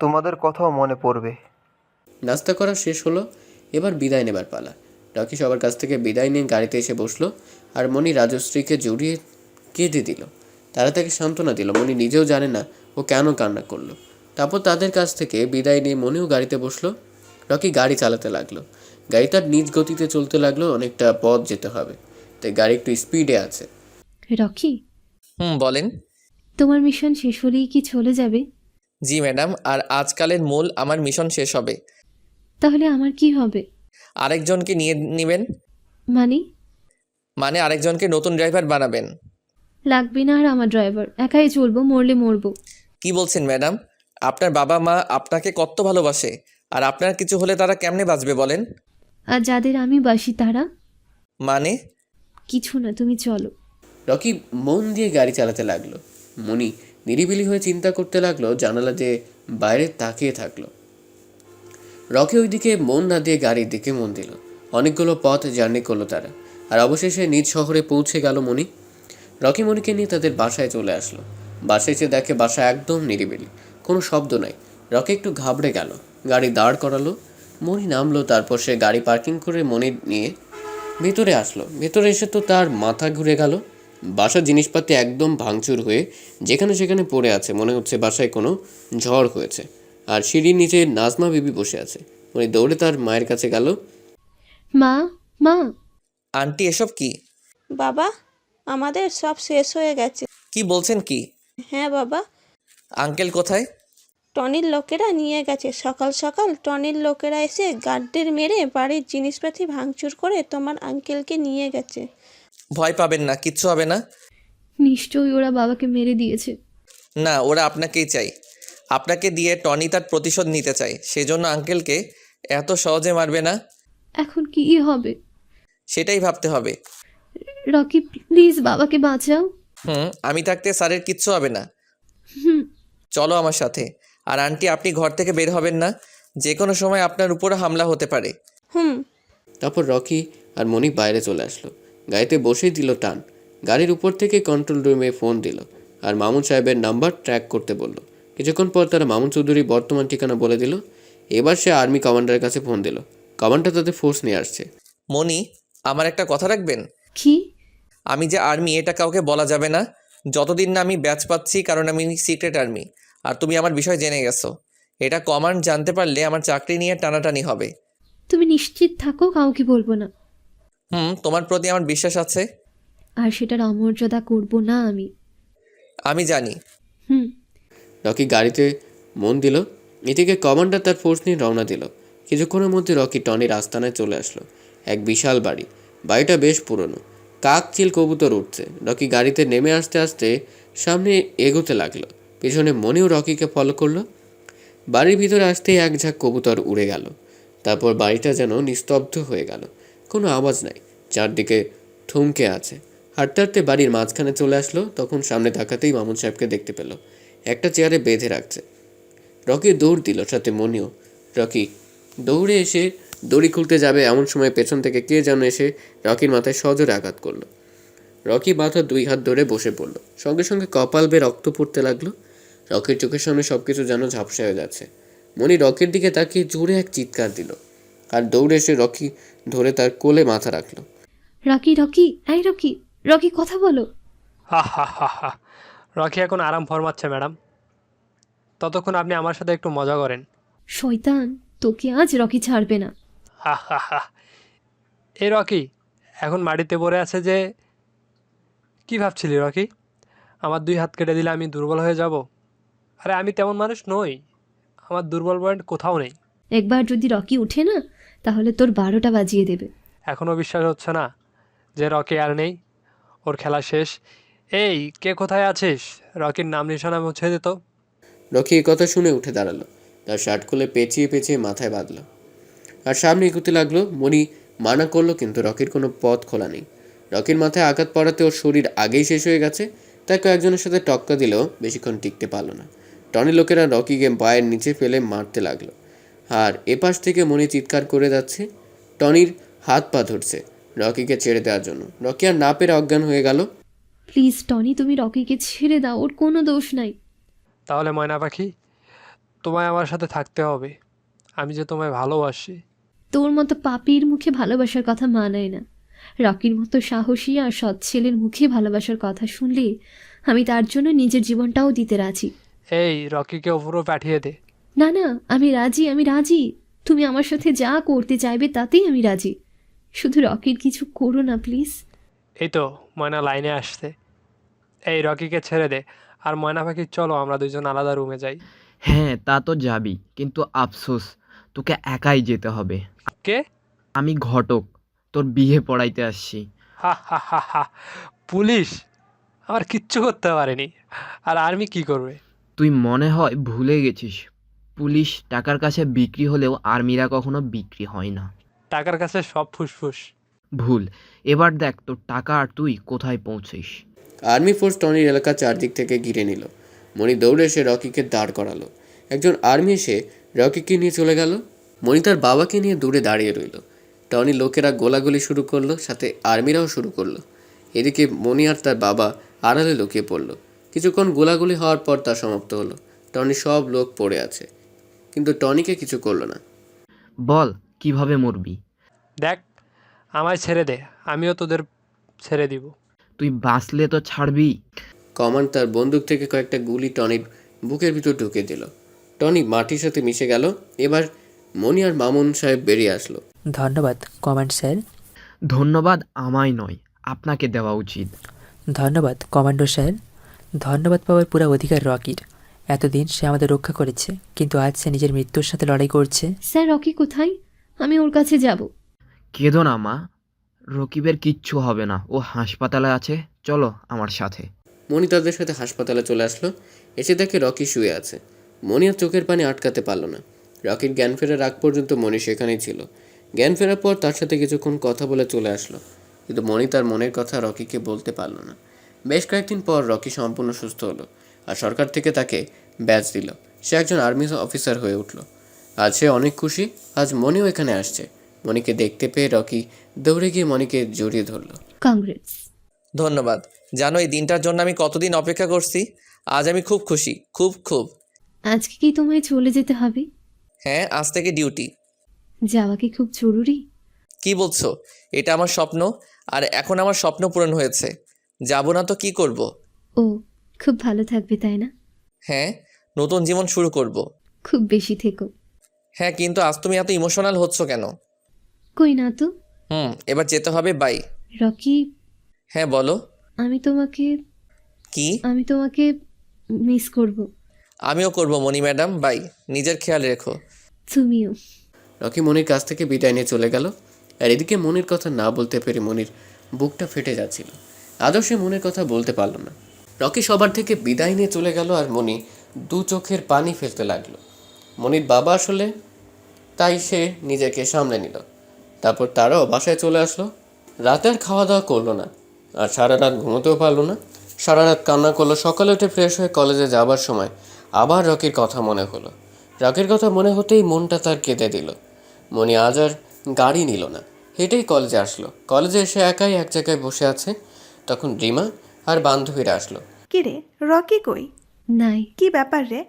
তোমাদের কথাও মনে পড়বে।
নাস্তা করা শেষ হলো, এবার বিদায় নেবার পালা। রকি সবার কাছ থেকে বিদায় নিয়ে গাড়িতে এসে বসলো, আর মনি রাজশ্রীকে জড়িয়ে কেঁদে দিল। তারা তাকে সান্ত্বনা দিল। মনি নিজেও জানে না ও কেন কান্না করলো। তারপর তাদের কাছ থেকে বিদায় নিয়ে মনিও গাড়িতে বসলো। রকি গাড়ি চালাতে লাগলো। গাড়ি তার নিজ গতিতে চলতে লাগলো। অনেকটা পথ যেতে হবে, তাই গাড়ি একটু স্পিডে আছে।
রকি,
বলেন।
তোমার মিশন শেষ হলেই কি চলে যাবে?
জি ম্যাডাম, আর আজকালের মূল আমার মিশন শেষ হবে।
তাহলে আমার কি হবে?
আরেকজনকে নিয়ে নেবেন।
মানে
আরেকজনকে নতুন ড্রাইভার বানাবেন।
লাগবে না আর আমার ড্রাইভার, একাই চলবো, মরলে মরবো।
কি বলছেন ম্যাডাম? আপনার বাবা মা আপনাকে কত ভালোবাসে, আর আপনার কিছু হলে তারা কেমনে বাঁচবে বলেন?
আর যাদের আমি বাসি তারা?
মানে?
কিছু না, তুমি চলো।
রকি মন দিয়ে গাড়ি চালাতে লাগলো। মনি নিরিবিলি হয়ে চিন্তা করতে লাগলো, জানালা দিয়ে বাইরে তাকিয়ে থাকলো। রকি ওইদিকে মন না দিয়ে গাড়ির দিকে মন দিল। অনেকগুলো পথ জার্নি করলো তারা, আর অবশেষে নিজ শহরে পৌঁছে গেল মনি। রকি মনিকে নিয়ে তাদের বাসায় চলে আসলো। বাসায় এসে দেখে বাসা একদম নিরিবিলি, কোনো শব্দ নাই। রকি একটু ঘাবড়ে গেল, গাড়ি দাঁড় করালো। মনি নামলো, তারপর সে গাড়ি পার্কিং করে মনি নিয়ে ভেতরে আসলো। ভেতরে এসে তো তার মাথা ঘুরে গেল। বাসার জিনিসপাতি একদম ভাঙচুর হয়ে যেখানে সেখানে পড়ে আছে, মনে হচ্ছে বাসায় কোনো ঝড় হয়েছে। আর সিঁড়ির নিচে নাজমা বিবি বসে আছে। উনি দৌড়ে তার মায়ের কাছে গেল।
মা, মা!
আন্টি এসব কি?
বাবা, আমাদের সব শেষ হয়ে গেছে।
কি বলছেন কি?
হ্যাঁ বাবা,
আঙ্কেল কোথায়?
টনির লোকেরা নিয়ে গেছে। সকাল সকাল টনির লোকেরা এসে গার্ডদের মেরে বাড়ির জিনিসপাতি ভাঙচুর করে তোমার আঙ্কেলকে নিয়ে গেছে।
ভয় পাবেন না, কিচ্ছু হবে না।
নিশ্চয়ই ওরা বাবাকে মেরে দিয়েছে।
না, ওরা আপনাকেই চাই। আপনাকে দিয়ে টনি তার প্রতিশোধ নিতে চায়, সেজন্য আঙ্কেলকে এত সহজে মারবে না।
এখন কি হবে?
সেটাই ভাবতে হবে।
রকি, প্লিজ বাবাকে বাঁচাও।
আমি থাকতে স্যারের কিচ্ছু হবে না। চলো আমার সাথে। আর আন্টি, আপনি ঘর থেকে বের হবেন না, যে কোনো সময় আপনার উপরে হামলা হতে পারে।
তারপর রকি আর মনি বাইরে চলে আসলো। গাড়িতে বসেই দিল টান। গাড়ির উপর থেকে কন্ট্রোল রুমে ফোন দিল, আর মামুন সাহেবের নাম্বার ট্র্যাক করতে বলল। কিছুক্ষণ পর তারা মামুন চৌধুরীর বর্তমান ঠিকানা বলে দিল। এবার সে আর্মি কমান্ডারের কাছে ফোন দিল। কমান্ডার তাদের ফোর্স নিয়ে আসছে।
মনি, আমার একটা কথা রাখবেন।
কি?
আমি যে আর্মি এটা কাউকে বলা যাবে না, যতদিন না আমি ব্যাচ পাচ্ছি, কারণ আমি সিক্রেট আর্মি। আর তুমি আমার বিষয় জেনে গেছো। এটা কমান্ড জানতে পারলে আমার চাকরি নিয়ে টানাটানি হবে।
তুমি নিশ্চিত থাকো, কাউকে বলবো না।
তোমার প্রতি আমার বিশ্বাস আছে।
আর সেটার অমর্যাদা করব না আমি।
আমি জানি।
রকি গাড়িতে মন দিল। এদিকে কমান্ডার তার ফোর্স নিয়ে রওনা দিল। কিছুক্ষণের মধ্যে রকি টনির আস্তানায় চলে আসলো। এক বিশাল বাড়ি, বাড়িটা বেশ পুরনো, কাক চিল কবুতর উঠছে। রকি গাড়িতে নেমে আসতে আসতে সামনে এগোতে লাগলো। পেছনে মনিও রকিকে ফলো করলো। বাড়ির ভিতরে আসতেই এক ঝাঁক কবুতর উড়ে গেল। তারপর বাড়িটা যেন নিস্তব্ধ হয়ে গেল, কোনো আওয়াজ নাই, চারদিকে থমকে আছে। হাঁটতে হাঁটতে বাড়ির মাঝখানে চলে আসলো। তখন সামনে তাকাতেই মামুন সাহেবকে দেখতে পেল, একটা চেয়ারে বেঁধে রাখছে। রকি দৌড় দিল, সাথে মনিও। রকি দৌড়ে এসে দড়ি খুলতে যাবে এমন সময় পেছন থেকে কে যেন এসে রকির মাথায় সজোরে আঘাত করলো। রকি মাথার 2 হাত ধরে বসে পড়ল। সঙ্গে সঙ্গে কপাল বেয়ে রক্ত পড়তে লাগলো। রকির চোখের সামনে সবকিছু যেন ঝাপসা হয়ে যাচ্ছে। মনি রকির দিকে তাকিয়ে জোরে এক চিৎকার দিল আর দৌড়ে এসে রকি ধরে তার কোলে মাথা রাখলো।
রকি রকি এই রকি, রকি কথা বলো।
হা হা হা হা। রকি এখন আরাম ফরমাচ্ছে ম্যাডাম, ততক্ষণ আপনি আমার সাথে একটু মজা করেন।
শয়তান, তোকে আজ রকি ছাড়বে না।
হা হা হা। এই রকি এখন মাটিতে পড়ে আছে যে, কি ভাবছিলি রকি? আমার 2 হাত কেটে দিলে আমি দুর্বল হয়ে যাব? আরে আমি তেমন মানুষ নই, আমার দুর্বল পয়েন্ট কোথাও নেই।
একবার যদি রকি উঠে না, তাহলে তোর 12টা বাজিয়ে দেবে।
এখনও বিশ্বাস হচ্ছে না যে রকি আর নেই, ওর খেলা শেষ? এই কে কোথায় আছিস? রকির নাম নিশানা মুছে দিত।
রকি এই কথা শুনে উঠে দাঁড়ালো, তার শার্ট খুলে পেঁচিয়ে পেঁচিয়ে মাথায় বাঁধলো আর সামনে এগোতে লাগলো। মনি মানা করলো কিন্তু রকির কোনো পথ খোলা নেই। রকির মাথায় আঘাত পড়াতে ওর শরীর আগেই শেষ হয়ে গেছে। তাই কয়েকজনের সাথে টক্কা দিলেও বেশিক্ষণ টিকতে পারলো না। টনি লোকেরা রকিকে পায়ের নিচে ফেলে মারতে লাগলো আর এপাশ থেকে মনি চিৎকার করে যাচ্ছে। টনির হাত পা ধরছে রকিকে ছেড়ে দেওয়ার জন্য। রকি আর না পেরে অজ্ঞান হয়ে গেল।
প্লিজ টনি, তুমি রকিকে ছেড়ে দাও, ওর কোনো দোষ নাই।
তাহলে ময়না পাখি, তোমায় আমার সাথে থাকতে হবে, আমি যে তোমায় ভালোবাসি।
তোর মতো পাপির মুখে ভালোবাসার কথা মানায় না। রকির মতো সাহসী আর সৎ ছেলের মুখে ভালোবাসার কথা শুনলে আমি তার জন্য নিজের জীবনটাও দিতে রাজি।
এই রকিকে ওপরও পাঠিয়ে দে।
না না, আমি রাজি, আমি রাজি। তুমি আমার সাথে যা করতে চাইবে তাতেই আমি রাজি। শুধু রকির কিছু করো না প্লিজ।
এই তো ময়না লাইনে আসছে। এই রকিকে ছেড়ে দে, আর ময়না পাখি চলো আমরা দুজন আলাদা রুমে যাই।
হ্যাঁ, তা তো যাবি, কিন্তু আফসোস তোকে একাই যেতে হবে।
কে?
আমি ঘটক, তোর বিয়ে পড়াইতে আসছি।
হা হা হা হা। পুলিশ আমার কিচ্ছু করতে পারেনি, আর আর্মি কি করবে?
তুই মনে হয় ভুলে গেছিস, পুলিশ টাকার কাছে বিক্রি হলেও আর্মিরা কখনো বিক্রি হয় না।
টাকার কাছে সব ফুসফুস।
ভুল। এবার দেখ তোর টাকা আর তুই কোথায় পৌঁছিস।
আর্মি ফোর্স টনির এলাকা চারদিক থেকে ঘিরে নিল। মণি দৌড়ে এসে রকিকে দাঁড় করালো। একজন আর্মি এসে রকিকে নিয়ে চলে গেল। মণি তার বাবাকে নিয়ে দূরে দাঁড়িয়ে রইল। টনির লোকেরা গোলাগুলি শুরু করলো, সাথে আর্মিরাও শুরু করলো। এদিকে মণি আর তার বাবা আড়ালে লুকিয়ে পড়ল। কিছুক্ষণ গোলাগুলি হওয়ার পর তা সমাপ্ত হলো। টনি সব লোক পড়ে আছে, কিন্তু টনিকে কিছু করলো না।
বল কিভাবে মরবি?
দেখ, আমায় ছেড়ে দে, আমিও তোদের ছেড়ে দিব।
তুই বাঁচলে তো ছাড়বি।
কমান্ড তার বন্দুক থেকে কয়েকটা গুলি টনির বুকের ভিতর ঢুকে দিল। টনি মাটির সাথে মিশে গেল। এবার মণি আর মামুন সাহেব বেরিয়ে আসলো।
ধন্যবাদ কমান্ড স্যার।
ধন্যবাদ আমায় নয়, আপনাকে দেওয়া উচিত।
ধন্যবাদ কমান্ডো স্যার। ধন্যবাদ পাওয়ার পুরো অধিকার রকির। এতদিন সে আমাদের রক্ষা করেছে, কিন্তু আজ সে নিজের মৃত্যুর সাথে লড়াই করছে।
স্যার, রকি কোথায়? আমি ওর কাছে যাব।
কেঁদো না মা, রকিবের কিচ্ছু হবে না, ও হাসপাতালে আছে, চলো আমার সাথে।
মণি তাদের সাথে হাসপাতালে চলে আসলো। এসে দেখে রকি শুয়ে আছে। মণি আর চোখের পানি আটকাতে পারল না। রকির জ্ঞান ফেরার আগ পর্যন্ত মণি সেখানেই ছিল। জ্ঞান ফেরার পর তার সাথে কিছুক্ষণ কথা বলে চলে আসলো, কিন্তু মণি তার মনের কথা রকিকে বলতে পারল না। বেশ কয়েকদিন পর রকি সম্পূর্ণ সুস্থ হলো আর সরকার থেকে তাকে ব্যাজ দিল। সে একজন আর্মি অফিসার হয়ে উঠল। আজ সে অনেক খুশি। আজ মণিও এখানে আসছে। মণিকে দেখতে পেয়ে রকি দৌড়ে গিয়ে মণিকে জড়িয়ে ধরল।
কংগ্রেস।
ধন্যবাদ। জানো এই দিনটার জন্য আমি কতদিন অপেক্ষা করছি। আজ আমি খুব খুশি, খুব খুব।
আজকে কি তোমায় চলে যেতে হবে?
হ্যাঁ, আজ থেকে ডিউটি।
যাওয়া কি খুব জরুরি?
কি বলছো? এটা আমার স্বপ্ন, আর এখন আমার স্বপ্ন পূরণ হয়েছে। যাব না তো কি করব?
ও, খুব ভালো থাকবে তাই না?
হ্যাঁ, নতুন জীবন শুরু করব।
খুব বেশি থেকো।
হ্যাঁ, কিন্তু আজ তুমি এত ইমোশনাল হচ্ছ কেন?
কই না তো।
এবার যেতে হবে, বাই।
রকি,
হ্যাঁ বলো।
আমি তোমাকে
কি?
আমি তোমাকে মিস করব।
আমিও করব মণি ম্যাডাম, বাই। নিজের খেয়াল রেখো।
তুমিও।
রকি মণির কাছ থেকে বিদায় নিয়ে চলে গেল। আর এদিকে মনির কথা না বলতে পেরে মনির বুকটা ফেটে যাচ্ছিল। আদৌ সে মনের কথা বলতে পারল না। রকি সবার থেকে বিদায় নিয়ে চলে গেল আর মনি দু চোখের পানি ফেলতে লাগলো। মনির বাবা আসলে, তাই সে নিজেকে সামলে নিল। তারপর তারাও বাসায় চলে আসলো। রাতে আর খাওয়া দাওয়া করলো না, আর সারা রাত ঘুমোতেও পারলো না। সারা রাত কান্না করলো। সকালে উঠে ফ্রেশ হয়ে কলেজে যাবার সময় আবার রকির কথা মনে হলো। রকির কথা মনে হতেই মনটা তার কেঁদে দিল। মনি আজ আর গাড়ি নিল না, হেঁটেই কলেজে আসলো। কলেজে এসে একাই এক জায়গায় বসে আছে। তখন রিমা আর বান্ধবীরা আসলো।
কি রে, রকি কই?
নাই।
কি ব্যাপার রে,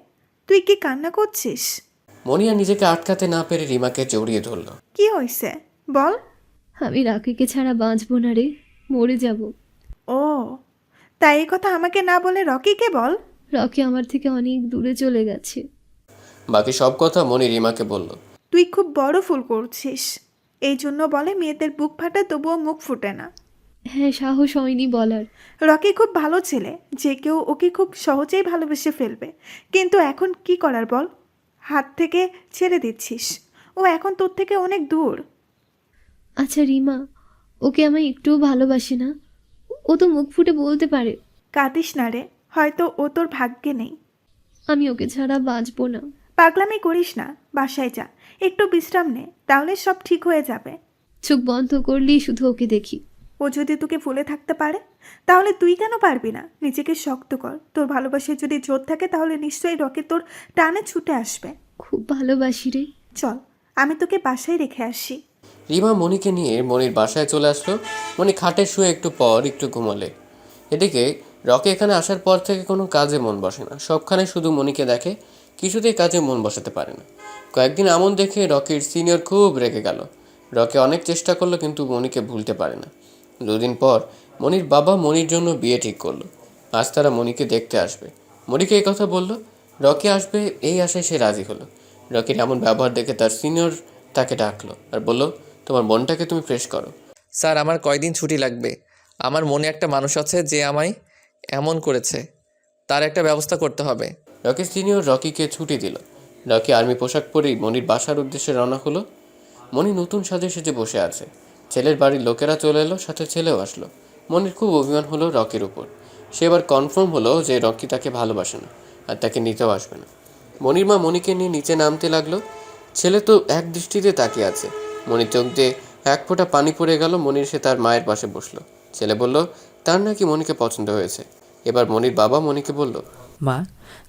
তুই কি কান্না করছিস?
মনি আর নিজেকে আটকাতে না পেরে রিমাকে জড়িয়ে ধরল।
কি হয়েছে বল।
আমি রাকিকে ছাড়া বাঁচবো না রে, মরে যাব।
ও, তাই এই কথা আমাকে না বলে রকিকে বল।
রকি আমার থেকে অনেক দূরে চলে গেছে।
বাকি সব কথা মনি রিমাকে বলল।
তুই খুব বড় ভুল করছিস। এই জন্য বলে মেয়েদের বুক ফাটে তবুও মুখ ফুটে না।
হ্যাঁ, সাহস হয়নি বলার।
রকি খুব ভালো ছেলে, যে কেউ ওকে খুব সহজেই ভালোবেসে ফেলবে। কিন্তু এখন কি করার বল, হাত থেকে ছেড়ে দিচ্ছিস। ও এখন তোর থেকে অনেক দূর।
আচ্ছা রিমা, ওকে আমায় একটুও ভালোবাসে না? ও তো মুখ ফুটে বলতে পারে।
কাঁদিস না রে, হয়তো ও তোর ভাগ্যে নেই।
আমি ওকে ছাড়া বাঁচবো না।
পাগলামি করিস না, বাসায় যা, একটু বিশ্রাম নে, তাহলে সব ঠিক হয়ে যাবে।
চোখ বন্ধ করলেই শুধু ওকে দেখি।
ও যদি তোকে ভুলে থাকতে পারে, তাহলে তুই কেন পারবি না? নিজেকে শক্ত কর। তোর ভালোবাসায় যদি জোর থাকে তাহলে নিশ্চয়ই রকি তোর টানে ছুটে আসবে।
খুব ভালোবাসি রে।
চল, আমি তোকে বাসায় রেখে আসি।
রিমা মনিকে নিয়ে মনির বাসায় চলে আসলো। মনি খাটে শুয়ে একটু পর একটু ঘুমালে। এদিকে রকি এখানে আসার পর থেকে কোনো কাজে মন বসে না। সবখানে শুধু মনিকে দেখে, কিছুতেই কাজে মন বসাতে পারে না। কয়েকদিন এমন দেখে রকির সিনিয়র খুব রেগে গেল। রকি অনেক চেষ্টা করলো কিন্তু মনিকে ভুলতে পারে না। দুদিন পর মনির বাবা মনির জন্য বিয়ে ঠিক করলো। আজ তারা মনিকে দেখতে আসবে। মনিকে এই কথা বলল। রকি আসবে এই আশায় সে রাজি হলো। রকির এমন ব্যবহার দেখে তার সিনিয়র তাকে ডাকলো আর বলল, তোমার মনটাকে তুমি ফ্রেশ করো।
স্যার, আমার কয়দিন ছুটি লাগবে। আমার মনে একটা মানুষ আছে যে আমায় এমন করেছে, তার একটা ব্যবস্থা করতে হবে।
রকির সিনিয়র রকিকে ছুটি দিল। রকি আর্মি পোশাক পরেই মনির বাসার উদ্দেশ্যে রওনা হলো। মনি নতুন সাজে সেজে বসে আছে। ছেলের বাড়ির লোকেরা চলে এলো, সাথে ছেলেও আসলো। মনির খুব অভিমান হলো রকির উপর। সে এবার কনফার্ম হলো যে রকি তাকে ভালোবাসে না আর তাকে নিতেও আসবে না। মনির মা মনিকে নিয়ে নিচে নামতে লাগলো। ছেলে তো এক দৃষ্টিতে তাকিয়ে আছে। মনির চোখ দিয়ে এক ফোঁটা পানি পড়ে গেল। মনির সে তার মায়ের পাশে বসলো। ছেলে বলল তার নাকি মনিকে পছন্দ হয়েছে। এবার মনির বাবা মনিকে বলল,
মা,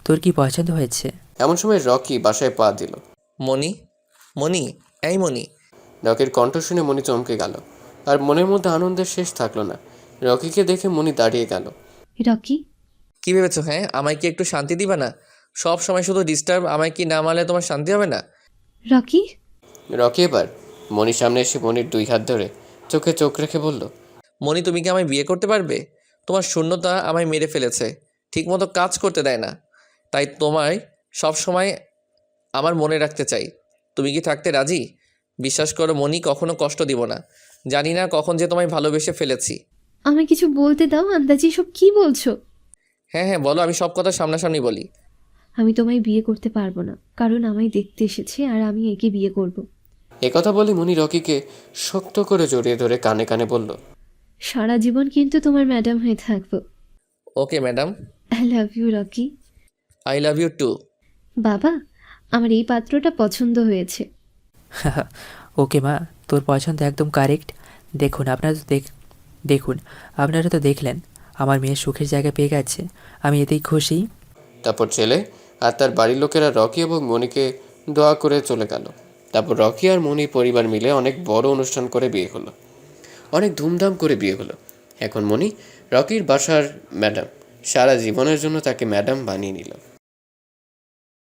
তোর কি পছন্দ হয়েছে?
এমন সময় রকি বাসায় পা দিল।
মনি, মনি, এই মনি।
রকির কণ্ঠ শুনে মনি চমকে গেল, আর মনের মধ্যে আনন্দের শেষ থাকলো না। রকিকে দেখে মনি দাঁড়িয়ে গেল।
রকি,
কি ভেবেছো? হ্যাঁ, আমায় কি একটু শান্তি দিবা না? সব সময় শুধু ডিস্টার্ব। আমায় কি না মানলে তোমার শান্তি হবে না?
রকি,
রকি এবার মনির সামনে এসে মনির দুই হাত ধরে চোখে চোখ রেখে বলল,
মনি, তুমি কি আমায় বিয়ে করতে পারবে? তোমার শূন্যতা আমায় মেরে ফেলেছে, ঠিকমতো কাজ করতে দেয় না। তাই তোমায় সব সময় আমার মনে রাখতে চাই। তুমি কি থাকতে রাজি? বিশ্বাস করো মনি, কখনো কষ্ট দিব না। জানি না কখন যে তোমায় ভালোবেসে ফেলেছি।
আমায় কিছু বলতে দাও। আন্দাজি সব কি বলছো?
হ্যাঁ হ্যাঁ, বলো। আমি সব কথা সামনাসামনি বলি।
আমি তোমায় বিয়ে করতে পারবো না, কারণ আমায় দেখতে এসেছে আর আমি একে বিয়ে করব।
একথা বলে মনি রকিকে শক্ত করে জড়িয়ে ধরে কানে কানে বলল,
সারা জীবন কিন্তু তোমার ম্যাডাম হয়ে থাকবো।
Okay madam.
I love you Rocky.
I love you too.
বাবা, আমার এই পাত্রটা পছন্দ হয়েছে।
ওকে মা, তোর পছন্দ একদম কারেক্ট। দেখুন আপনারা তো দেখলেন, আমার মেয়ে সুখের জায়গা পেয়ে গেছে। আমি এতেই খুশি।
তারপর ছেলে আর তার বাড়ির লোকেরা রকি এবং মনিকে দোয়া করে চলে গেল। তারপর রকি আর মনির পরিবার মিলে অনেক বড় অনুষ্ঠান করে বিয়ে হলো। অনেক ধুমধাম করে বিয়ে হলো। এখন মনি রকির বাসার ম্যাডাম। সারা জীবনের জন্য তাকে ম্যাডাম বানিয়ে নিল।